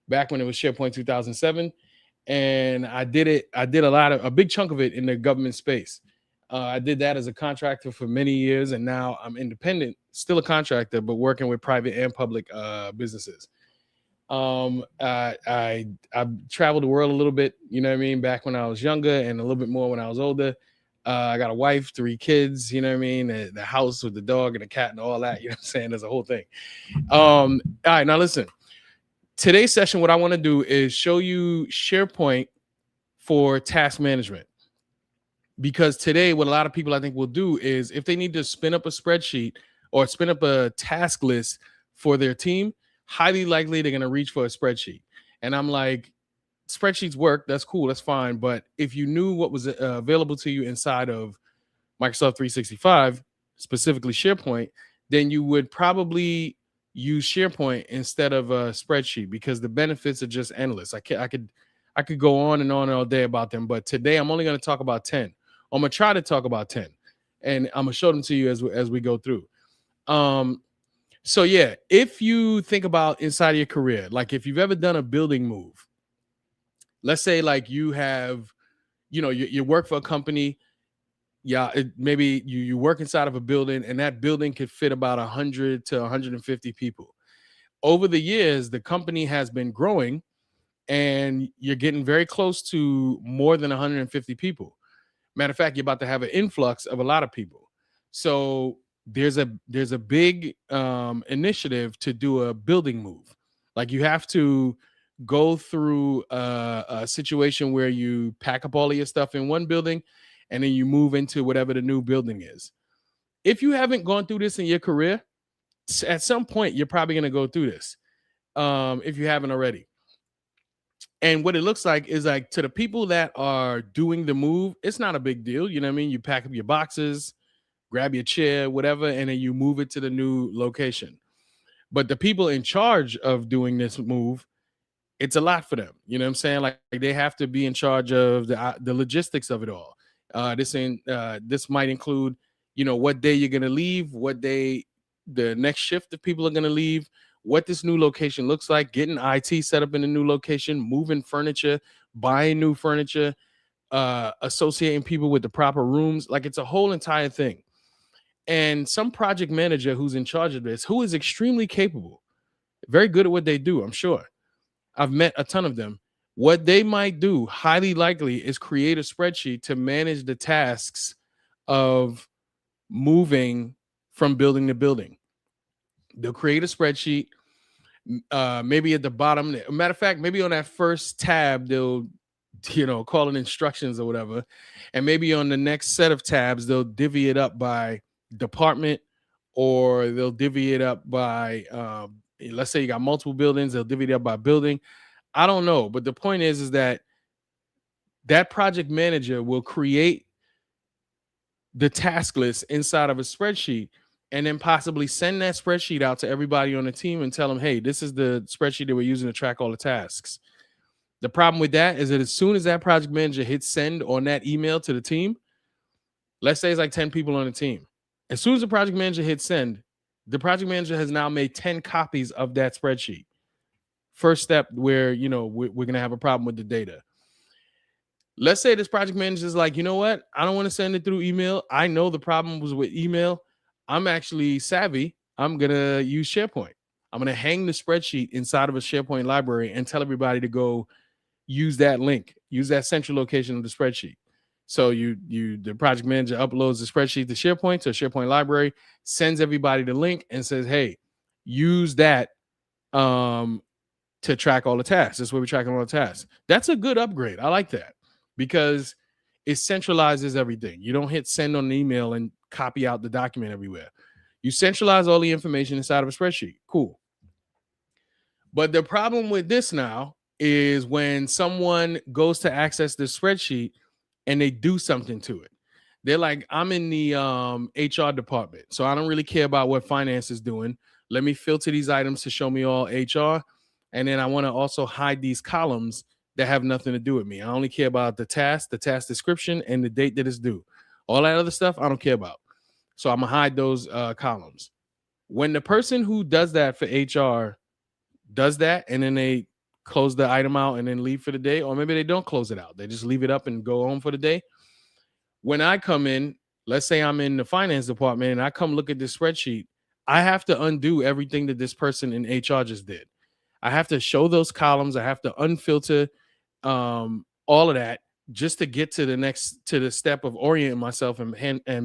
back when it was SharePoint 2007, and I did a big chunk of it in the government space. I did that as a contractor for many years, and now I'm independent, still a contractor, but working with private and public businesses. I traveled the world a little bit, you know what I mean, back when I was younger, and a little bit more when I was older. I got a wife, 3 kids, you know what I mean? The house with the dog and the cat and all that, you know what I'm saying? There's a whole thing. All right, now listen. Today's session, what I want to do is show you SharePoint for task management. Because today, what a lot of people I think will do is if they need to spin up a spreadsheet or spin up a task list for their team, highly likely they're going to reach for a spreadsheet. And I'm like, spreadsheets work, that's cool, that's fine, but if you knew what was available to you inside of Microsoft 365, specifically SharePoint, then you would probably use SharePoint instead of a spreadsheet, because the benefits are just endless. I could go on and on all day about them, but today I'm only going to talk about 10. I'm going to try to talk about 10, and I'm going to show them to you as we go through. So yeah, if you think about inside of your career, like if you've ever done a building move, let's say like you have, you work for a company. Yeah, maybe you work inside of a building, and that building could fit about 100 to 150 people. Over the years, the company has been growing, and you're getting very close to more than 150 people. Matter of fact, you're about to have an influx of a lot of people. So there's a big initiative to do a building move. Like you have to go through a situation where you pack up all of your stuff in one building, and then you move into whatever the new building is. If you haven't gone through this in your career, at some point, you're probably going to go through this if you haven't already. And what it looks like is like to the people that are doing the move, it's not a big deal. You know what I mean? You pack up your boxes, grab your chair, whatever, and then you move it to the new location. But the people in charge of doing this move, it's a lot for them. You know what I'm saying? Like they have to be in charge of the logistics of it all. This might include, what day you're going to leave, what day the next shift of people are going to leave, what this new location looks like, getting IT set up in a new location, moving furniture, buying new furniture, associating people with the proper rooms. Like it's a whole entire thing. And some project manager who's in charge of this, who is extremely capable, very good at what they do, I'm sure. I've met a ton of them. What they might do, highly likely, is create a spreadsheet to manage the tasks of moving from building to building. They'll create a spreadsheet, maybe at the bottom. Matter of fact, maybe on that first tab, they'll, call it instructions or whatever. And maybe on the next set of tabs, they'll divvy it up by department, or they'll divvy it up by, let's say you got multiple buildings, they'll divvy it up by building. I don't know. But the point is that project manager will create the task list inside of a spreadsheet, and then possibly send that spreadsheet out to everybody on the team and tell them, hey, this is the spreadsheet that we're using to track all the tasks. The problem with that is that as soon as that project manager hits send on that email to the team, let's say it's like 10 people on the team. As soon as the project manager hits send, the project manager has now made 10 copies of that spreadsheet. First step where, we're going to have a problem with the data. Let's say this project manager is like, you know what? I don't want to send it through email. I know the problem was with email. I'm actually savvy. I'm going to use SharePoint. I'm going to hang the spreadsheet inside of a SharePoint library and tell everybody to go use that link, use that central location of the spreadsheet. So the project manager uploads the spreadsheet to SharePoint, to a SharePoint library, sends everybody the link and says, hey, use that to track all the tasks. That's where we're tracking all the tasks. That's a good upgrade. I like that because it centralizes everything. You don't hit send on an email and copy out the document everywhere. You centralize all the information inside of a spreadsheet. Cool. But the problem with this now is when someone goes to access the spreadsheet and they do something to it. They're like, I'm in the HR department, so I don't really care about what finance is doing. Let me filter these items to show me all HR. And then I want to also hide these columns that have nothing to do with me. I only care about the task description, and the date that it's due. All that other stuff, I don't care about. So I'm going to hide those columns. When the person who does that for HR does that, and then they close the item out and then leave for the day, or maybe they don't close it out. They just leave it up and go home for the day. When I come in, let's say I'm in the finance department and I come look at this spreadsheet, I have to undo everything that this person in HR just did. I have to show those columns. I have to unfilter all of that just to get to the step of orienting myself and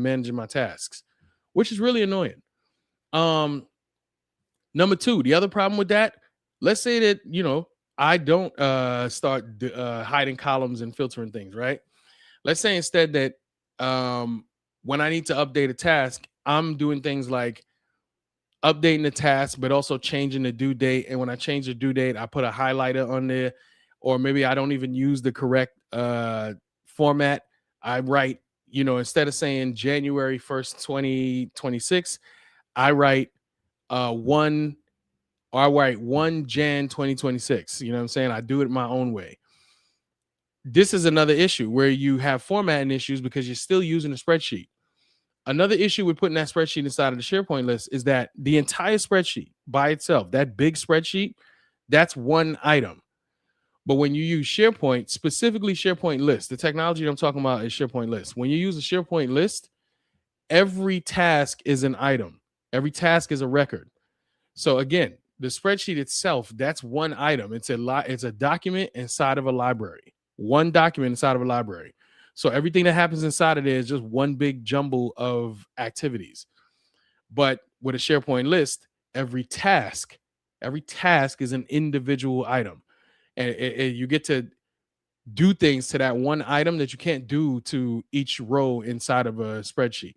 managing my tasks, which is really annoying. Number two, the other problem with that, let's say that, I don't start hiding columns and filtering things, right? Let's say instead that when I need to update a task, I'm doing things like updating the task, but also changing the due date. And when I change the due date, I put a highlighter on there, or maybe I don't even use the correct format. I write, instead of saying January 1st, 2026, I write 1 Jan 2026. You know what I'm saying? I do it my own way. This is another issue where you have formatting issues because you're still using a spreadsheet. Another issue with putting that spreadsheet inside of the SharePoint list is that the entire spreadsheet by itself, that big spreadsheet, that's one item. But when you use SharePoint, specifically SharePoint list, the technology that I'm talking about is SharePoint list. When you use a SharePoint list, every task is an item. Every task is a record. So again, the spreadsheet itself, that's one item. It's a document inside of a library. One document inside of a library. So everything that happens inside of there is just one big jumble of activities. But with a SharePoint list, every task is an individual item. And you get to do things to that one item that you can't do to each row inside of a spreadsheet.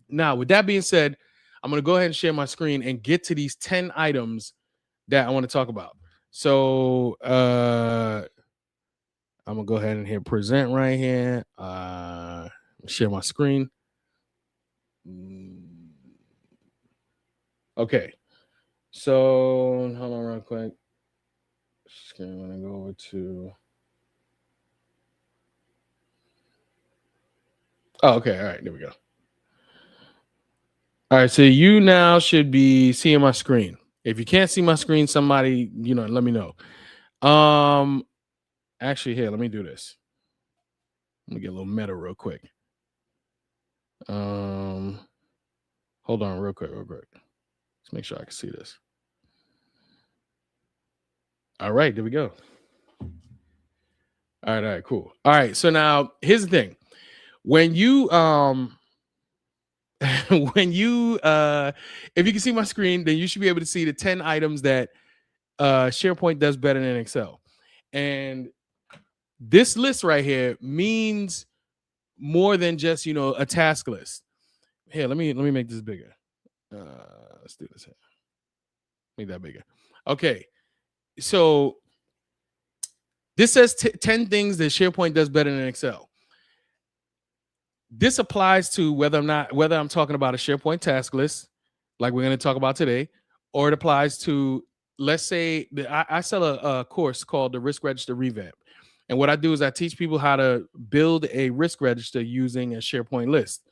Now, with that being said, I'm going to go ahead and share my screen and get to these 10 items that I want to talk about. So I'm going to go ahead and hit present right here. Share my screen. Okay. So hold on real quick. I'm going to go over to. Oh, okay. All right. There we go. All right. So you now should be seeing my screen. If you can't see my screen, somebody, let me know. Actually, here, let me do this. Let me get a little meta real quick. Hold on real quick. Let's make sure I can see this. All right, there we go. All right, cool. All right, so now here's the thing. When you if you can see my screen, then you should be able to see the 10 items that SharePoint does better than Excel. And this list right here means more than just, a task list. Here, let me make this bigger. Let's do this here. Make that bigger. Okay. So this says 10 things that SharePoint does better than Excel. This applies to whether I'm talking about a SharePoint task list, like we're going to talk about today, or it applies to, let's say, I sell a course called the Risk Register Revamp. And what I do is I teach people how to build a risk register using a SharePoint list.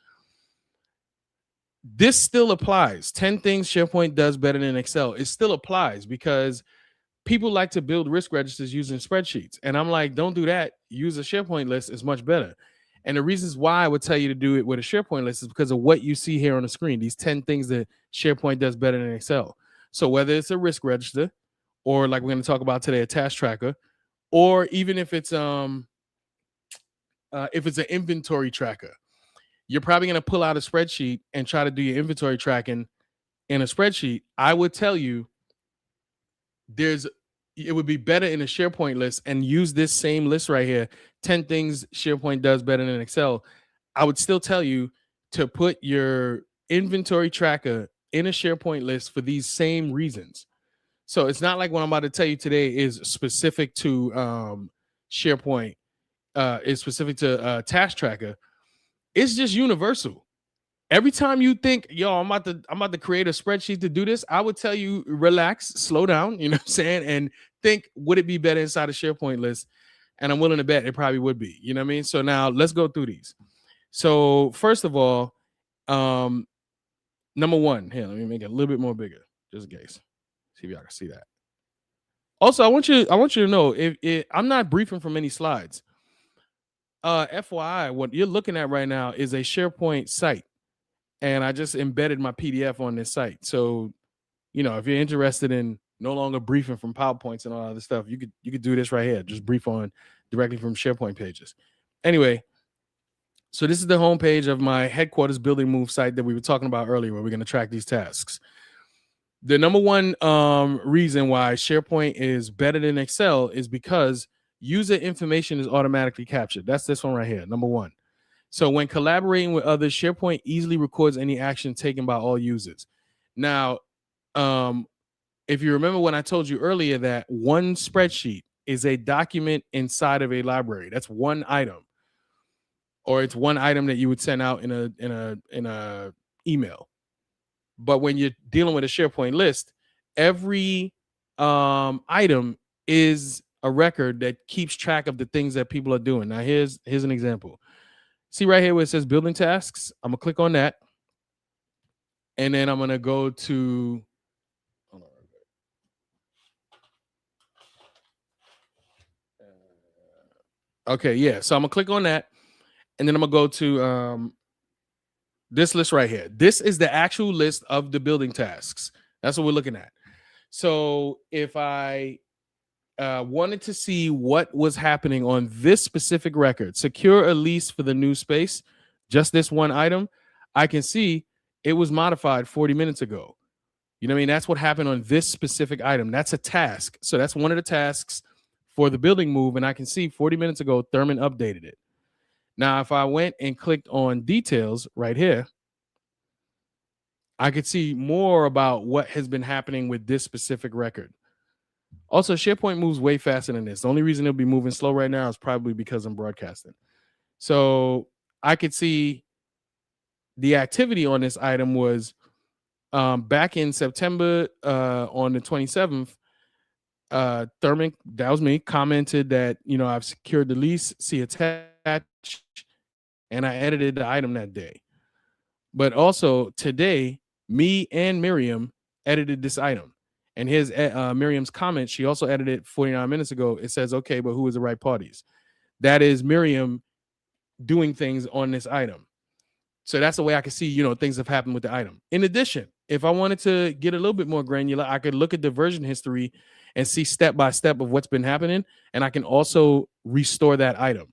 This still applies. 10 things SharePoint does better than Excel. It still applies because people like to build risk registers using spreadsheets. And I'm like, don't do that. Use a SharePoint list. It's much better. And the reasons why I would tell you to do it with a SharePoint list is because of what you see here on the screen, these 10 things that SharePoint does better than Excel. So whether it's a risk register, or like we're going to talk about today, a task tracker, or even if it's an inventory tracker, you're probably going to pull out a spreadsheet and try to do your inventory tracking in a spreadsheet. I would tell you it would be better in a SharePoint list, and use this same list right here, 10 things SharePoint does better than Excel. I would still tell you to put your inventory tracker in a SharePoint list for these same reasons. So it's not like what I'm about to tell you today is specific to SharePoint, is specific to task tracker. It's just universal. Every time you think, yo, I'm about to create a spreadsheet to do this, I would tell you, relax, slow down, you know what I'm saying? And think, would it be better inside a SharePoint list? And I'm willing to bet it probably would be, you know what I mean? So now let's go through these. So first of all, number one, here, let me make it a little bit more bigger, just in case. See if y'all can see that. Also, I want you to know, if I'm not briefing from any slides. FYI, what you're looking at right now is a SharePoint site. And I just embedded my PDF on this site. So, you know, if you're interested in no longer briefing from PowerPoints and all other stuff, you could do this right here. Just brief on directly from SharePoint pages. Anyway, so this is the homepage of my headquarters building move site that we were talking about earlier, where we're going to track these tasks. The number one reason why SharePoint is better than Excel is because user information is automatically captured. That's this one right here, number one. So when collaborating with others, SharePoint easily records any action taken by all users. Now, if you remember when I told you earlier that one spreadsheet is a document inside of a library, that's one item, or it's one item that you would send out in a email. But when you're dealing with a SharePoint list, every item is a record that keeps track of the things that people are doing. Now, here's an example. See right here where it says building tasks? I'm going to click on that. And then I'm going to go to, okay, yeah. So I'm going to click on that. And then I'm going to go to this list right here. This is the actual list of the building tasks. That's what we're looking at. So if I wanted to see what was happening on this specific record, secure a lease for the new space, just this one item, I can see it was modified 40 minutes ago. You know what I mean? That's what happened on this specific item. That's a task. So that's one of the tasks for the building move. And I can see 40 minutes ago, Thurman updated it. Now, if I went and clicked on details right here, I could see more about what has been happening with this specific record. Also, SharePoint moves way faster than this. The only reason it'll be moving slow right now is probably because I'm broadcasting. So I could see the activity on this item was back in September on the 27th. Thurman, that was me, commented that, you know, I've secured the lease, see attached, and I edited the item that day. But also today, me and Miriam edited this item. And here's Miriam's comment. She also edited 49 minutes ago. It says, okay, but who is the right parties? That is Miriam doing things on this item. So that's the way I can see, you know, things have happened with the item. In addition, if I wanted to get a little bit more granular, I could look at the version history and see step by step of what's been happening. And I can also restore that item.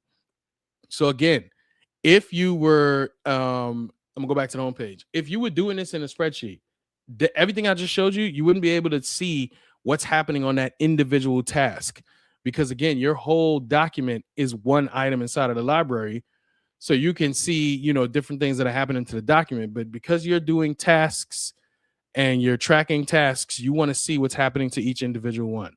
So again, if you were, I'm gonna go back to the homepage. If you were doing this in a spreadsheet, everything I just showed you, you wouldn't be able to see what's happening on that individual task. Because again, your whole document is one item inside of the library. So you can see, you know, different things that are happening to the document. But because you're doing tasks and you're tracking tasks, you want to see what's happening to each individual one.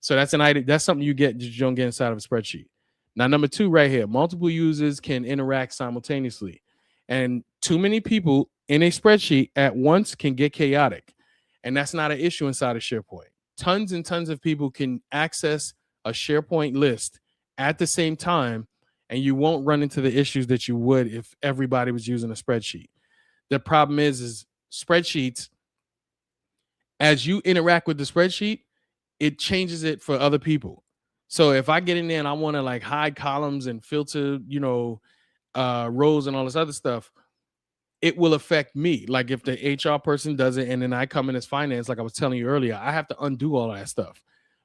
So that's an item. That's something you get that you don't get inside of a spreadsheet. Now, number two right here, multiple users can interact simultaneously. And too many people in a spreadsheet at once can get chaotic. And that's not an issue inside of SharePoint. Tons and tons of people can access a SharePoint list at the same time, and you won't run into the issues that you would if everybody was using a spreadsheet. The problem is spreadsheets, as you interact with the spreadsheet, it changes it for other people. So if I get in there and I want to like hide columns and filter, you know, roles and all this other stuff, it will affect me. Like if the HR person does it and then I come in as finance, like I was telling you earlier, I have to undo all that stuff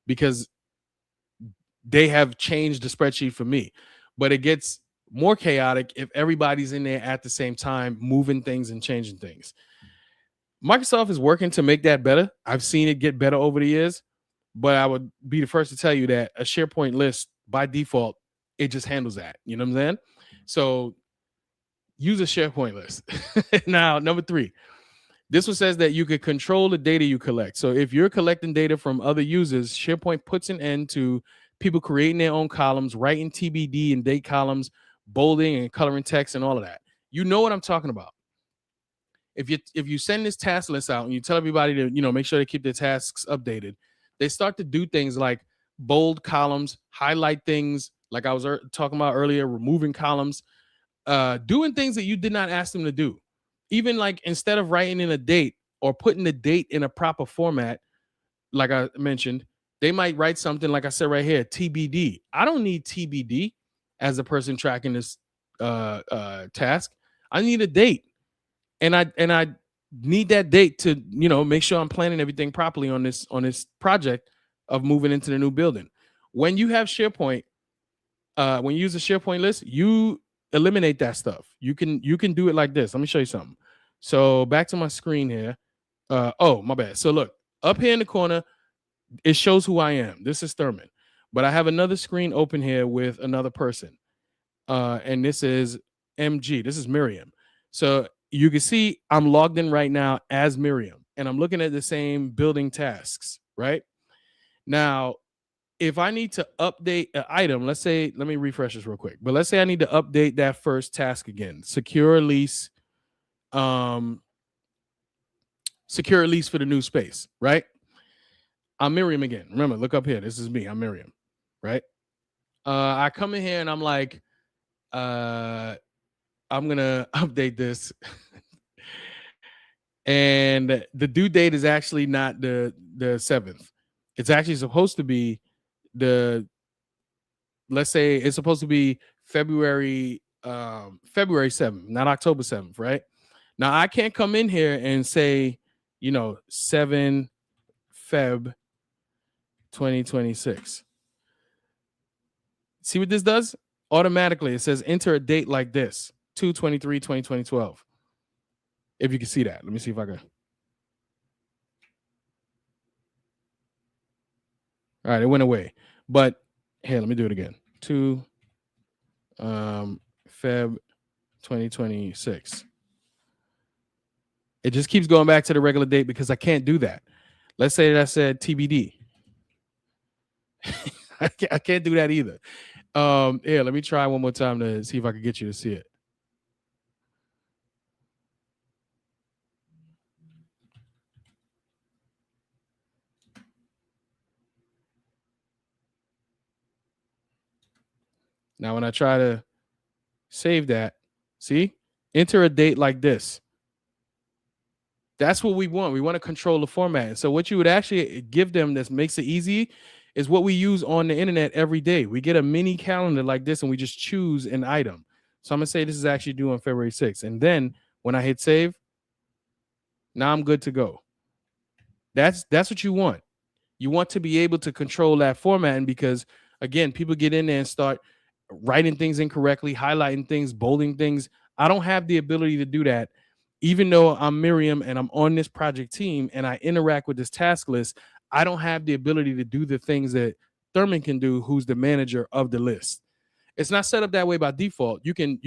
because they have changed the spreadsheet for me. But it gets more chaotic if everybody's in there at the same time, moving things and changing things. Microsoft is working to make that better. I've seen it get better over the years, but I would be the first to tell you that a SharePoint list by default, it just handles that. You know what I'm saying? So use a SharePoint list. Now, number 3, this one says that you could control the data you collect. So if you're collecting data from other users, SharePoint puts an end to people creating their own columns, writing TBD and date columns, bolding and coloring text and all of that. You know what I'm talking about. If you send this task list out and you tell everybody to, you know, make sure they keep their tasks updated, they start to do things like bold columns, highlight things like I was talking about earlier, removing columns, doing things that you did not ask them to do. Even like instead of writing in a date or putting the date in a proper format, like I mentioned, they might write something like I said right here, TBD. I don't need TBD as a person tracking this task. I need a date. And I need that date to, you know, make sure I'm planning everything properly on this project of moving into the new building. When you have SharePoint, when you use a SharePoint list, you eliminate that stuff. You can do it like this. Let me show you something. So back to my screen here. Oh, my bad. So look, up here in the corner, it shows who I am. This is Thurman. But I have another screen open here with another person. And this is MG. This is Miriam. So you can see I'm logged in right now as Miriam, and I'm looking at the same building tasks, right? Now, if I need to update an item, let's say, let me refresh this real quick, but let's say I need to update that first task again, secure a lease for the new space, right? I'm Miriam again. Remember, look up here. This is me. I'm Miriam, right? I come in here and I'm like, I'm going to update this. And the due date is actually not the 7th. It's actually supposed to be let's say it's supposed to be February 7th, not October 7th, right? Now I can't come in here and say, you know, 7 Feb 2026. See what this does? Automatically, it says enter a date like this, 2/23/2012. If you can see that. Let me see if I can. All right, it went away. But here, let me do it again. 2 Feb 2026. It just keeps going back to the regular date because I can't do that. Let's say that I said TBD. I can't do that either. Here, let me try one more time to see if I can get you to see it. Now, when I try to save that, see, enter a date like this. That's what we want. We want to control the format. So what you would actually give them that makes it easy is what we use on the internet every day. We get a mini calendar like this and we just choose an item. So I'm going to say this is actually due on February 6th. And then when I hit save, now I'm good to go. That's what you want. You want to be able to control that formatting because, again, people get in there and start writing things incorrectly, highlighting things, bolding things. I don't have the ability to do that. Even though I'm Miriam and I'm on this project team and I interact with this task list, I don't have the ability to do the things that Thurman can do, who's the manager of the list. It's not set up that way by default. You can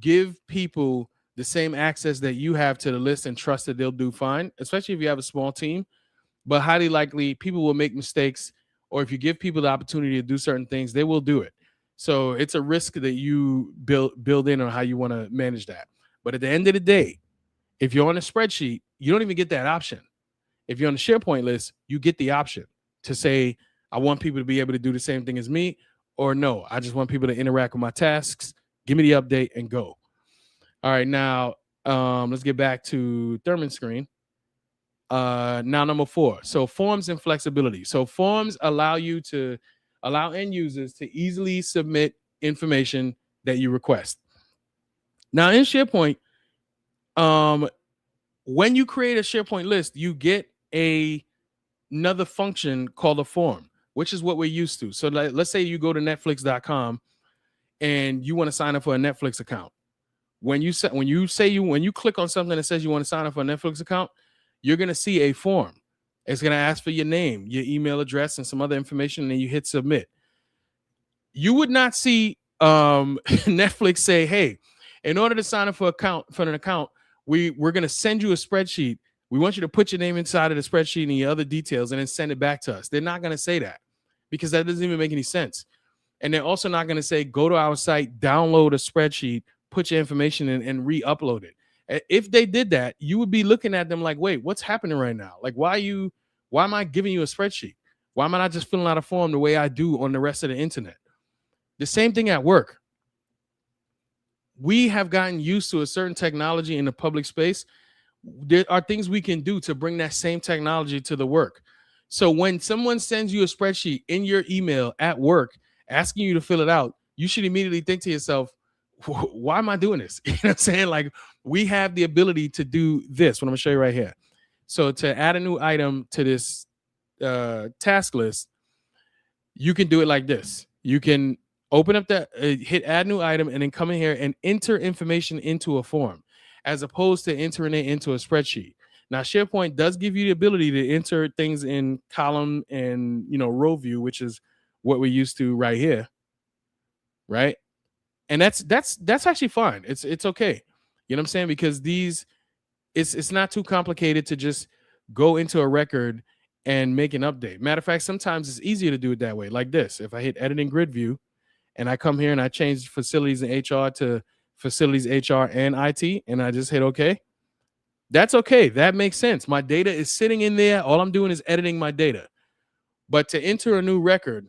give people the same access that you have to the list and trust that they'll do fine, especially if you have a small team. But highly likely people will make mistakes, or if you give people the opportunity to do certain things, they will do it. So it's a risk that you build in on how you want to manage that. But at the end of the day, if you're on a spreadsheet, you don't even get that option. If you're on the SharePoint list, you get the option to say, I want people to be able to do the same thing as me, or no, I just want people to interact with my tasks. Give me the update and go. All right, now let's get back to Thurman's screen. Now number 4. So forms and flexibility. So forms allow end users to easily submit information that you request. Now in SharePoint, when you create a SharePoint list, you get another function called a form, which is what we're used to. So let's say you go to netflix.com and you want to sign up for a Netflix account. When you click on something that says you want to sign up for a Netflix account, you're going to see a form. It's going to ask for your name, your email address, and some other information, and then you hit submit. You would not see Netflix say, hey, in order to sign up for an account, we're going to send you a spreadsheet. We want you to put your name inside of the spreadsheet and your other details and then send it back to us. They're not going to say that because that doesn't even make any sense. And they're also not going to say, go to our site, download a spreadsheet, put your information in, and re-upload it. If they did that, you would be looking at them like, wait, what's happening right now? Like, why am I giving you a spreadsheet? Why am I not just filling out a form the way I do on the rest of the internet? The same thing at work. We have gotten used to a certain technology in the public space. There are things we can do to bring that same technology to the work. So when someone sends you a spreadsheet in your email at work, asking you to fill it out, you should immediately think to yourself, why am I doing this? You know what I'm saying? Like, we have the ability to do this, what I'm gonna show you right here. So to add a new item to this task list, you can do it like this. You can open up that, hit add new item, and then come in here and enter information into a form, as opposed to entering it into a spreadsheet. Now, SharePoint does give you the ability to enter things in column and row view, which is what we're used to right here, right? And that's actually fine. It's okay. You know what I'm saying? Because it's not too complicated to just go into a record and make an update. Matter of fact, sometimes it's easier to do it that way, like this. If I hit edit in grid view and I come here and I change facilities and HR to facilities, HR, and IT, and I just hit OK, that's okay. That makes sense. My data is sitting in there. All I'm doing is editing my data. But to enter a new record,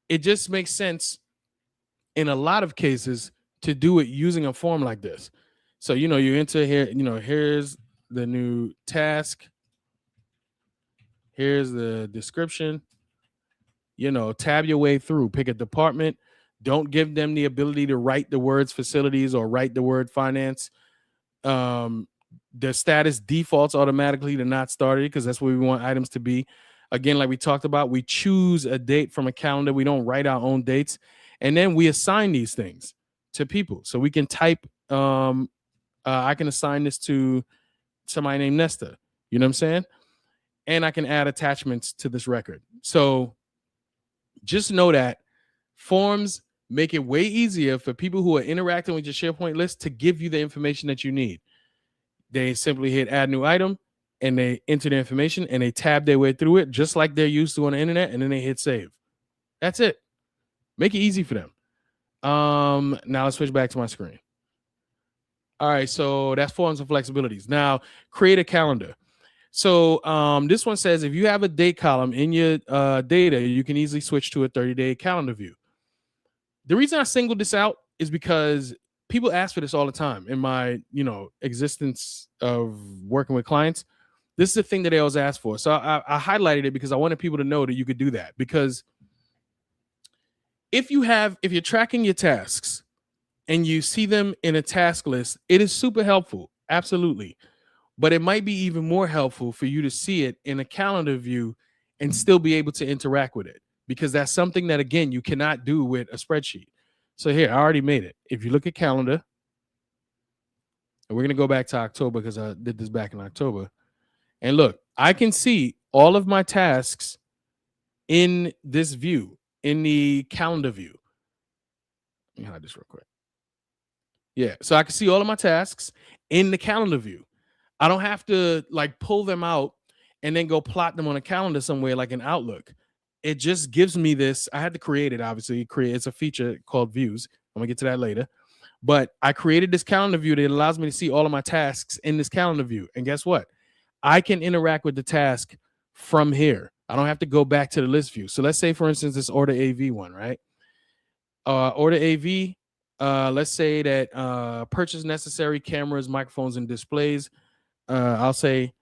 it just makes sense in a lot of cases to do it using a form like this. So, you enter here, here's the new task. Here's the description. Tab your way through, pick a department. Don't give them the ability to write the words facilities or write the word finance. The status defaults automatically to not started because that's where we want items to be. Again, like we talked about, we choose a date from a calendar. We don't write our own dates. And then we assign these things to people. So we can type, I can assign this to somebody named Nesta. You know what I'm saying? And I can add attachments to this record. So just know that forms make it way easier for people who are interacting with your SharePoint list to give you the information that you need. They simply hit add new item and they enter the information and they tab their way through it just like they're used to on the internet, and then they hit save. That's it. Make it easy for them. Now let's switch back to my screen. All right, so that's forms and flexibilities. Now create a calendar. So this one says if you have a date column in your data, you can easily switch to a 30-day calendar view. The reason I singled this out is because people ask for this all the time in my existence of working with clients. This is the thing that they always ask for. So I highlighted it because I wanted people to know that you could do that. Because if you're tracking your tasks and you see them in a task list, it is super helpful. Absolutely. But it might be even more helpful for you to see it in a calendar view and still be able to interact with it, because that's something that, again, you cannot do with a spreadsheet. So here, I already made it. If you look at calendar, and we're going to go back to October because I did this back in October. And look, I can see all of my tasks in this view, in the calendar view. Let me hide this real quick. Yeah, so I can see all of my tasks in the calendar view. I don't have to pull them out and then go plot them on a calendar somewhere like in Outlook. It just gives me this. I had to create it, obviously. It's a feature called views. I'm going to get to that later. But I created this calendar view that allows me to see all of my tasks in this calendar view. And guess what? I can interact with the task from here. I don't have to go back to the list view. So let's say, for instance, this order AV one, right? Order AV, let's say that purchase necessary cameras, microphones, and displays. I'll say,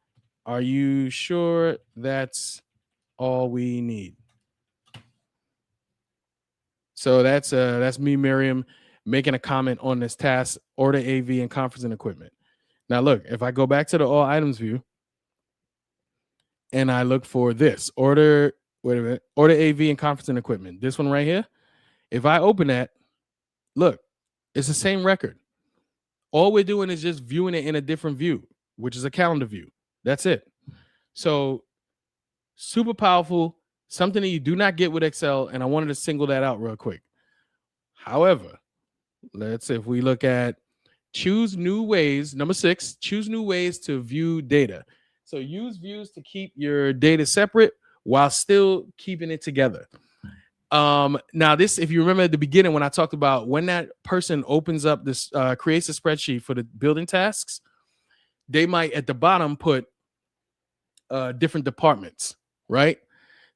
are you sure that's all we need? So that's me, Miriam, making a comment on this task, order AV and conference and equipment. Now look, if I go back to the all items view and I look for this order AV and conference and equipment, this one right here. If I open that, look, it's the same record. All we're doing is just viewing it in a different view, which is a calendar view. That's it. So super powerful, something that you do not get with Excel, and I wanted to single that out real quick. However, if we look at choose new ways, number 6, choose new ways to view data. So use views to keep your data separate while still keeping it together. Now this, if you remember at the beginning when I talked about when that person opens up this, creates a spreadsheet for the building tasks, they might at the bottom put different departments, right?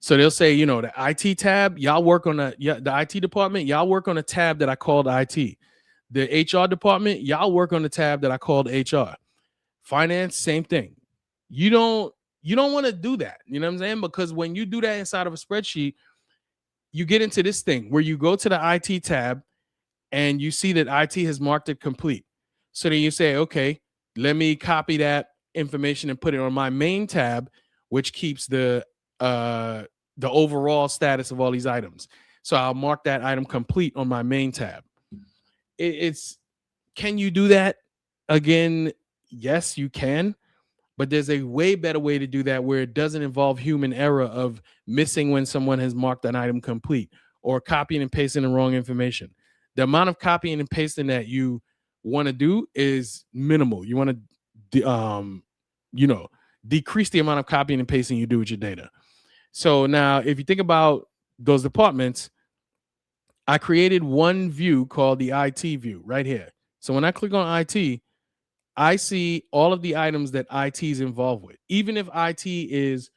So they'll say, you know, the IT tab, y'all work on the IT department, y'all work on a tab that I called IT. The HR department, y'all work on the tab that I called HR. Finance, same thing. You don't want to do that, you know what I'm saying? Because when you do that inside of a spreadsheet, you get into this thing where you go to the IT tab and you see that IT has marked it complete. So then you say, okay, let me copy that information and put it on my main tab, which keeps the overall status of all these items. So I'll mark that item complete on my main tab. Can you do that? Again, yes, you can. But there's a way better way to do that where it doesn't involve human error of missing when someone has marked an item complete or copying and pasting the wrong information. The amount of copying and pasting that you want to do is minimal. You want to, decrease the amount of copying and pasting you do with your data. So now if you think about those departments, I created one view called the IT view right here. So when I click on IT, I see all of the items that IT is involved with, even if IT is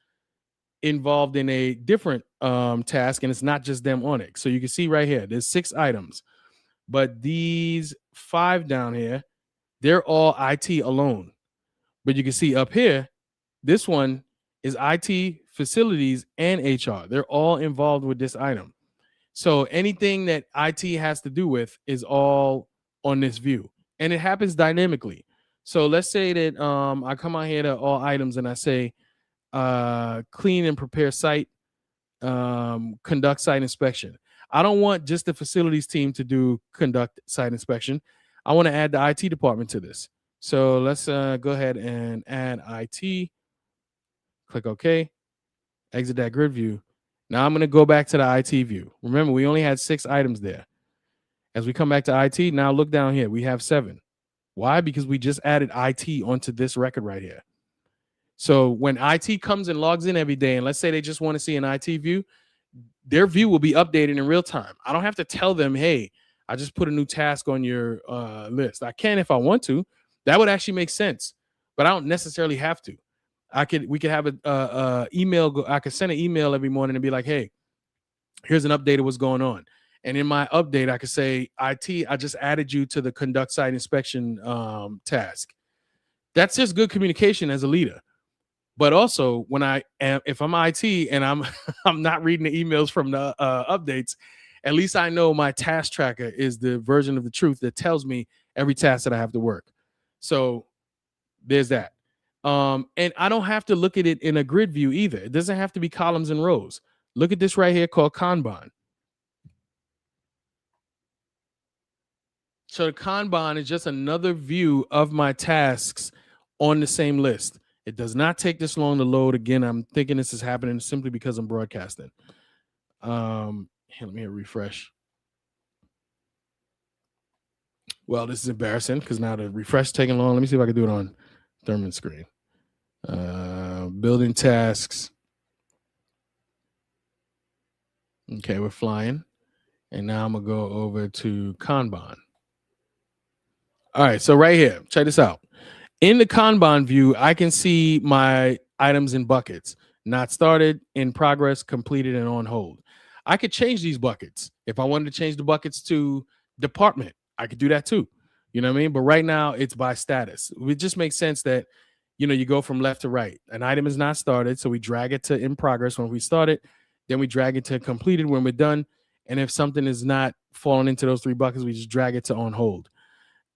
involved in a different task and it's not just them on it. So you can see right here, there's 6 items, but these 5 down here, they're all IT alone. But you can see up here, this one is IT, facilities, and HR. They're all involved with this item. So anything that IT has to do with is all on this view, and it happens dynamically. So let's say that I come out here to all items and I say clean and prepare site, conduct site inspection. I don't want just the facilities team to do conduct site inspection. I want to add the IT department to this. So let's go ahead and add IT. Click OK. Exit that grid view. Now I'm going to go back to the IT view. Remember, we only had 6 items there. As we come back to IT, now look down here. We have 7. Why? Because we just added IT onto this record right here. So when IT comes and logs in every day, and let's say they just want to see an IT view, their view will be updated in real time. I don't have to tell them, hey, I just put a new task on your list. I can if I want to. That would actually make sense, but I don't necessarily have to. We could have a email. I could send an email every morning and be like, hey, here's an update of what's going on. And in my update, I could say, IT, I just added you to the conduct site inspection task. That's just good communication as a leader. But also, if I'm IT and I'm not reading the emails from the updates, at least I know my task tracker is the version of the truth that tells me every task that I have to work. So there's that. And I don't have to look at it in a grid view either. It doesn't have to be columns and rows. Look at this right here called Kanban. So the Kanban is just another view of my tasks on the same list. It does not take this long to load. Again, I'm thinking this is happening simply because I'm broadcasting. Here, let me hit refresh. Well, this is embarrassing because now the refresh is taking long. Let me see if I can do it on Thurman's screen. Building tasks. Okay, we're flying. And now I'm going to go over to Kanban. All right, so right here, check this out. In the Kanban view, I can see my items in buckets. Not started, in progress, completed, and on hold. I could change these buckets. If I wanted to change the buckets to department, I could do that too. You know what I mean? But right now, it's by status. It just makes sense that, you go from left to right. An item is not started, so we drag it to in progress when we start it. Then we drag it to completed when we're done. And if something is not falling into those 3 buckets, we just drag it to on hold.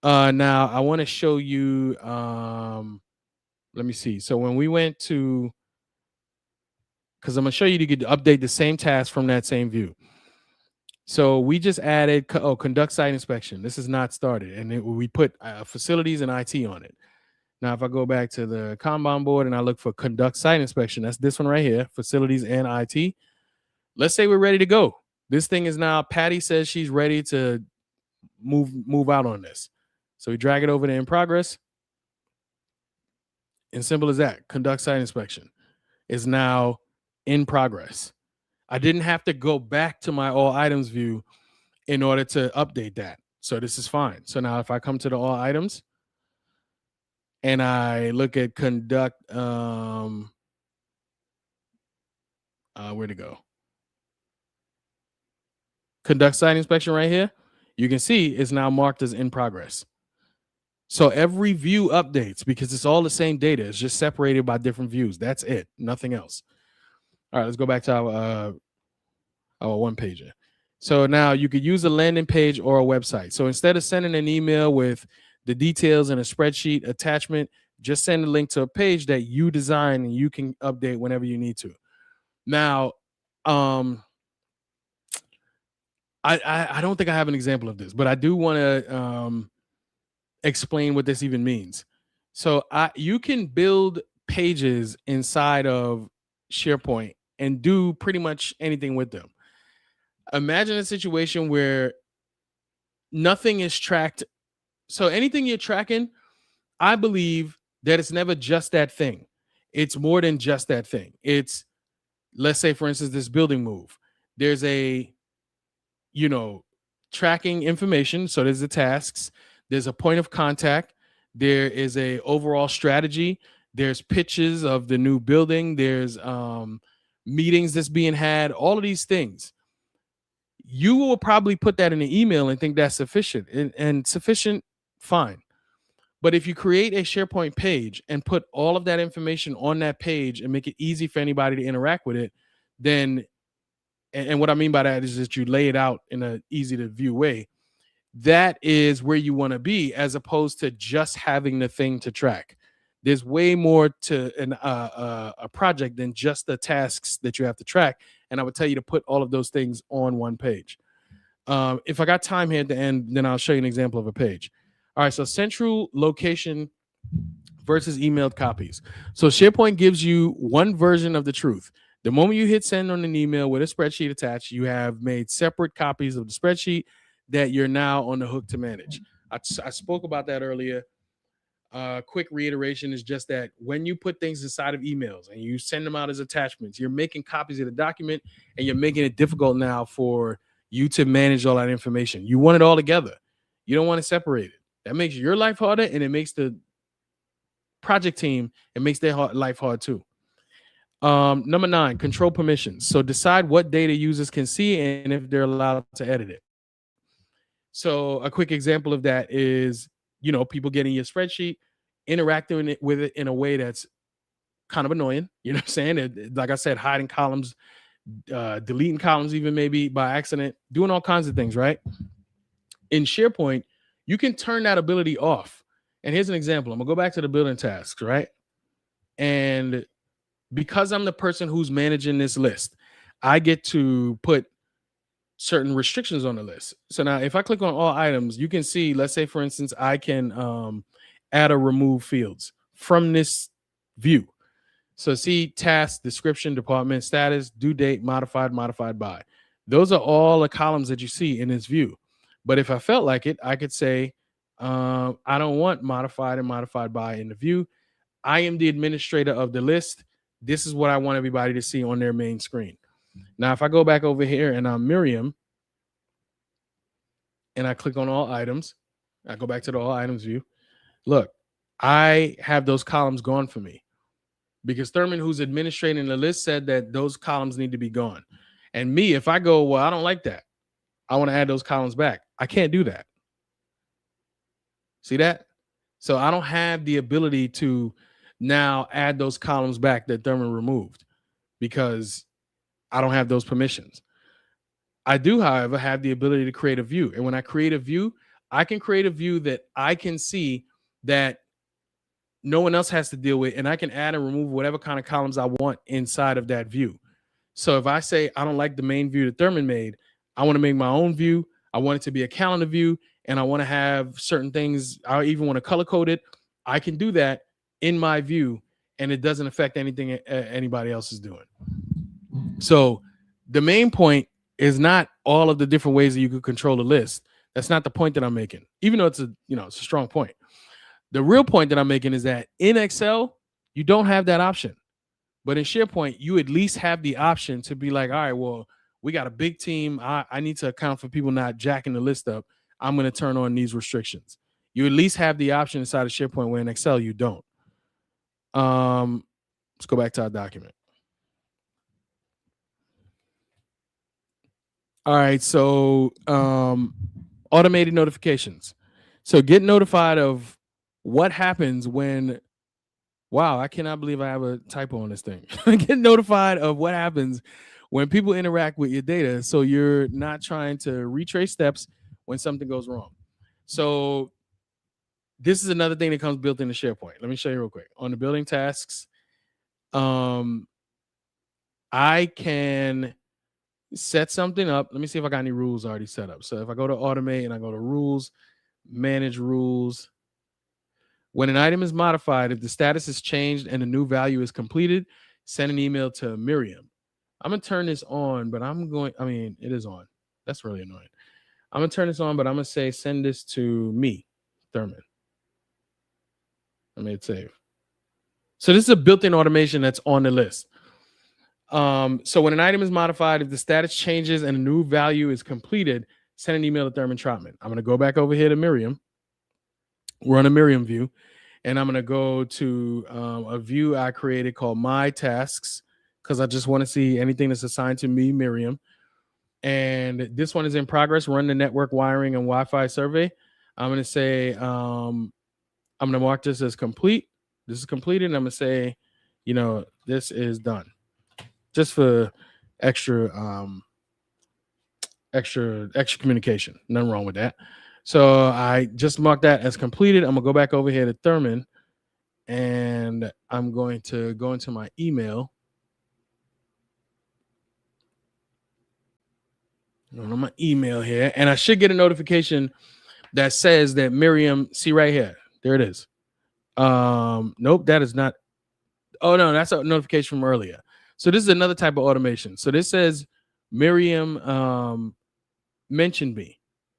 Now I want to show you, let me see. So when we went to, because I'm going to show you to update the same task from that same view. So we just added, conduct site inspection. This is not started. And we put facilities and IT on it. Now, if I go back to the Kanban board and I look for conduct site inspection, that's this one right here, facilities and IT. Let's say we're ready to go. This thing is now, Patty says she's ready to move out on this. So we drag it over to in progress. And simple as that, conduct site inspection is now in progress. I didn't have to go back to my all items view in order to update that. So this is fine. So now if I come to the all items and I look at conduct, where to go? Conduct site inspection right here. You can see it's now marked as in progress. So every view updates because it's all the same data. It's just separated by different views. That's it. Nothing else. All right, let's go back to our one pager. So now you could use a landing page or a website. So instead of sending an email with the details in a spreadsheet attachment, just send a link to a page that you design and you can update whenever you need to. Now, I don't think I have an example of this, but I do want to explain what this even means. So you can build pages inside of SharePoint and do pretty much anything with them. Imagine a situation where nothing is tracked. So anything you're tracking, I believe that it's never just that thing. It's more than just that thing. It's, let's say, for instance, this building move. There's a, tracking information. So there's the tasks. There's a point of contact. There is a overall strategy. There's pitches of the new building. There's meetings that's being had. All of these things. You will probably put that in an email and think that's sufficient. And sufficient, fine. But if you create a SharePoint page and put all of that information on that page and make it easy for anybody to interact with it, then, and what I mean by that is that you lay it out in an easy to view way. That is where you want to be, as opposed to just having the thing to track. There's way more to a project than just the tasks that you have to track. And I would tell you to put all of those things on one page. If I got time here at the end, then I'll show you an example of a page. All right, so central location versus emailed copies. So SharePoint gives you one version of the truth. The moment you hit send on an email with a spreadsheet attached, you have made separate copies of the spreadsheet that you're now on the hook to manage. I spoke about that earlier. Quick reiteration is just that when you put things inside of emails and you send them out as attachments, you're making copies of the document and you're making it difficult now for you to manage all that information. You want it all together. You don't want to separate it. That makes your life harder, and it makes the project team, it makes their life hard too. Number 9, control permissions. So decide what data users can see and if they're allowed to edit it. So a quick example of that is, people getting your spreadsheet, interacting with it in a way that's kind of annoying. You know what I'm saying? Like I said, hiding columns, deleting columns even maybe by accident, doing all kinds of things, right? In SharePoint, you can turn that ability off. And here's an example. I'm going to go back to the building tasks, right? And because I'm the person who's managing this list, I get to put certain restrictions on the list. So now if I click on all items, you can see, let's say, for instance, I can add or remove fields from this view. So see task, description, department, status, due date, modified, modified by. Those are all the columns that you see in this view. But if I felt like it, I could say, I don't want modified and modified by in the view. I am the administrator of the list. This is what I want everybody to see on their main screen. Now, if I go back over here and I'm Miriam and I click on all items, I go back to the all items view. Look, I have those columns gone for me because Thurman, who's administrating the list, said that those columns need to be gone. And me, if I go, well, I don't like that, I want to add those columns back, I can't do that. See that? So I don't have the ability to now add those columns back that Thurman removed because I don't have those permissions. I do, however, have the ability to create a view. And when I create a view, I can create a view that I can see that no one else has to deal with, and I can add and remove whatever kind of columns I want inside of that view. So if I say I don't like the main view that Thurman made, I want to make my own view. I want it to be a calendar view, and I want to have certain things. I even want to color code it. I can do that in my view, and it doesn't affect anything anybody else is doing. So the main point is not all of the different ways that you could control the list. That's not the point that I'm making, even though it's a strong point. The real point that I'm making is that in Excel, you don't have that option. But in SharePoint, you at least have the option to be like, all right, well, we got a big team. I need to account for people not jacking the list up. I'm going to turn on these restrictions. You at least have the option inside of SharePoint, where in Excel, you don't. Let's go back to our document. All right, so automated notifications. So get notified of what happens when, wow, I cannot believe I have a typo on this thing. Get notified of what happens when people interact with your data, so you're not trying to retrace steps when something goes wrong. So this is another thing that comes built into SharePoint. Let me show you real quick. On the building tasks, I can set something up. Let me see if I got any rules already set up. So if I go to automate and I go to rules, manage rules, when an item is modified, if the status is changed and a new value is completed, send an email to Miriam. I'm going to turn this on, but it is on. That's really annoying. I'm going to turn this on, but I'm going to say, send this to me, Thurman. I made save. So this is a built-in automation that's on the list. So when an item is modified, if the status changes and a new value is completed, send an email to Thurman Trotman. I'm going to go back over here to Miriam. We're on a Miriam view, and I'm going to go to a view I created called My Tasks, because I just want to see anything that's assigned to me, Miriam. And this one is in progress. Run the network wiring and Wi-Fi survey. I'm going to say, I'm going to mark this as complete. This is completed. And I'm going to say, this is done. Just for extra communication. Nothing wrong with that. So I just marked that as completed. I'm gonna go back over here to Thurman, and I'm going to go into my email. Going on my email here, and I should get a notification that says that Miriam, see right here, there it is. Nope, that is not. Oh no, that's a notification from earlier. So this is another type of automation. So this says Miriam mentioned me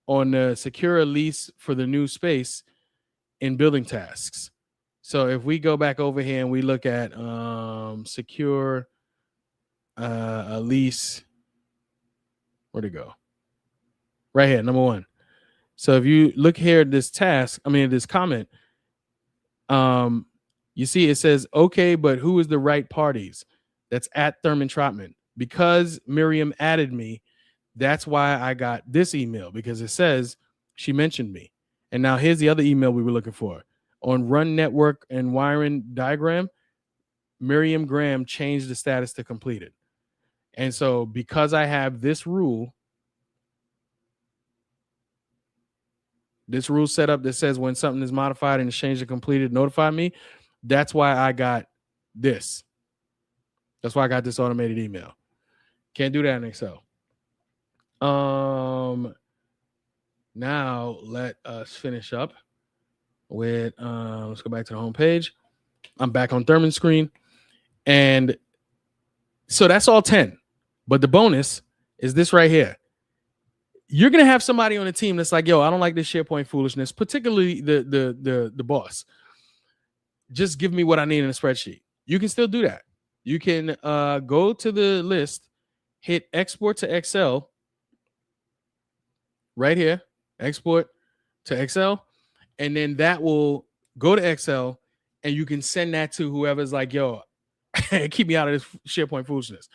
on the secure a lease for the new space in building tasks. So if we go back over here and we look at secure a lease, where'd it go? Right here, number 1. So if you look here at this this comment, you see it says, okay, but who is the right parties? That's at Thurman Trotman. Because Miriam added me, that's why I got this email, because it says she mentioned me. And now here's the other email we were looking for. On run network and wiring diagram, Miriam Graham changed the status to completed. And so because I have this rule set up that says when something is modified and is changed to completed, notify me, that's why I got this. That's why I got this automated email. Can't do that in Excel. Now let us finish up with let's go back to the home page. I'm back on Thurman's screen. And so that's all 10. But the bonus is this right here. You're gonna have somebody on the team that's like, yo, I don't like this SharePoint foolishness, particularly the boss. Just give me what I need in a spreadsheet. You can still do that. You can go to the list, hit export to Excel right here, export to Excel, and then that will go to Excel, and you can send that to whoever's like, yo, keep me out of this SharePoint foolishness.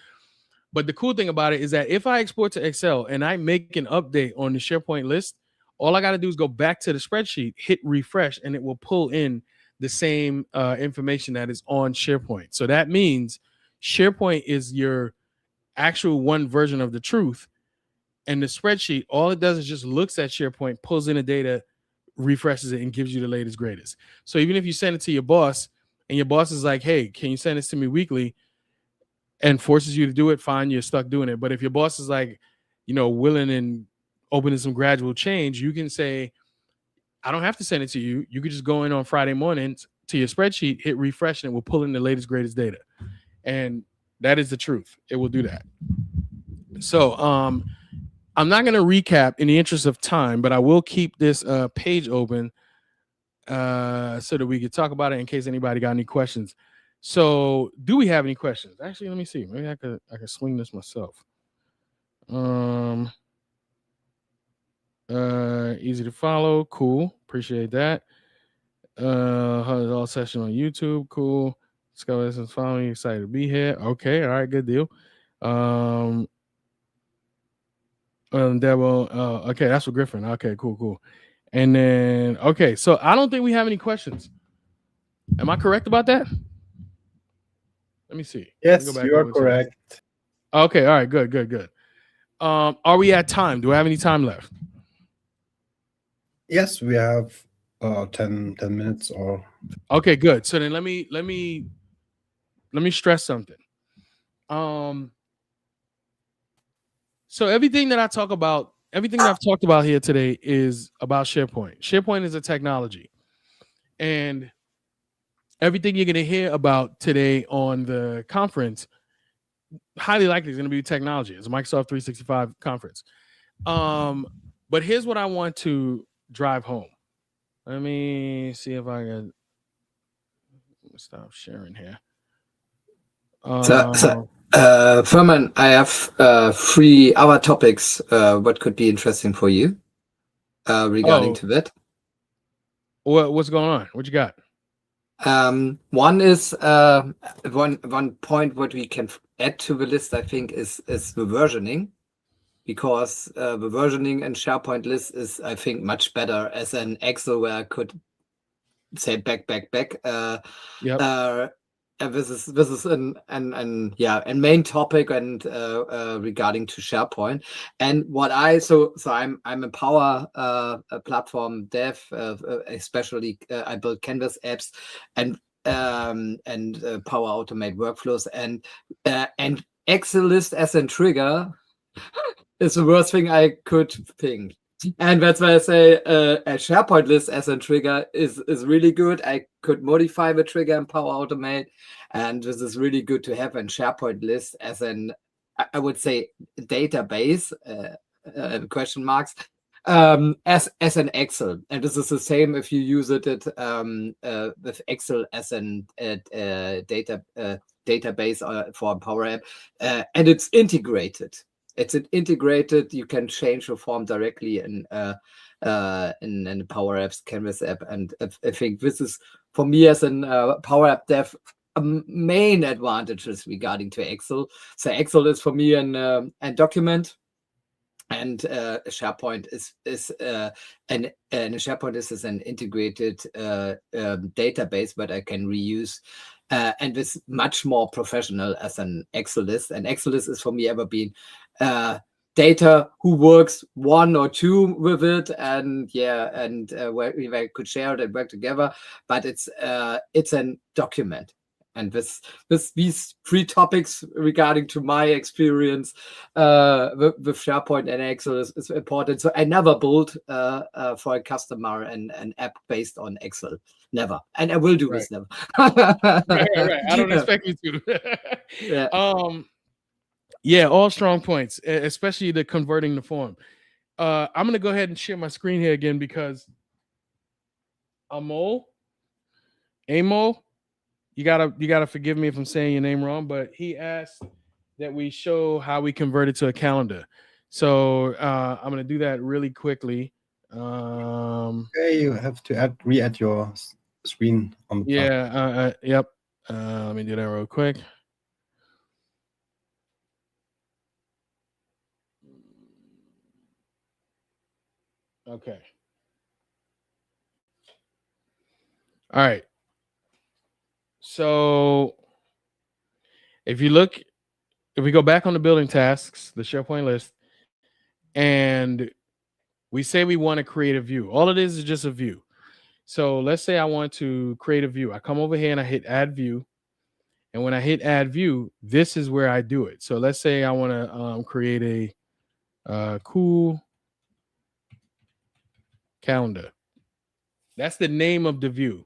But the cool thing about it is that if I export to Excel and I make an update on the SharePoint list, all I got to do is go back to the spreadsheet, hit refresh, and it will pull in the same information that is on SharePoint. So that means SharePoint is your actual one version of the truth. And the spreadsheet, all it does is just looks at SharePoint, pulls in the data, refreshes it, and gives you the latest, greatest. So even if you send it to your boss and your boss is like, hey, can you send this to me weekly, and forces you to do it, fine, you're stuck doing it. But if your boss is like, willing and open to some gradual change, you can say, I don't have to send it to you. You could just go in on Friday mornings to your spreadsheet, hit refresh, and it will pull in the latest, greatest data. And that is the truth. It will do that. So I'm not going to recap in the interest of time, but I will keep this page open so that we could talk about it in case anybody got any questions. So do we have any questions? Actually, let me see. Maybe I could swing this myself. Easy to follow. Cool. Appreciate that. All session on YouTube. Cool. Discover this and following. Excited to be here. Okay. All right. Good deal. Debo. Okay. That's for Griffin. Okay. Cool. And then, okay. So I don't think we have any questions. Am I correct about that? Let me see. Yes, you are correct. Okay. All right. Good. Are we at time? Do I have any time left? Yes, we have 10 minutes or. Okay, good. So then let me stress something. So everything that I've talked about here today is about SharePoint. SharePoint is a technology. And everything you're going to hear about today on the conference highly likely is going to be technology. It's a Microsoft 365 conference. But here's what I want to drive home. Let me see if I can stop sharing here. Furman, I have 3 other topics. What could be interesting for you regarding to that? What's going on? What you got? One is one point what we can add to the list, I think, is the versioning, because the versioning and SharePoint list is, I think, much better as an Excel where I could say back. This is a main topic and regarding to SharePoint. And what I'm a Power platform dev, especially I build Canvas apps and Power Automate workflows, and Excel list as a trigger is the worst thing I could think. And that's why I say a SharePoint list as a trigger is really good. I could modify the trigger in Power Automate, and this is really good to have a SharePoint list as I would say, database, question marks, as an Excel. And this is the same if you use it with Excel as an database for a Power App, and it's integrated. You can change the form directly in the Power Apps Canvas app, and I think this is, for me as a Power App dev, main advantages regarding to Excel. So Excel is for me an document, and SharePoint is an integrated database that I can reuse. And it's much more professional as an Excel list. And Excel list is for me ever been data who works 1 or 2 with it, and where we could share it and work together. But it's a document. And these 3 topics regarding to my experience with SharePoint and Excel is important. So I never built for a customer an app based on Excel. Never. And I will do this never. Right. I don't expect you to. All strong points, especially the converting the form. I'm going to go ahead and share my screen here again because Amol, you gotta forgive me if I'm saying your name wrong, but he asked that we show how we convert it to a calendar. So I'm gonna do that really quickly. Okay, you have to re-add your screen on the top. Yep. Let me do that real quick. Okay. All right. So if we go back on the building tasks, the SharePoint list, and we say we want to create a view. All it is just a view. So let's say I want to create a view. I come over here and I hit add view. And when I hit add view, this is where I do it. So let's say I want to create a cool calendar. That's the name of the view.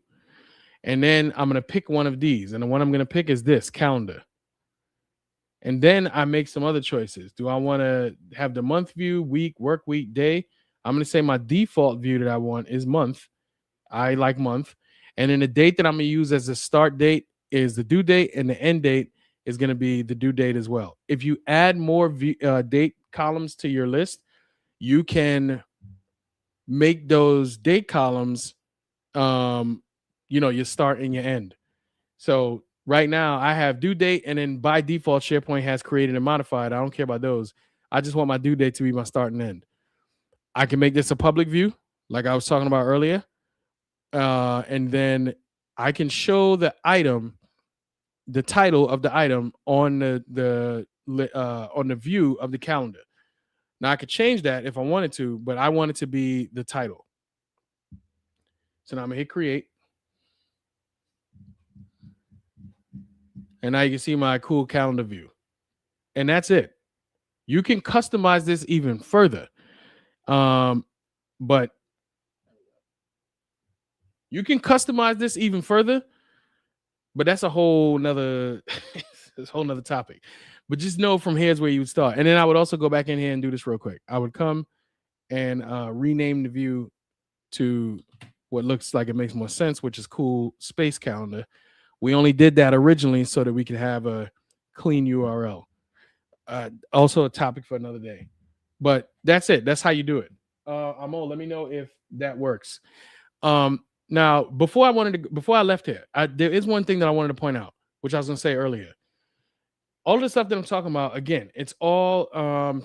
And then I'm going to pick one of these. And the one I'm going to pick is this calendar. And then I make some other choices. Do I want to have the month view, week, work week, day? I'm going to say my default view that I want is month. I like month. And then the date that I'm going to use as the start date is the due date, and the end date is going to be the due date as well. If you add more date columns to your list, you can make those date columns, your start and your end. So right now I have due date, and then by default, SharePoint has created and modified. I don't care about those. I just want my due date to be my start and end. I can make this a public view, like I was talking about earlier. And then I can show the item, the title of the item on the view of the calendar. Now I could change that if I wanted to, but I want it to be the title. So now I'm gonna hit create. And now you can see my cool calendar view. And that's it. You can customize this even further. But you can customize this even further, but that's a whole nother topic. But just know from here's where you would start. And then I would also go back in here and do this real quick. I would come and rename the view to what looks like it makes more sense, which is cool space calendar. We only did that originally so that we could have a clean URL. Also a topic for another day. But that's it. That's how you do it. Amo, let me know if that works. Now, before I left here, there is one thing that I wanted to point out, which I was going to say earlier. All of the stuff that I'm talking about, again, it's all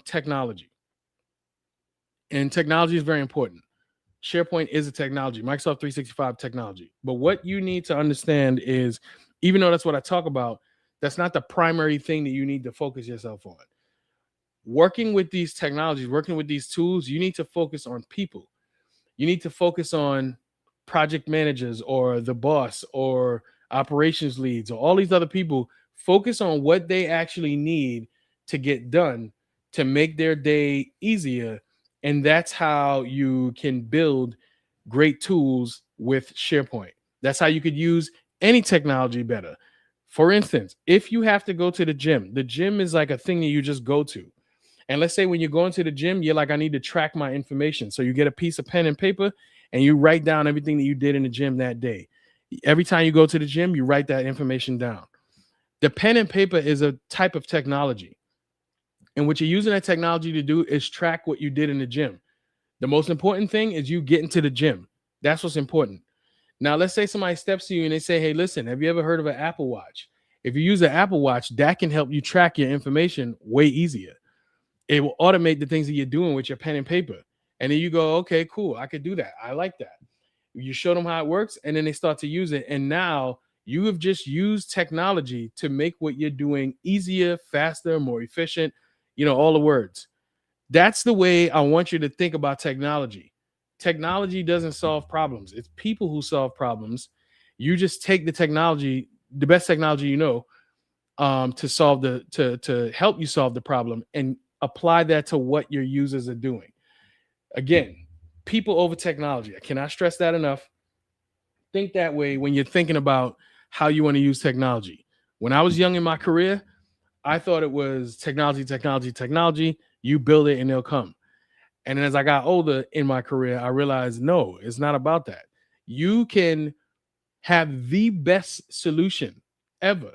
technology. And technology is very important. SharePoint is a technology, Microsoft 365 technology. But what you need to understand is, even though that's what I talk about, that's not the primary thing that you need to focus yourself on. Working with these technologies, working with these tools, you need to focus on people. You need to focus on project managers or the boss or operations leads or all these other people. Focus on what they actually need to get done to make their day easier. And that's how you can build great tools with SharePoint. That's how you could use any technology better. For instance, if you have to go to the gym is like a thing that you just go to. And let's say when you're going to the gym, you're like, I need to track my information. So you get a piece of pen and paper and you write down everything that you did in the gym that day. Every time you go to the gym, you write that information down. The pen and paper is a type of technology. And what you're using that technology to do is track what you did in the gym. The most important thing is you getting to the gym. That's what's important. Now, let's say somebody steps to you and they say, hey, listen, have you ever heard of an Apple Watch? If you use an Apple Watch, that can help you track your information way easier. It will automate the things that you're doing with your pen and paper. And then you go, okay, cool, I could do that. I like that. You show them how it works, and then they start to use it. And now you have just used technology to make what you're doing easier, faster, more efficient, all the words. That's the way I want you to think about technology. Technology doesn't solve problems. It's people who solve problems. You just take the technology, the best technology you know, to help you solve the problem and apply that to what your users are doing. Again, people over technology. I cannot stress that enough. Think that way when you're thinking about how you want to use technology. When I was young in my career, I thought it was technology. You build it and they'll come. And then as I got older in my career, I realized, no, it's not about that. You can have the best solution ever.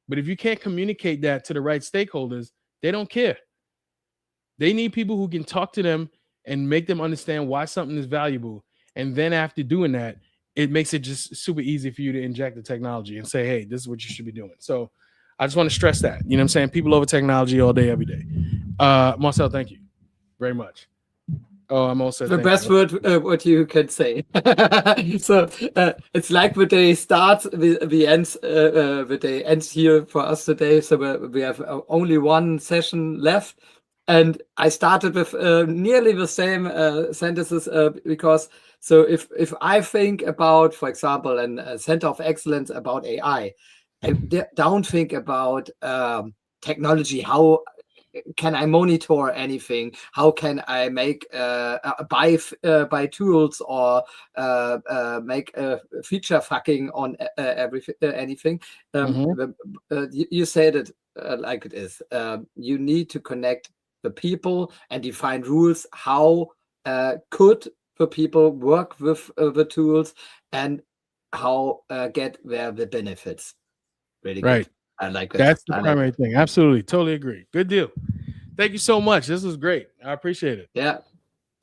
But if you can't communicate that to the right stakeholders, they don't care. They need people who can talk to them and make them understand why something is valuable. And then after doing that, it makes it just super easy for you to inject the technology and say, hey, this is what you should be doing. So I just want to stress that. You know what I'm saying? People over technology all day, every day. Marcel, thank you very much. Oh, I'm also the best word what you can say. So it's like the day starts, the ends. The day ends here for us today. So we have only one session left, And I started with nearly the same sentences because so if I think about, for example, a center of excellence about AI, I don't think about technology. How can I monitor anything? How can I make buy tools or make feature fucking on everything anything? You said it like it is. You need to connect the people and define rules. How could the people work with the tools and how get where the benefits? Really Right. good. I like that. That's the primary thing. Absolutely. Totally agree. Good deal. Thank you so much. This was great. I appreciate it. Yeah.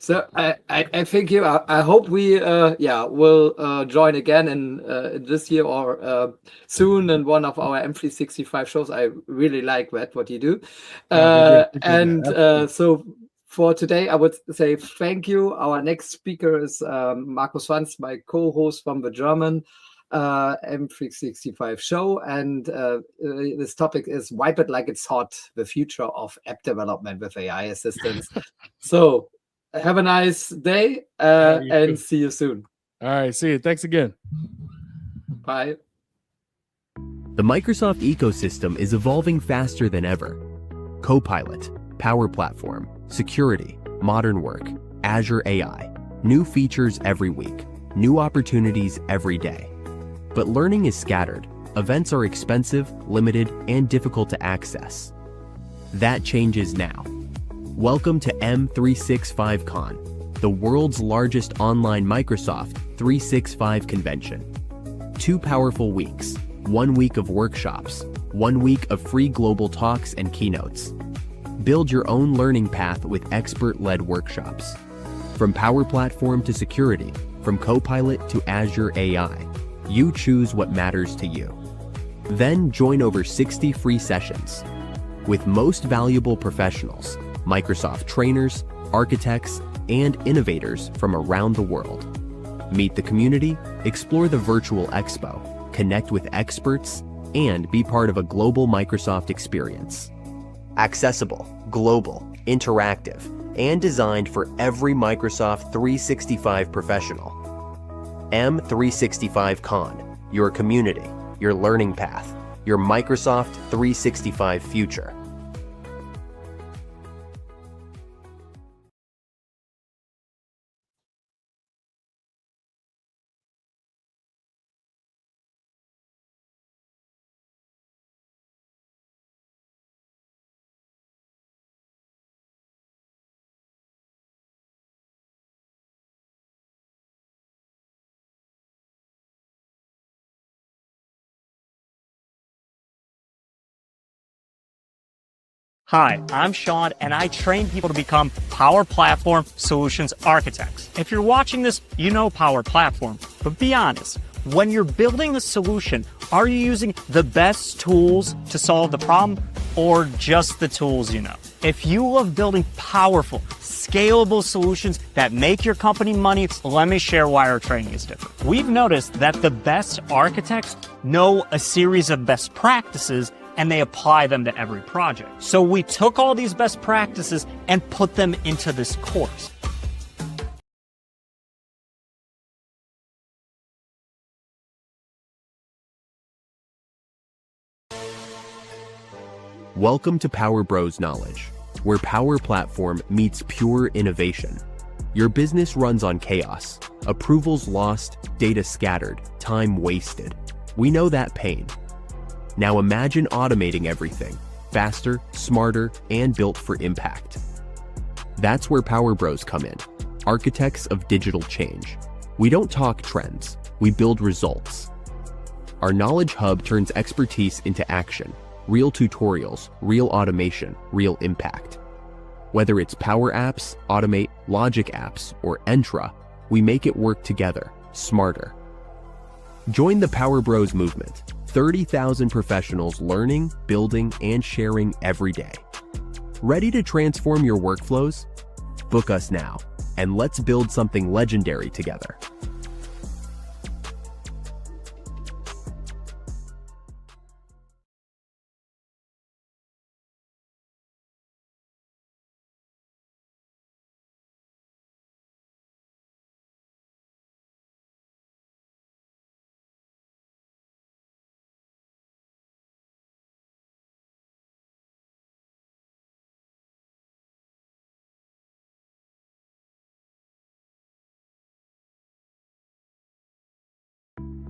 So I think I hope we will join again in this year or soon in one of our M365 shows. I really like what you do. So for today, I would say thank you. Our next speaker is Markus Franz, my co-host from the German M365 show, and this topic is Wipe It Like It's Hot, the future of app development with AI assistants. So have a nice day and see you soon. All right, see you. Thanks again. Bye. The Microsoft ecosystem is evolving faster than ever. Copilot, Power Platform, security, modern work, Azure AI, new features every week, new opportunities every day. But learning is scattered. Events are expensive, limited, and difficult to access. That changes now. Welcome to M365 Con, the world's largest online Microsoft 365 convention. 2 powerful weeks, 1 week of workshops, 1 week of free global talks and keynotes. Build your own learning path with expert-led workshops. From Power Platform to security, from Copilot to Azure AI, you choose what matters to you. Then join over 60 free sessions with most valuable professionals, Microsoft trainers, architects, and innovators from around the world. Meet the community, explore the virtual expo, connect with experts, and be part of a global Microsoft experience. Accessible, global, interactive, and designed for every Microsoft 365 professional. M365 Con, your community, your learning path, your Microsoft 365 future. Hi, I'm Sean, and I train people to become Power Platform Solutions Architects. If you're watching this, you know Power Platform, but be honest, when you're building a solution, are you using the best tools to solve the problem, or just the tools you know? If you love building powerful, scalable solutions that make your company money, let me share why our training is different. We've noticed that the best architects know a series of best practices and they apply them to every project. So we took all these best practices and put them into this course. Welcome to Power Bros Knowledge, where Power Platform meets pure innovation. Your business runs on chaos, approvals lost, data scattered, time wasted. We know that pain. Now imagine automating everything, faster, smarter, and built for impact. That's where Power Bros come in, architects of digital change. We don't talk trends, we build results. Our Knowledge Hub turns expertise into action, real tutorials, real automation, real impact. Whether it's Power Apps, Automate, Logic Apps, or Entra, we make it work together, smarter. Join the Power Bros movement. 30,000 professionals learning, building, and sharing every day. Ready to transform your workflows? Book us now, and let's build something legendary together.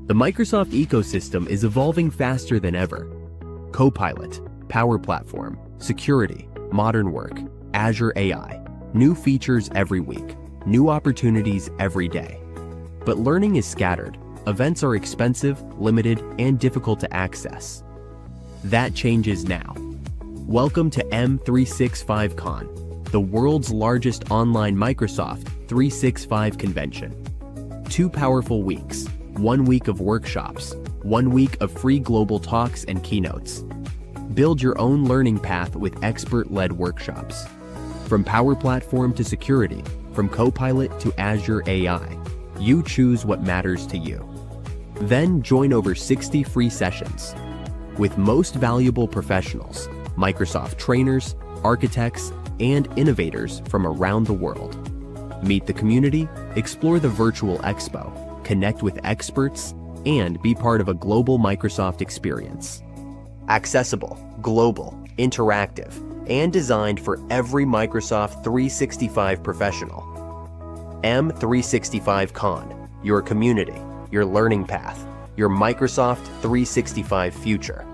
The Microsoft ecosystem is evolving faster than ever. Copilot, Power Platform, security, modern work, Azure AI, new features every week, new opportunities every day. But learning is scattered. Events are expensive, limited, and difficult to access. That changes now. Welcome to M365 Con, the world's largest online Microsoft 365 convention. 2 powerful weeks, 1 week of workshops, 1 week of free global talks and keynotes. Build your own learning path with expert-led workshops. From Power Platform to security, from Copilot to Azure AI, you choose what matters to you. Then join over 60 free sessions with most valuable professionals, Microsoft trainers, architects, and innovators from around the world. Meet the community, explore the virtual expo, connect with experts, and be part of a global Microsoft experience. Accessible, global, interactive, and designed for every Microsoft 365 professional. M365 Con, your community, your learning path, your Microsoft 365 future.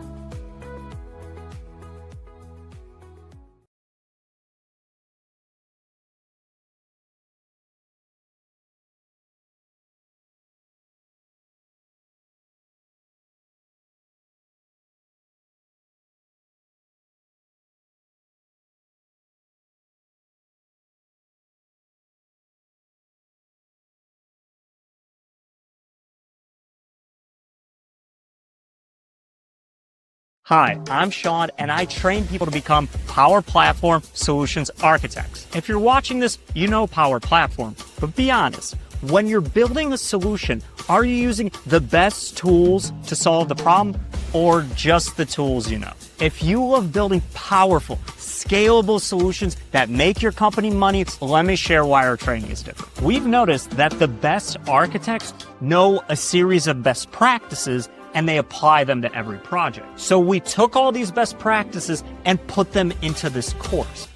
Hi, I'm Sean, and I train people to become Power Platform Solutions Architects. If you're watching this, you know Power Platform, but be honest, when you're building a solution, are you using the best tools to solve the problem, or just the tools you know? If you love building powerful, scalable solutions that make your company money, let me share why our training is different. We've noticed that the best architects know a series of best practices and they apply them to every project. So we took all these best practices and put them into this course.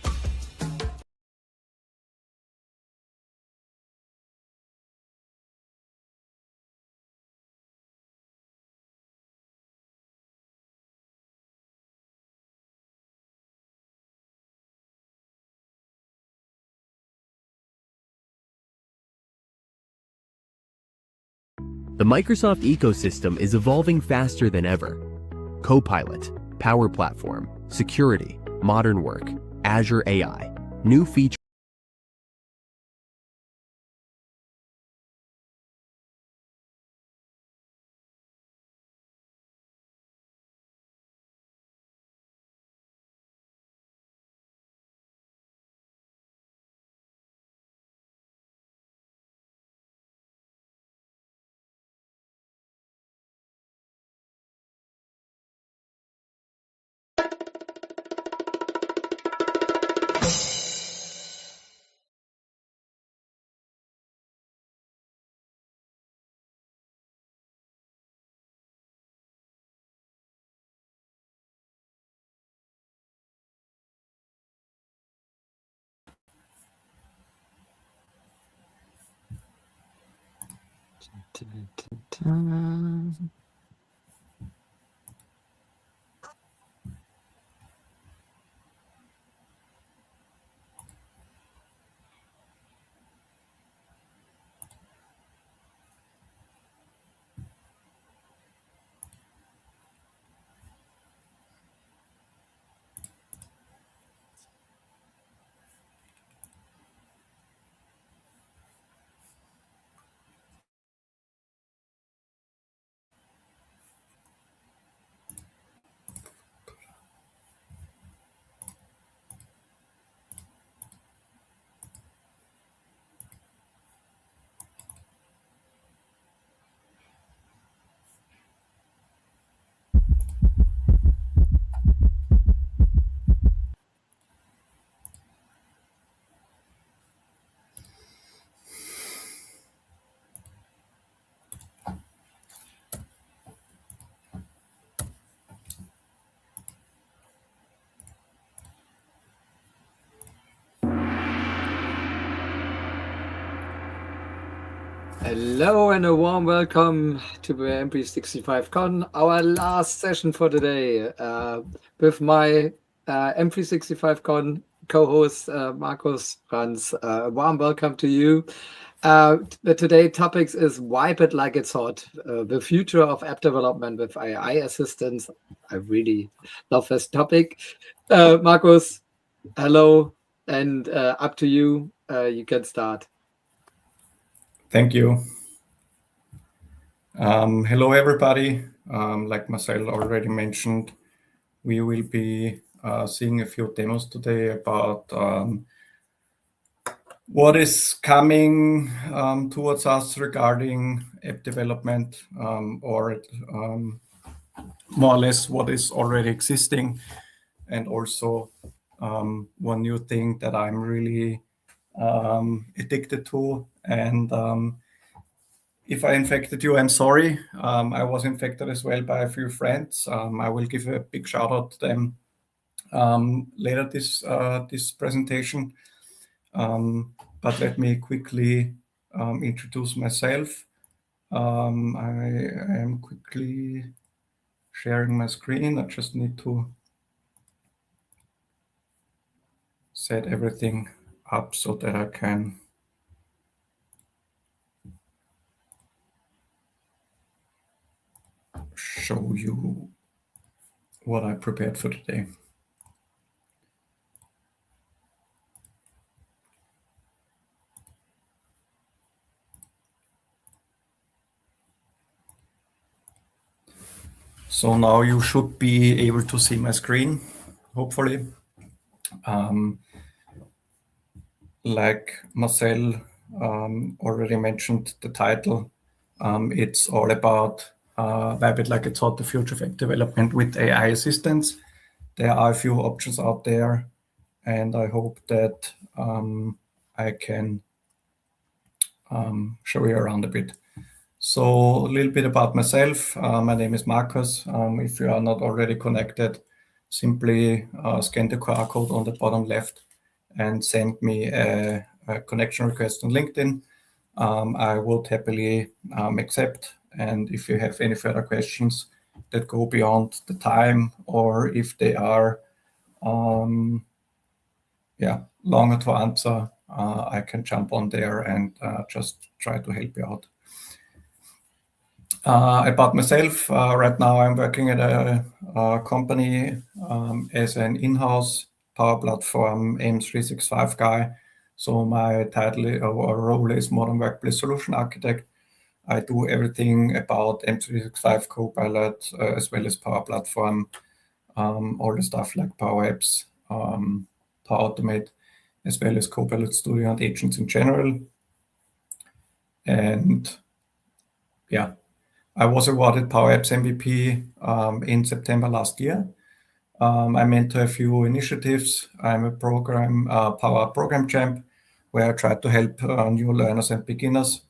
The Microsoft ecosystem is evolving faster than ever. Copilot, Power Platform, security, modern work, Azure AI, new features. Hello and a warm welcome to the M365 Con, our last session for today with my M365 Con co-host Markus Franz. Warm welcome to you. Today's topic is Wipe It Like It's Hot, the future of app development with AI assistants. I really love this topic. Markus, hello, and up to you. You can start. Thank you. Hello, everybody. Like Marcel already mentioned, we will be seeing a few demos today about what is coming towards us regarding app development, or more or less what is already existing, and also one new thing that I'm really addicted to. And if I infected you, I'm sorry. I was infected as well by a few friends. I will give a big shout out to them later this presentation. But let me quickly introduce myself. I am quickly sharing my screen. I just need to set everything up so that I can show you what I prepared for today. So now you should be able to see my screen, hopefully. Like Marcel already mentioned the title, it's all about Wipe It Like It's Hot, the future of app development with AI assistants. There are a few options out there, and I hope that I can show you around a bit. So a little bit about myself. My name is Markus. If you are not already connected, simply scan the QR code on the bottom left and send me a connection request on LinkedIn. I would happily accept. And if you have any further questions that go beyond the time, or if they are longer to answer, I can jump on there and just try to help you out. About myself, right now I'm working at a company as an in-house Power Platform M365 guy. So my title or role is Modern Workplace Solution Architect. I do everything about M365 Copilot, as well as Power Platform, all the stuff like Power Apps, Power Automate, as well as Copilot Studio and agents in general. And yeah, I was awarded Power Apps MVP in September last year. I mentor a few initiatives. I'm a Power Program Champ, where I try to help new learners and beginners.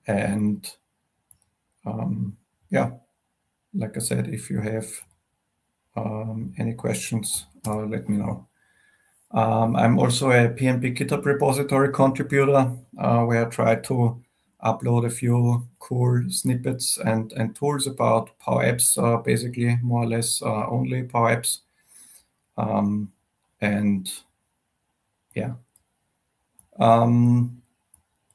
And like I said, if you have any questions, let me know. I'm also a PnP GitHub repository contributor, where I try to upload a few cool snippets and tools about Power Apps, basically more or less only Power Apps.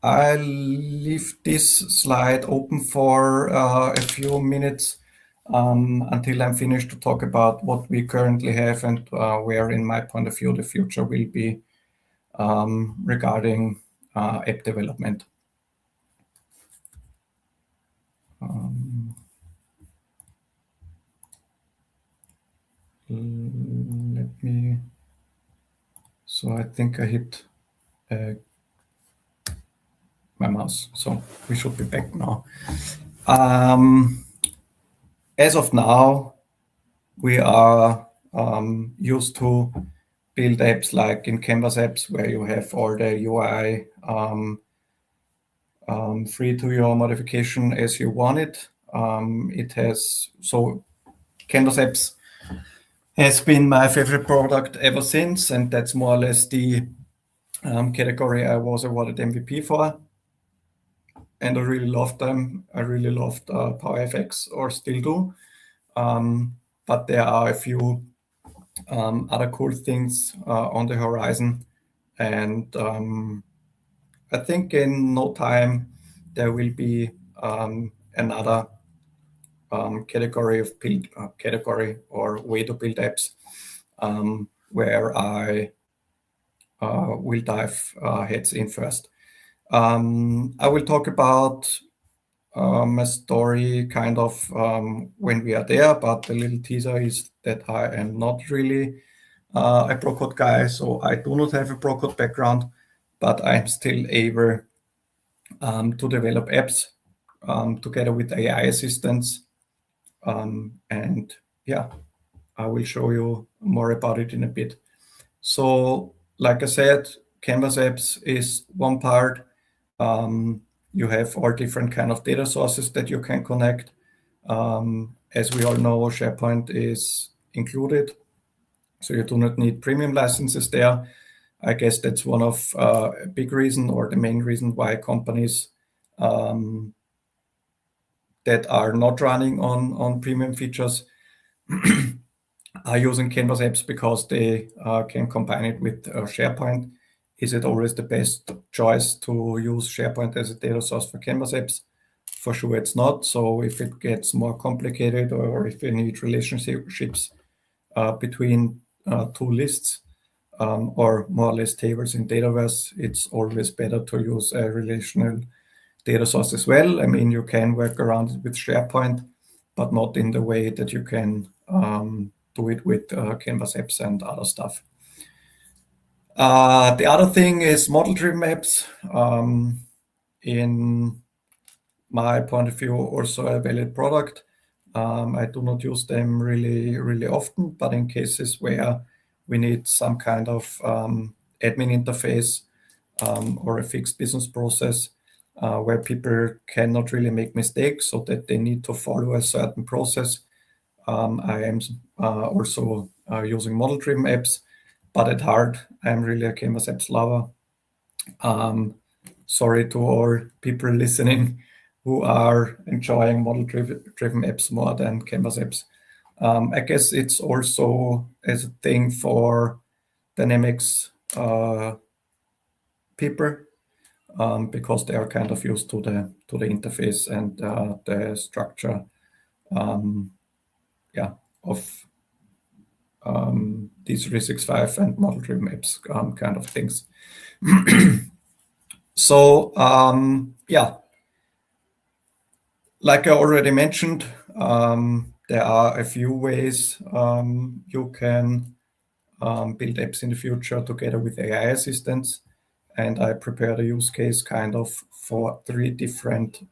I'll leave this slide open for a few minutes until I'm finished to talk about what we currently have and where, in my point of view, the future will be regarding app development. So I think I hit my mouse, so we should be back now. As of now, we are used to build apps like in Canvas apps, where you have all the UI free to your modification as you want it. Canvas apps has been my favorite product ever since, and that's more or less the category I was awarded MVP for. and I really loved them. I really loved PowerFX, or still do. But there are a few other cool things on the horizon, and I think in no time there will be another category of build category or way to build apps where I will dive heads in first. I will talk about a story kind of when we are there, but the little teaser is that I am not really a pro-code guy, so I do not have a pro-code background, but I'm still able to develop apps together with AI assistants. And yeah, I will show you more about it in a bit. So like I said, Canvas apps is one part. You have all different kind of data sources that you can connect. As we all know, SharePoint is included, so you do not need premium licenses there. I guess that's one of a big reason, or the main reason, why companies that are not running on premium features are using Canvas apps, because they can combine it with SharePoint. Is it always the best choice to use SharePoint as a data source for Canvas apps? For sure it's not. So if it gets more complicated, or if you need relationships between two lists, or more or less tables in Dataverse, it's always better to use a relational data source as well. I mean, you can work around it with SharePoint, but not in the way that you can do it with Canvas apps and other stuff. The other thing is model-driven apps. In my point of view, also a valid product. I do not use them really often, but in cases where we need some kind of admin interface or a fixed business process where people cannot really make mistakes, so that they need to follow a certain process, I am also using model-driven apps. But at heart, I'm really a Canvas apps lover. Sorry to all people listening who are enjoying model-driven apps more than Canvas apps. I guess it's also as a thing for Dynamics people, because they are kind of used to the interface and the structure, of D365 and model-driven apps kind of things. So like I already mentioned, there are a few ways you can build apps in the future together with AI assistants. And I prepared a use case kind of for 3 different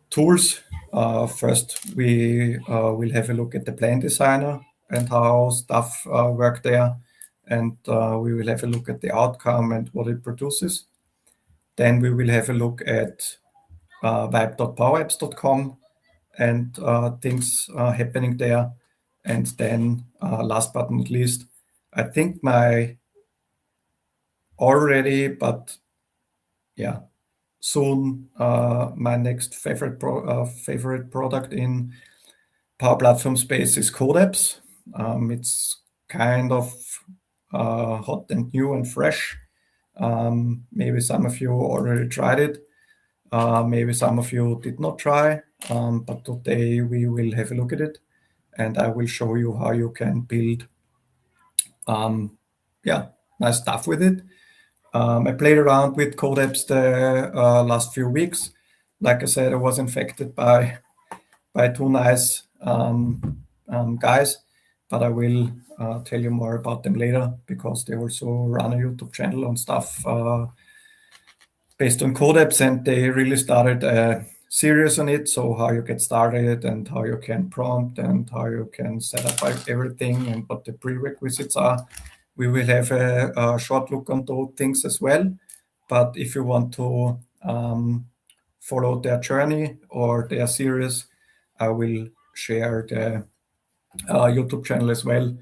tools. First, we will have a look at the Plan Designer and how stuff work there. And we will have a look at the outcome and what it produces. Then we will have a look at vibe.powerapps.com and things happening there. And then last but not least, I think my soon my next favorite product in Power Platform space is CodeApps. It's kind of hot and new and fresh. Maybe some of you already tried it. Maybe some of you did not try, but today we will have a look at it, and I will show you how you can build nice stuff with it. I played around with CodeApps the last few weeks. Like I said, I was infected by 2 nice guys, but I will tell you more about them later, because they also run a YouTube channel on stuff based on CodeApps, and they really started a series on it. So how you get started, and how you can prompt, and how you can set up everything, and what the prerequisites are. We will have a short look on those things as well. But if you want to follow their journey or their series, I will share the YouTube channel as well.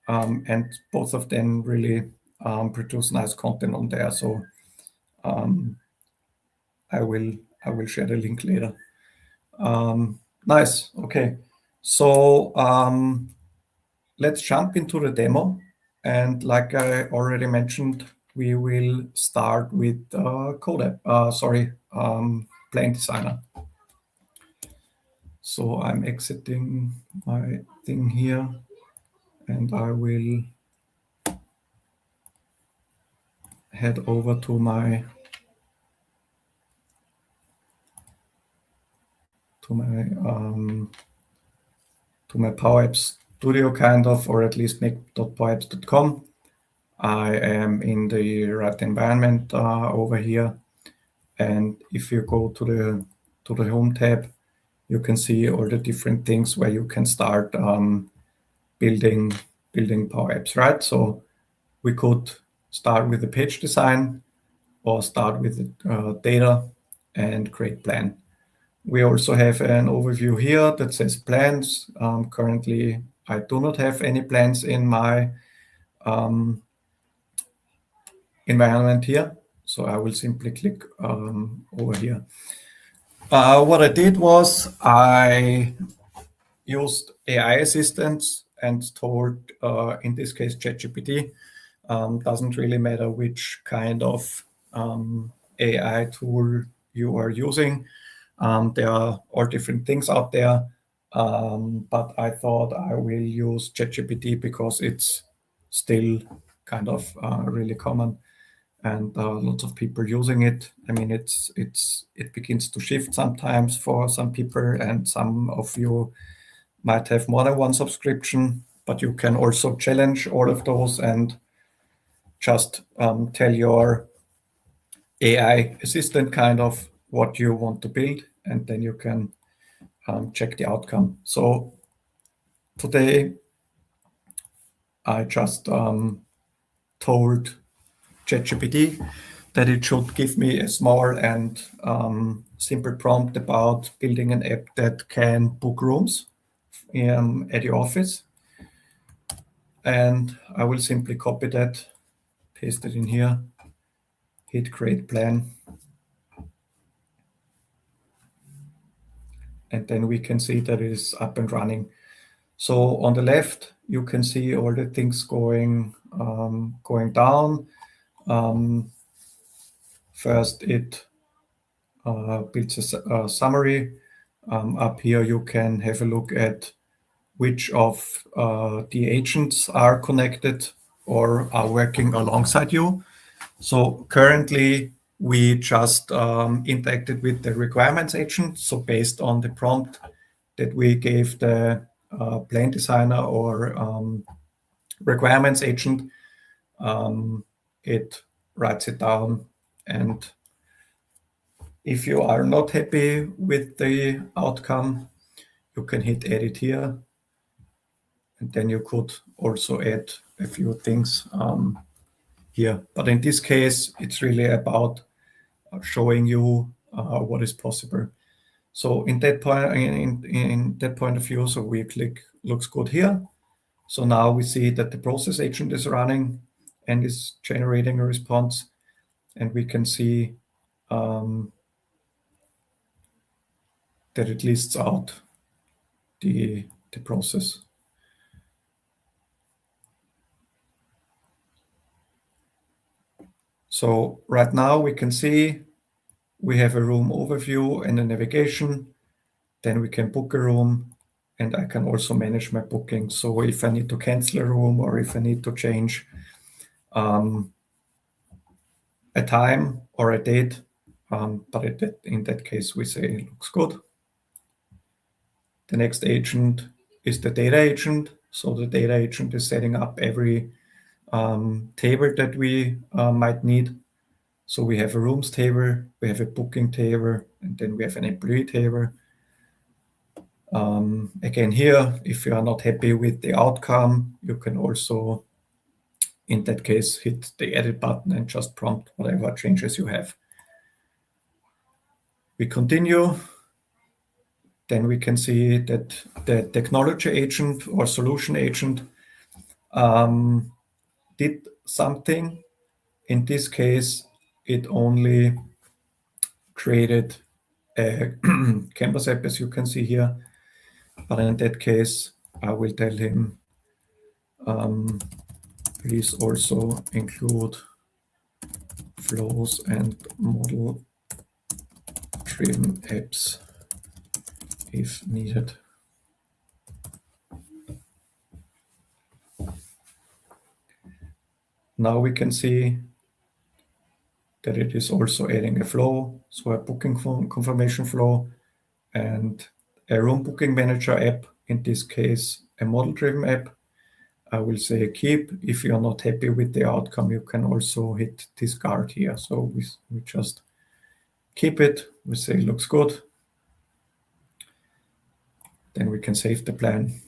And both of them really produce nice content on there. So I will share the link later. Nice. Okay. So let's jump into the demo. And like I already mentioned, we will start with Plan Designer. So I'm exiting my thing here, and I will head over to my Power Apps Studio kind of, or at least make.powerapps.com. I am in the right environment over here, and if you go to the Home tab, you can see all the different things where you can start building Power Apps, right? So we could start with the page design, or start with the data and create plan. We also have an overview here that says plans. Currently, I do not have any plans in my environment here, so I will simply click over here. What I did was I used AI assistants and told, in this case, ChatGPT, doesn't really matter which kind of AI tool you are using. There are all different things out there, but I thought I will use ChatGPT because it's still kind of really common, and lots of people using it. I mean, it begins to shift sometimes for some people, and some of you might have more than one subscription, but you can also challenge all of those and just tell your AI assistant kind of what you want to build, and then you can check the outcome. So today I just told ChatGPT that it should give me a small and simple prompt about building an app that can book rooms at your office. And I will simply copy that, paste it in here, hit create plan. And then we can see that it is up and running. So on the left, you can see all the things going down. First, it builds a summary. Up here, you can have a look at which of the agents are connected or are working alongside you. So currently, we just interacted with the requirements agent. So based on the prompt that we gave the plan designer or requirements agent, it writes it down. And if you are not happy with the outcome, you can hit edit here. And then you could also add a few things here. But in this case, it's really about showing you what is possible. So in that point of view, so we click looks good here. So now we see that the process agent is running and is generating a response, and we can see that it lists out the process. So right now we can see we have a room overview and a navigation. Then we can book a room, and I can also manage my booking. So if I need to cancel a room or if I need to change a time or a date, but in that case, we say it looks good. The next agent is the data agent. So the data agent is setting up every table that we might need. So we have a rooms table, we have a booking table, and then we have an employee table. Again, here, if you are not happy with the outcome, you can also, in that case, hit the edit button and just prompt whatever changes you have. We continue. Then we can see that the technology agent or solution agent did something. In this case, it only created a Canvas app, as you can see here. But in that case, I will tell him, please also include flows and model-driven apps if needed. Now we can see that it is also adding a flow, so a booking confirmation flow and a room booking manager app, in this case, a model-driven app. I will say keep. If you're not happy with the outcome, you can also hit discard here. So we just keep it. We say looks good. Then we can save the plan.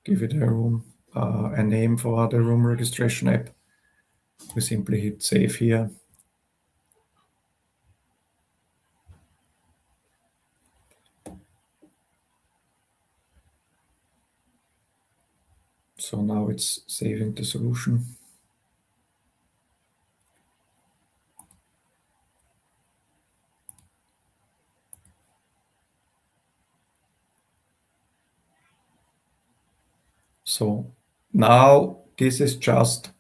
Give it a name for the room registration app. We simply hit save here. So now it's saving the solution. So now this is just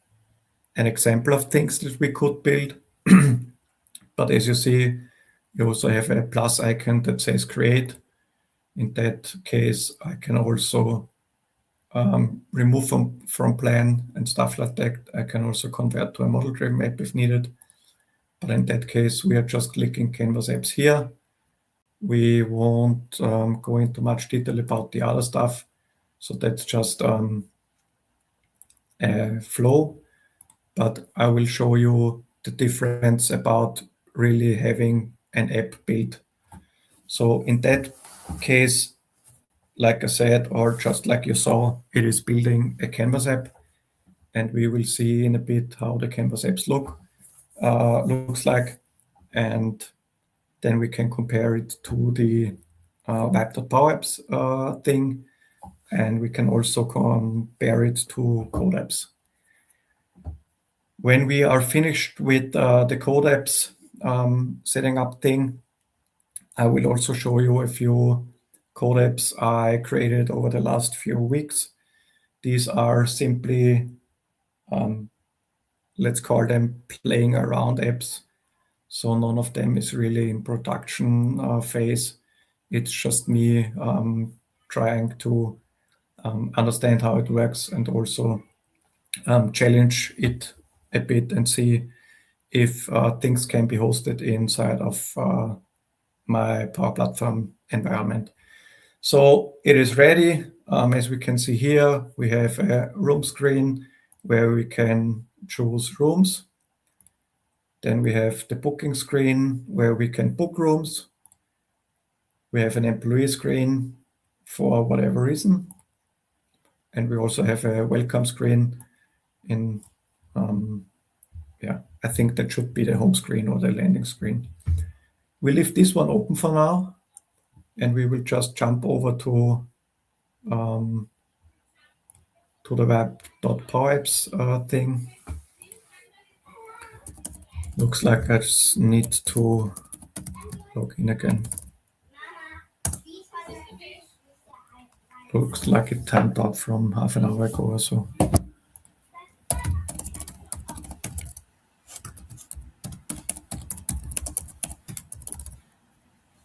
an example of things that we could build. But as you see, you also have a plus icon that says create. In that case, I can also remove from plan and stuff like that. I can also convert to a model-driven app if needed. But in that case, we are just clicking Canvas apps here. We won't go into much detail about the other stuff. So that's just a flow. But I will show you the difference about really having an app built. So in that case, like I said, or just like you saw, it is building a Canvas app, and we will see in a bit how the Canvas apps looks like, and then we can compare it to the vibe.powerapps thing, and we can also compare it to code apps. When we are finished with the code apps setting up thing, I will also show you a few code apps I created over the last few weeks. These are simply, let's call them playing around apps. So none of them is really in production phase. It's just me trying to understand how it works and also challenge it a bit and see if things can be hosted inside of my Power Platform environment. So it is ready. As we can see here, we have a room screen where we can choose rooms. Then we have the booking screen where we can book rooms. We have an employee screen for whatever reason. And we also have a welcome screen in, I think that should be the home screen or the landing screen. We leave this one open for now, and we will just jump over to the web.powerapps thing. Looks like I just need to log in again. Looks like it timed out from half an hour ago or so.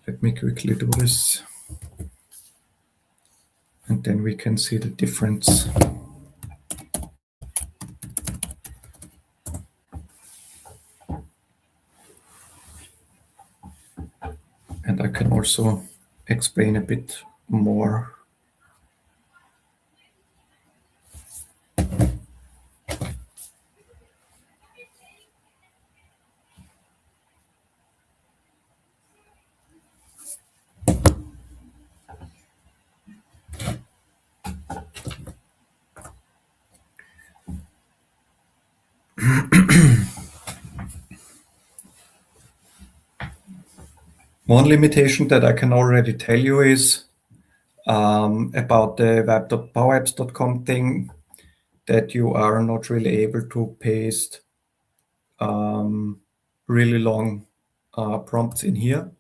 Let me quickly do this, and then we can see the difference. And I can also explain a bit more. One limitation that I can already tell you is about the web.powerapps.com thing, that you are not really able to paste really long prompts in here.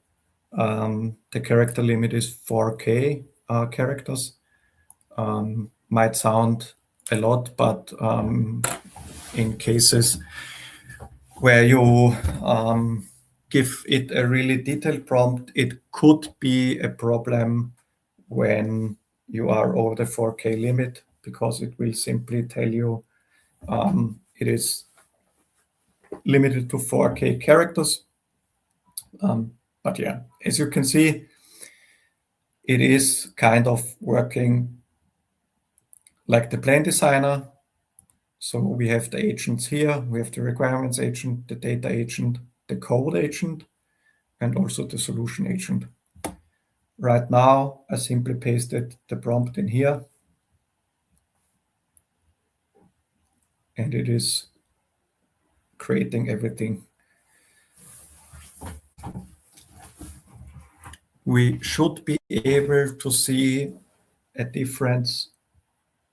The character limit is 4K characters. Might sound a lot, but in cases where you give it a really detailed prompt, it could be a problem when you are over the 4K limit, because it will simply tell you it is limited to 4K characters. But yeah, as you can see, it is kind of working like the plan designer. So we have the agents here. We have the requirements agent, the data agent, the code agent, and also the solution agent. Right now, I simply pasted the prompt in here, and it is creating everything. We should be able to see a difference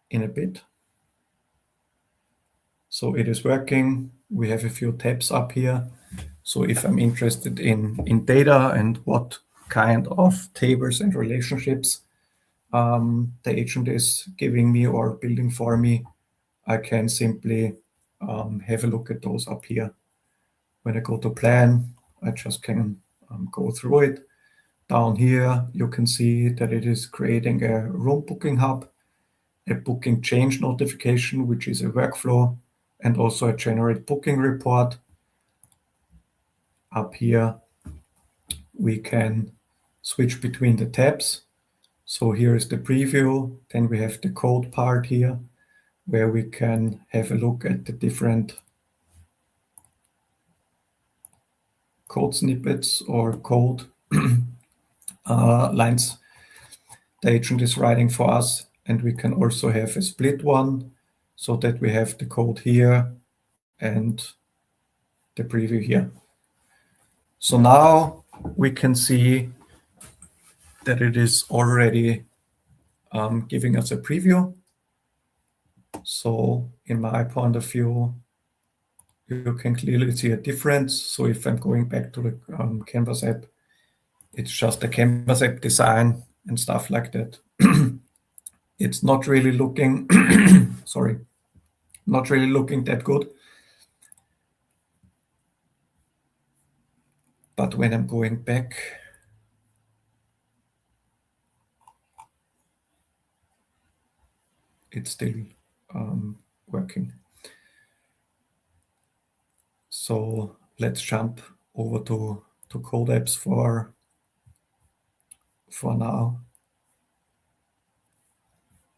in a bit. So it is working. We have a few tabs up here. So if I'm interested in data and what kind of tables and relationships the agent is giving me or building for me, I can simply have a look at those up here. When I go to plan, I just can go through it. Down here, you can see that it is creating a room booking hub, a booking change notification, which is a workflow, and also a generate booking report. Up here, we can switch between the tabs. So here is the preview. Then we have the code part here, where we can have a look at the different code snippets or code lines the agent is writing for us. And we can also have a split one, so that we have the code here and the preview here. So now we can see that it is already giving us a preview. So in my point of view, you can clearly see a difference. So if I'm going back to the Canvas app, it's just a Canvas app design and stuff like that. It's not really looking, sorry, not really looking that good. But when I'm going back, it's still working. So let's jump over to code apps for now.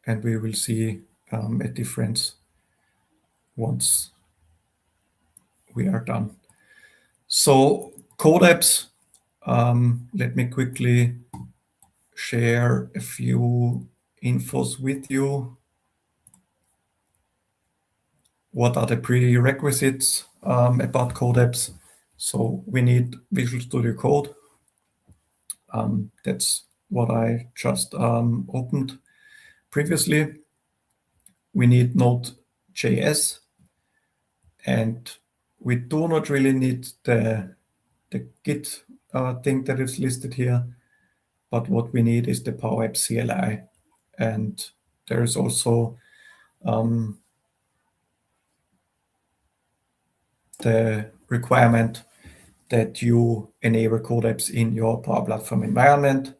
And we will see a difference once we are done. So code apps, let me quickly share a few infos with you. What are the prerequisites about code apps? So we need Visual Studio Code. That's what I just opened previously. We need Node.js, and we do not really need the Git thing that is listed here, but what we need is the Power Apps CLI. And there is also the requirement that you enable code apps in your Power Platform environment.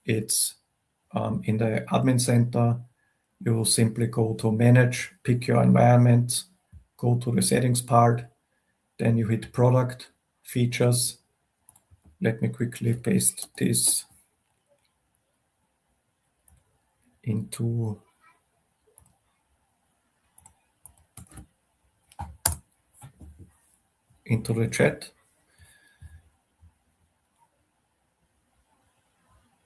It's in the admin center. You simply go to manage, pick your environment, go to the settings part, then you hit product, features. Let me quickly paste this into the chat.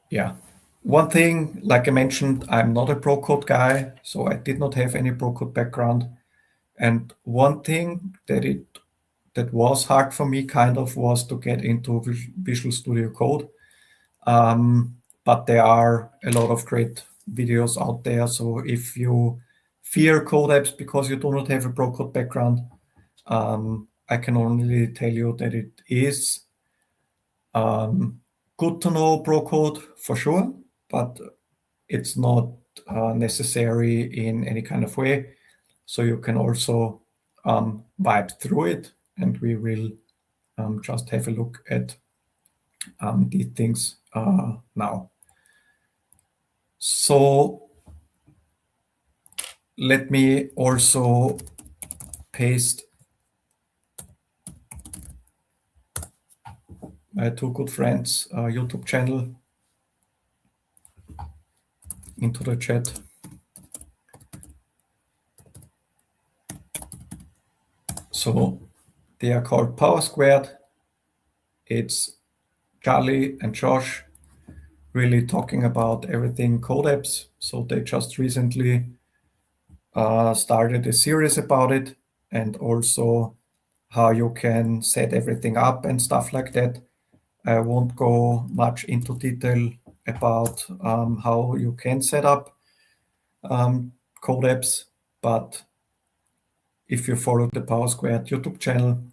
Yeah. One thing, like I mentioned, I'm not a pro code guy, so I did not have any pro code background. And one thing that was hard for me kind of was to get into Visual Studio Code. But there are a lot of great videos out there. So if you fear code apps because you do not have a pro code background, I can only tell you that it is Good to know pro code for sure, but it's not necessary in any kind of way. So you can also vibe through it, and we will just have a look at these things now. So let me also paste my two good friends' YouTube channel into the chat. So they are called Power Squared. It's Charlie and Josh really talking about everything code apps. So they just recently started a series about it, and also how you can set everything up and stuff like that. I won't go much into detail about how you can set up code apps, but if you follow the Power Squared YouTube channel,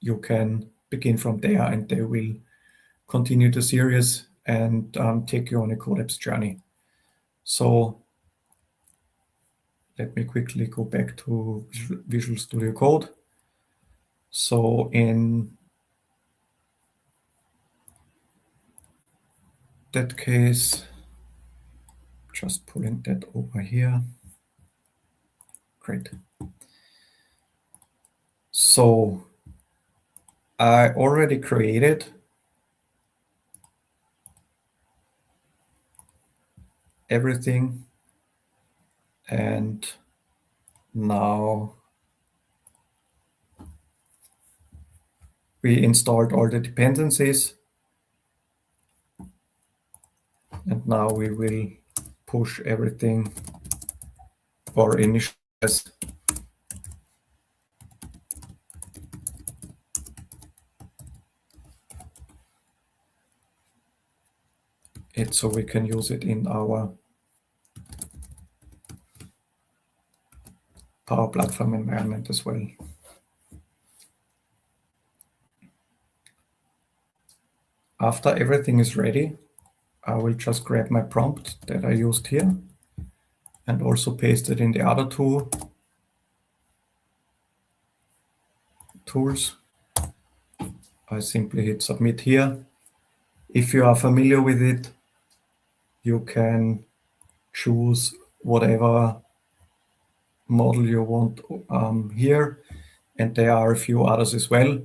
you can begin from there, and they will continue the series and take you on a code apps journey. So let me quickly go back to Visual Studio Code. So in that case, just pulling that over here. Great. So I already created everything, and now we installed all the dependencies, and now we will push everything or initialize it so we can use it in our Power Platform environment as well. After everything is ready, I will just grab my prompt that I used here and also paste it in the other two tools. I simply hit submit here. If you are familiar with it, you can choose whatever model you want here, and there are a few others as well.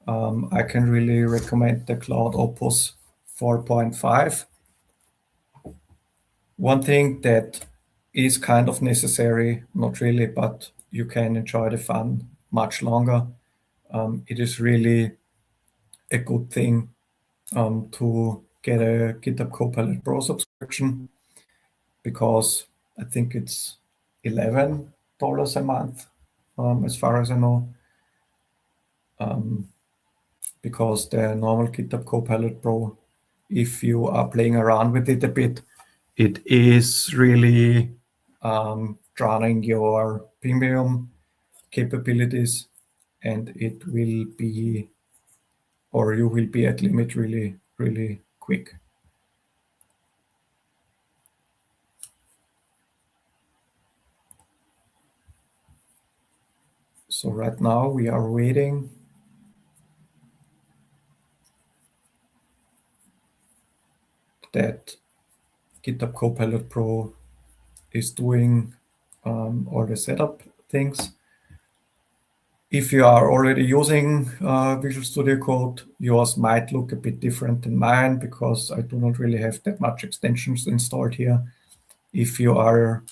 I can really recommend the Cloud Opus 4.5. One thing that is kind of necessary, not really, but you can enjoy the fun much longer. It is really a good thing to get a GitHub Copilot Pro subscription, because I think it's $11 a month, as far as I know. Because the normal GitHub Copilot Pro, if you are playing around with it a bit, it is really drowning your premium capabilities, and it will be, or you will be at limit really, really quick. So right now we are waiting that GitHub Copilot Pro is doing all the setup things. If you are already using Visual Studio Code, yours might look a bit different than mine, because I do not really have that much extensions installed here. If you are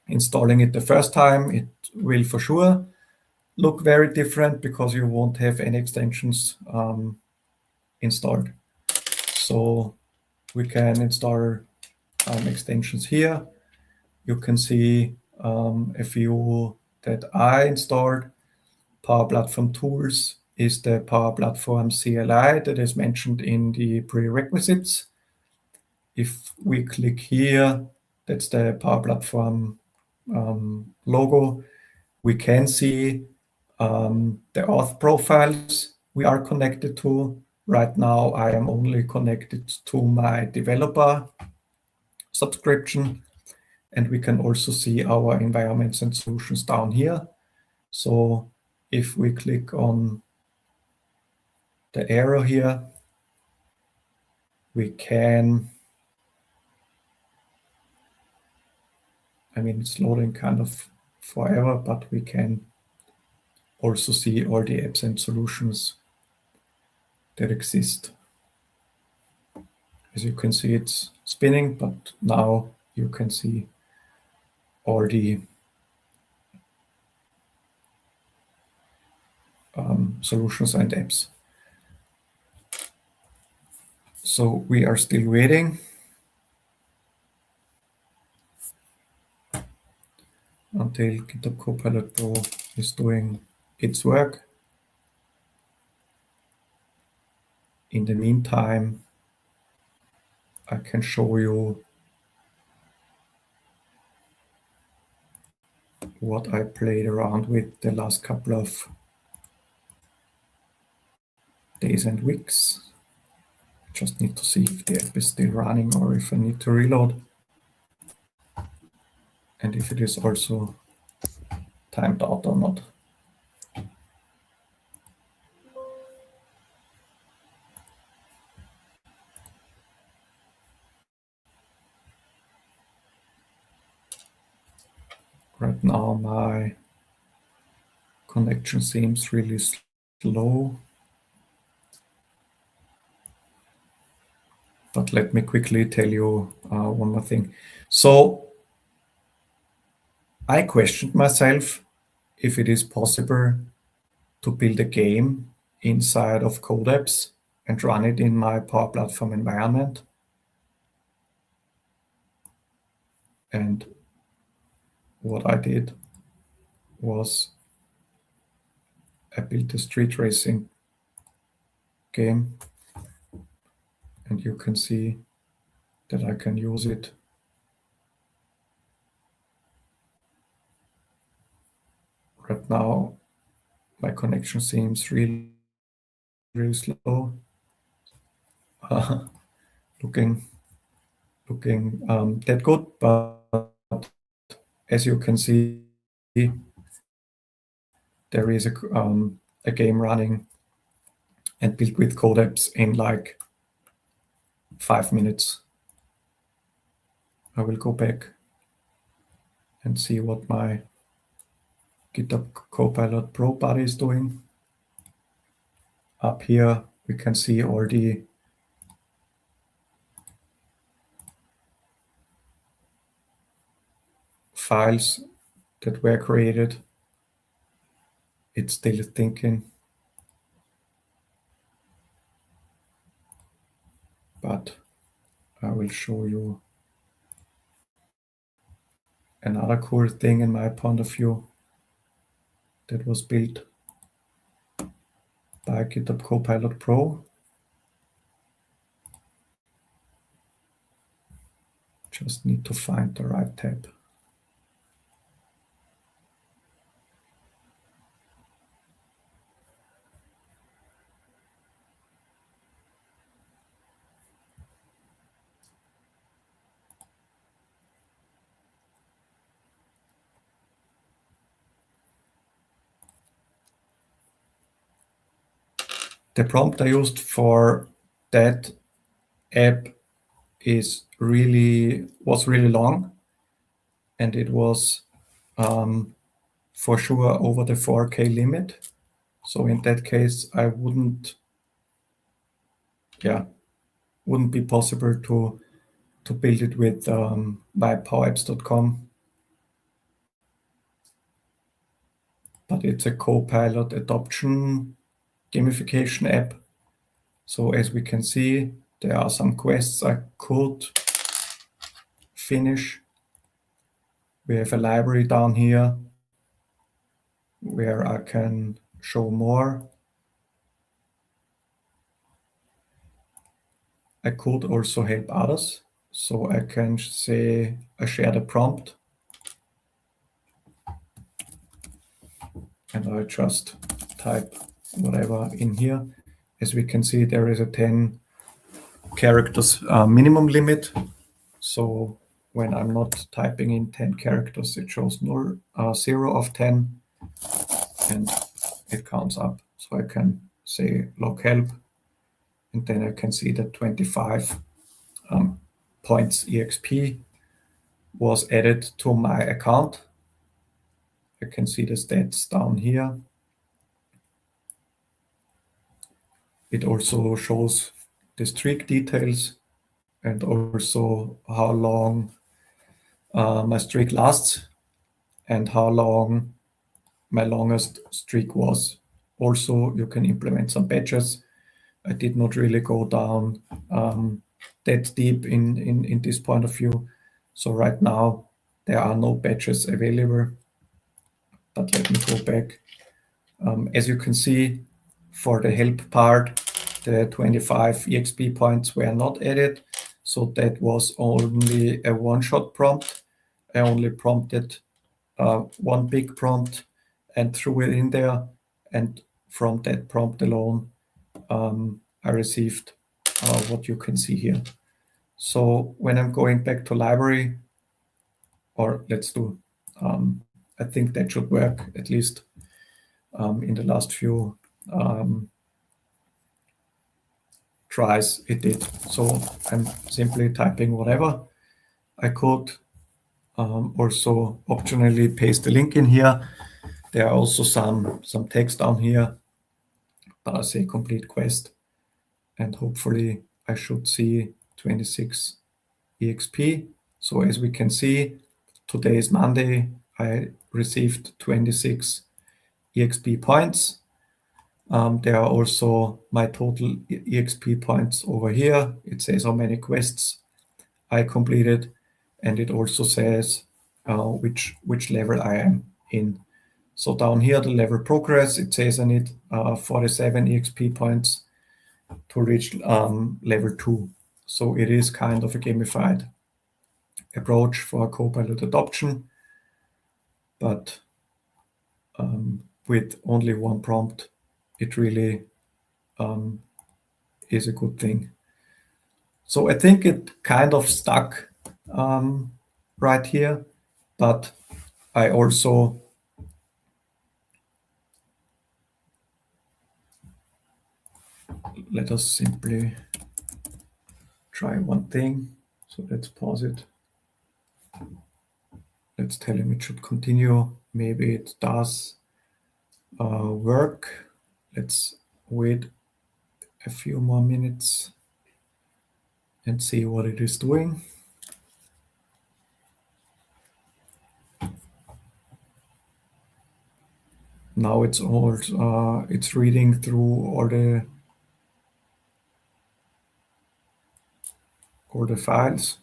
installing it the first time, it will for sure look very different, because you won't have any extensions installed. So we can install extensions here. You can see a few that I installed. Power Platform Tools is the Power Platform CLI that is mentioned in the prerequisites. If we click here, that's the Power Platform logo. We can see the auth profiles we are connected to. Right now, I am only connected to my developer subscription, and we can also see our environments and solutions down here. So if we click on the arrow here, we can, I mean, it's loading kind of forever, but we can also see all the apps and solutions that exist. As you can see, it's spinning, but now you can see all the solutions and apps. So we are still waiting until GitHub Copilot Pro is doing its work. In the meantime, I can show you what I played around with the last couple of days and weeks. Just need to see if the app is still running or if I need to reload, and if it is also timed out or not. Right now my connection seems really slow, but let me quickly tell you one more thing. So I questioned myself if it is possible to build a game inside of Code Apps and run it in my Power Platform environment. And what I did was I built a street racing game, and you can see that I can use it right now. My connection seems really slow. Looking that good, but as you can see, there is a game running and built with Code Apps in like 5 minutes. I will go back and see what my GitHub Copilot Pro buddy is doing. Up here, we can see all the files that were created. It's still thinking, but I will show you another cool thing in my point of view that was built by GitHub Copilot Pro. Just need to find the right tab. The prompt I used for that app was really long, and it was for sure over the 4K limit. So in that case, I wouldn't be possible to build it with mypowerapps.com. But it's a Copilot adoption gamification app. So as we can see, there are some quests I could finish. We have a library down here where I can show more. I could also help others. So I can say I share the prompt, and I just type whatever in here. as we can see, there is a 10 characters minimum limit. So when I'm not typing in 10 characters, it shows 0 of 10, and it counts up. So I can say log help, and then I can see that 25 points EXP was added to my account. I can see the stats down here. It also shows the streak details and also how long my streak lasts and how long my longest streak was. Also, you can implement some batches. I did not really go down that deep in this point of view. So right now, there are no batches available. But let me go back. As you can see, for the help part, the 25 EXP points were not added. So that was only a one-shot prompt. I only prompted one big prompt and threw it in there. And from that prompt alone, I received what you can see here. So when I'm going back to library, or let's do, I think that should work, at least in the last few tries it did. So I'm simply typing whatever. I could also optionally paste the link in here. There are also some text down here, but I say complete quest, and hopefully I should see 26 EXP. So as we can see, today is Monday. I received 26 EXP points. There are also my total EXP points over here. It says how many quests I completed, and it also says which level I am in. So down here, the level progress, it says I need 47 EXP points to reach level 2. So it is kind of a gamified approach for Copilot adoption, but with only one prompt, it really is a good thing. So I think it kind of stuck right here, but I also let us simply try one thing. So let's pause it. Let's tell him it should continue. Maybe it does work. Let's wait a few more minutes and see what it is doing. Now it's all it's reading through all the files.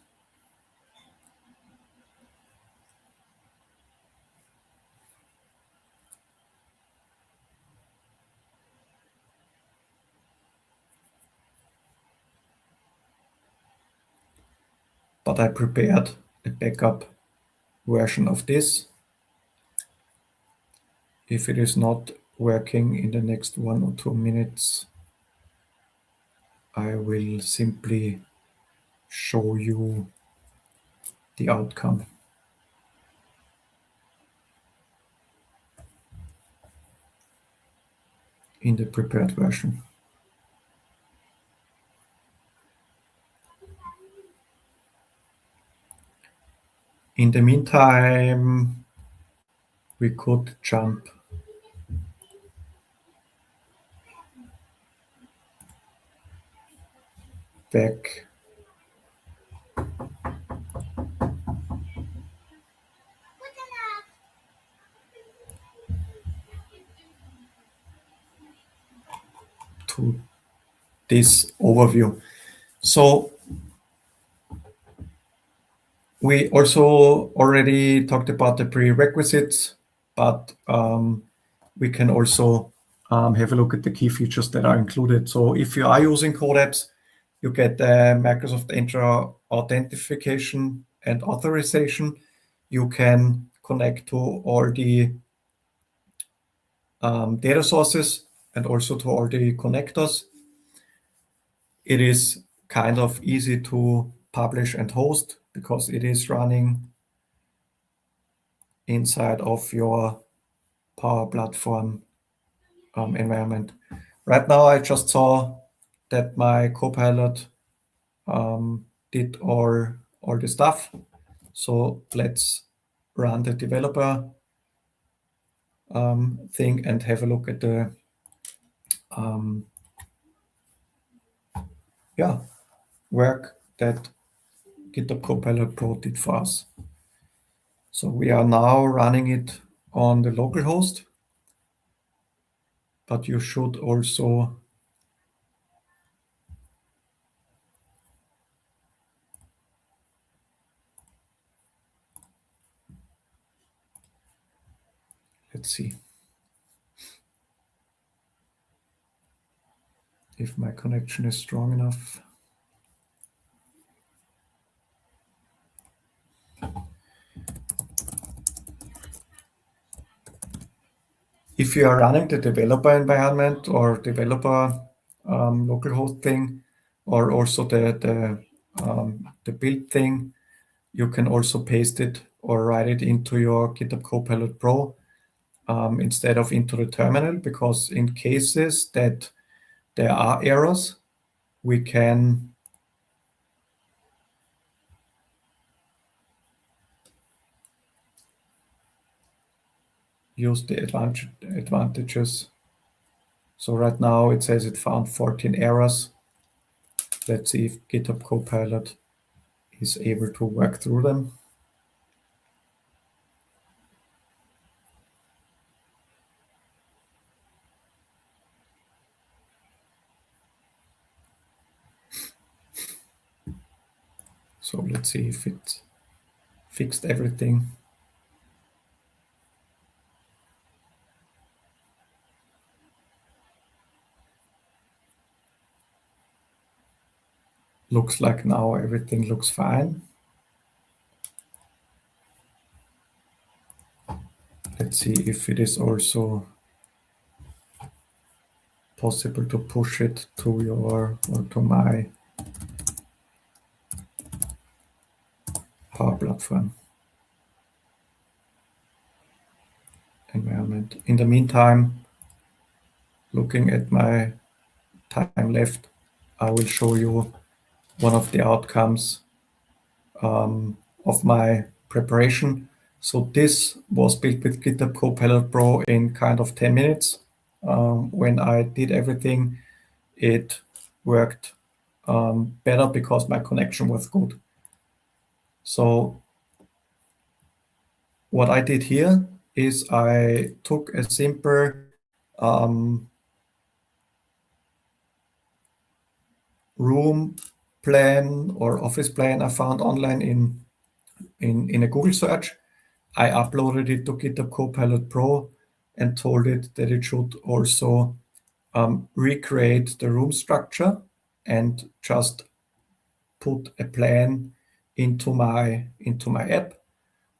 But I prepared a backup version of this. If it is not working in the next 1 or 2 minutes, I will simply show you the outcome. In the prepared version. In the meantime, we could jump back to this overview. So we also already talked about the prerequisites, but we can also have a look at the key features that are included. So if you are using Codeapps, you get the Microsoft Entra authentication and authorization. You can connect to all the data sources and also to all the connectors It is kind of easy to publish and host because it is running inside of your Power Platform environment. Right now, I just saw that my Copilot did all the stuff. So let's run the developer thing and have a look at the work that GitHub Copilot Pro did for us. So we are now running it on the local host, but you should also let's see if my connection is strong enough. If you are running the developer environment or developer local host thing, or also the build thing, you can also paste it or write it into your GitHub Copilot Pro instead of into the terminal, because in cases that there are errors, we can use the advantages. So right now it says it found 14 errors. Let's see if GitHub Copilot is able to work through them. So let's see if it fixed everything. Looks like now everything looks fine. Let's see if it is also possible to push it to your or to my Power Platform environment. In the meantime, looking at my time left, I will show you one of the outcomes of my preparation. So this was built with GitHub Copilot Pro in kind of 10 minutes. When I did everything, it worked better because my connection was good. So what I did here is I took a simple room plan or office plan I found online in a Google search. I uploaded it to GitHub Copilot Pro and told it that it should also recreate the room structure and just put a plan into my app.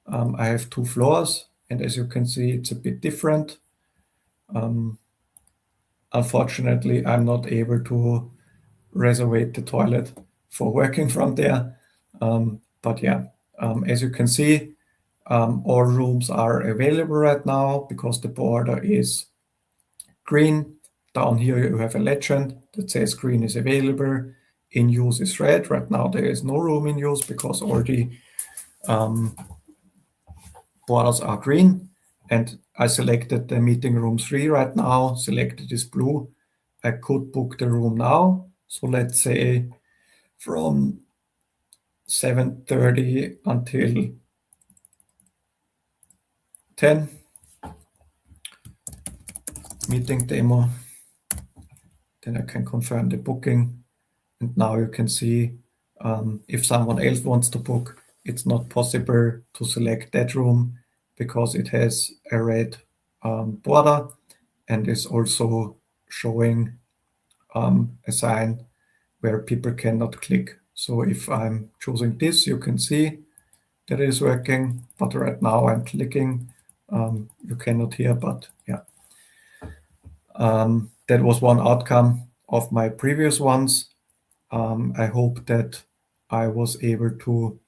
I have 2 floors, and as you can see, it's a bit different. Unfortunately, I'm not able to reserve the toilet for working from there. But yeah, as you can see, all rooms are available right now because the border is green. Down here you have a legend that says green is available. In use is red. Right now there is no room in use because all the borders are green. And I selected the meeting room 3 right now, selected this blue. I could book the room now. So let's say from 7:30 until 10, meeting demo. Then I can confirm the booking. And now you can see if someone else wants to book, it's not possible to select that room because it has a red border and is also showing a sign where people cannot click. So if I'm choosing this, you can see that it is working, but right now I'm clicking. You cannot hear, but yeah. That was one outcome of my previous ones. I hope that I was able to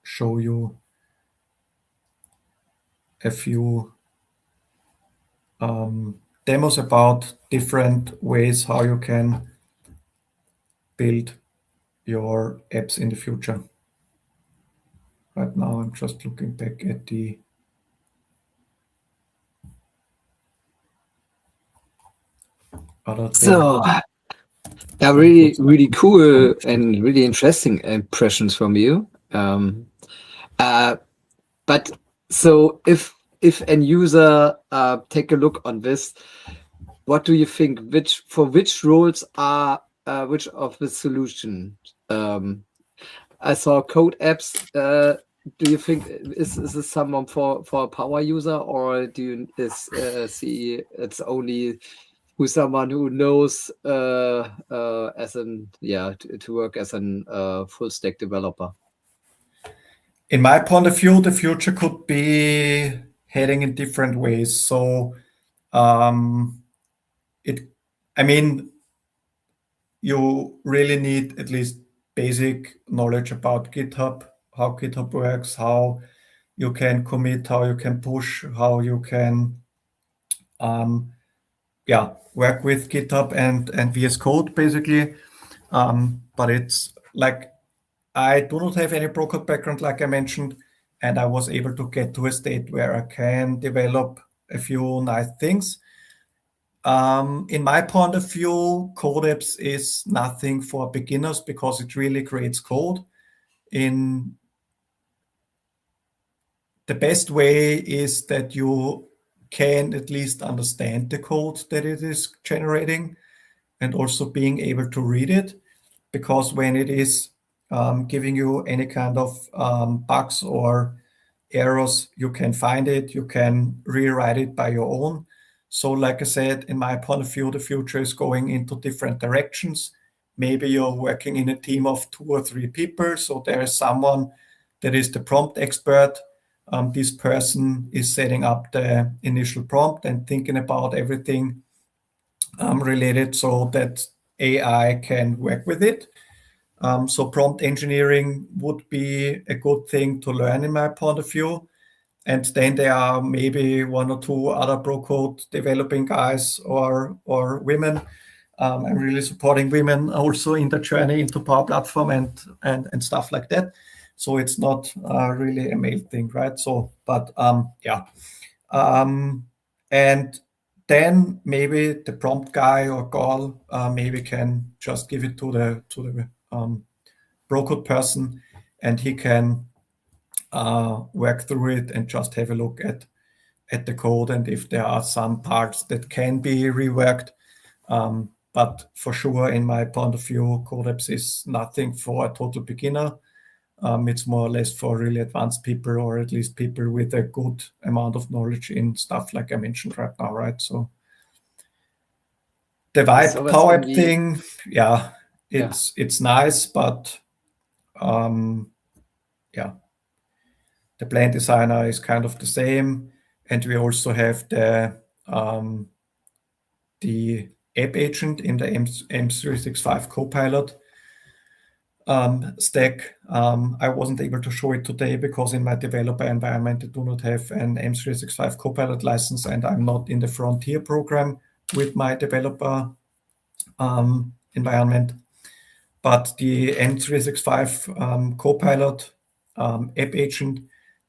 show you a few demos about different ways how you can build your apps in the future. Right now, I'm just looking back at the other So, yeah, really cool and really interesting impressions from you. But so if an user take a look on this, what do you think? Which roles are which of the solution? I saw code apps. Do you think is this someone for a power user, or do you see it's only who's someone who knows as an to work as an full stack developer? In my point of view, the future could be heading in different ways. So, you really need at least basic knowledge about GitHub, how GitHub works, how you can commit, how you can push, how you can, work with GitHub and VS Code basically. But it's like, I do not have any pro code background, like I mentioned, and I was able to get to a state where I can develop a few nice things. In my point of view, code apps is nothing for beginners because it really creates code. In the best way is that you can at least understand the code that it is generating and also being able to read it, because when it is giving you any kind of bugs or errors, you can find it, you can rewrite it by your own. So like I said, in my point of view, the future is going into different directions. Maybe you're working in a team of 2 or 3 people. So there is someone that is the prompt expert. This person is setting up the initial prompt and thinking about everything related so that AI can work with it. So prompt engineering would be a good thing to learn in my point of view. And then there are maybe 1 or 2 other pro code developing guys or women. I'm really supporting women also in the journey into Power Platform and stuff like that. So it's not really a male thing, right? So, but and then maybe the prompt guy or girl maybe can just give it to the pro code person, and he can work through it and just have a look at the code, and if there are some parts that can be reworked. But for sure, in my point of view, code apps is nothing for a total beginner. It's more or less for really advanced people, or at least people with a good amount of knowledge in stuff like I mentioned right now, right? So the vibe power app thing, it's nice, but the plan designer is kind of the same. And we also have the app agent in the M365 Copilot stack. I wasn't able to show it today because in my developer environment, I do not have an M365 Copilot license, and I'm not in the Frontier program with my developer environment. But the M365 Copilot app agent,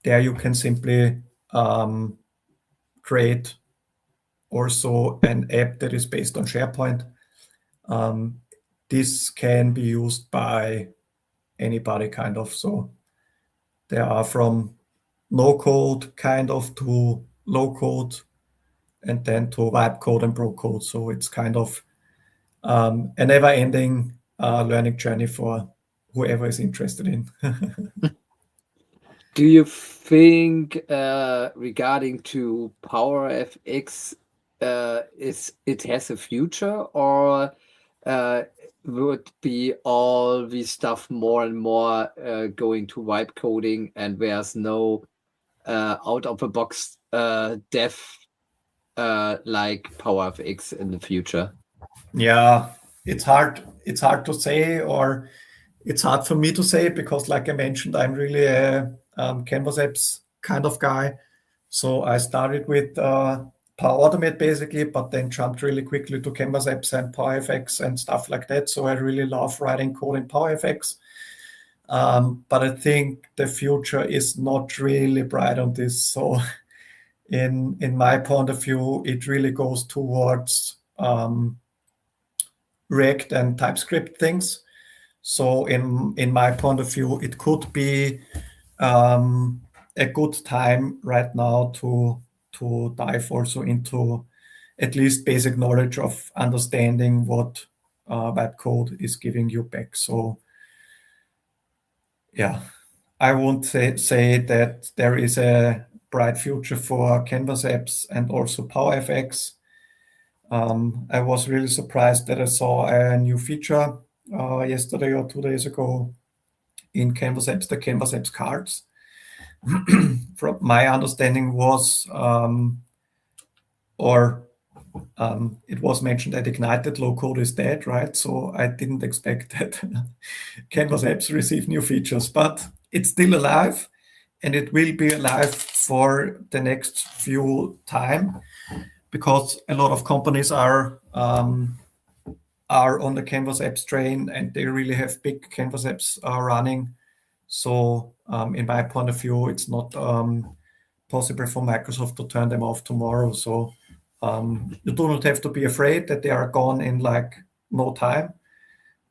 there you can simply create also an app that is based on SharePoint. This can be used by anybody kind of. So there are from no code kind of to low code, and then to vibe code and pro code. So it's kind of a never-ending learning journey for whoever is interested in. Do you think regarding to PowerFX, it has a future, or would be all this stuff more and more going to vibe coding, and there's no out of the box dev like PowerFX in the future? Yeah, it's hard to say, or it's hard for me to say, because like I mentioned, I'm really a Canvas apps kind of guy. So I started with Power Automate basically, but then jumped really quickly to Canvas apps and PowerFX and stuff like that. So I really love writing code in PowerFX. But I think the future is not really bright on this. So in my point of view, it really goes towards React and TypeScript things. So in my point of view, it could be a good time right now to dive also into at least basic knowledge of understanding what web code is giving you back. So yeah, I won't say that there is a bright future for Canvas apps and also PowerFX. I was really surprised that I saw a new feature yesterday or 2 days ago in Canvas apps, the Canvas apps cards. From my understanding was, it was mentioned that ignited low code is dead, right? So I didn't expect that Canvas apps receive new features, but it's still alive, and it will be alive for the next few time, because a lot of companies are on the Canvas apps train, and they really have big Canvas apps running. So in my point of view, it's not possible for Microsoft to turn them off tomorrow. So you do not have to be afraid that they are gone in like no time,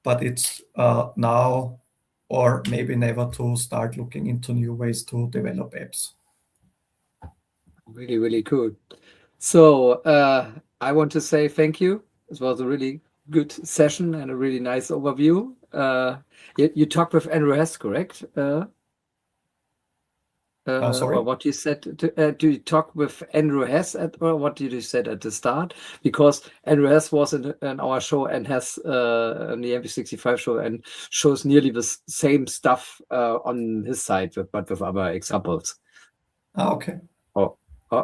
but it's now or maybe never to start looking into new ways to develop apps. Really, really cool. So I want to say thank you. It was a really good session and a really nice overview. You talked with Andrew Hess, correct? Sorry? Or what you said? Do you talk with Andrew Hess or what did you said at the start? Because Andrew Hess was in our show and has on the M365 show and shows nearly the same stuff on his side, but with other examples. Okay. Oh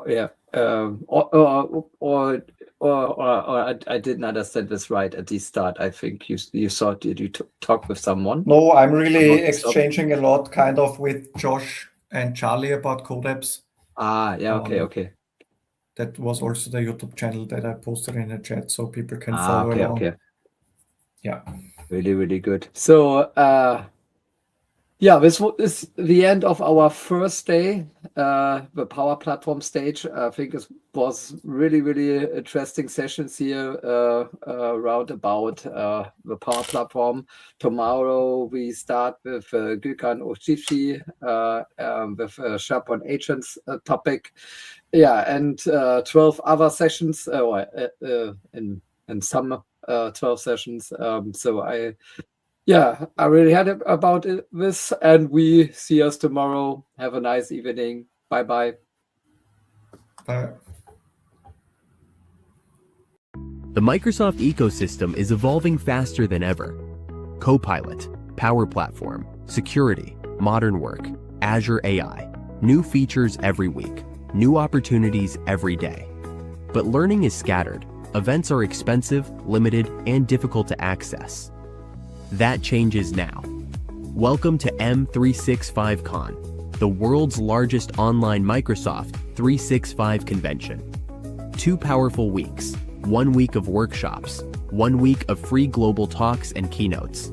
yeah. Or I didn't understand this right at the start. I think you thought, did you talk with someone? No, I'm really exchanging a lot kind of with Josh and Charlie about code apps. Yeah, okay. That was also the YouTube channel that I posted in the chat, so people can follow along. Okay. Yeah. Really, really good. So yeah, this is the end of our first day, the Power Platform stage. I think it was really, really interesting sessions here around about the Power Platform. Tomorrow we start with Gökhan Oshifshi with SharePoint Agents topic. Yeah, and 12 other sessions, in some 12 sessions. So I really had it about this, and we see us tomorrow. Have a nice evening. Bye-bye. Bye. The Microsoft ecosystem is evolving faster than ever. Copilot, Power Platform, security, modern work, Azure AI, new features every week, new opportunities every day. But learning is scattered. Events are expensive, limited, and difficult to access. That changes now. Welcome to M365 Con, the world's largest online Microsoft 365 convention. 2 powerful weeks, 1 week of workshops, 1 week of free global talks and keynotes.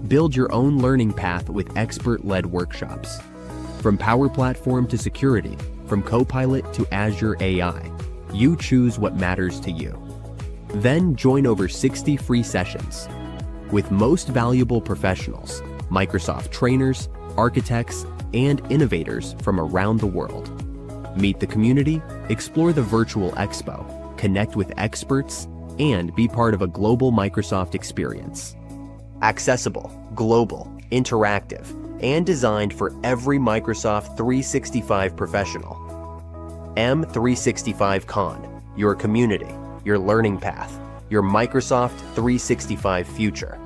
Build your own learning path with expert-led workshops. From Power Platform to security, from Copilot to Azure AI, you choose what matters to you. Then join over 60 free sessions with most valuable professionals, Microsoft trainers, architects, and innovators from around the world. Meet the community, explore the virtual expo, connect with experts, and be part of a global Microsoft experience. Accessible, global, interactive, and designed for every Microsoft 365 professional. M365 Con, your community, your learning path, your Microsoft 365 future.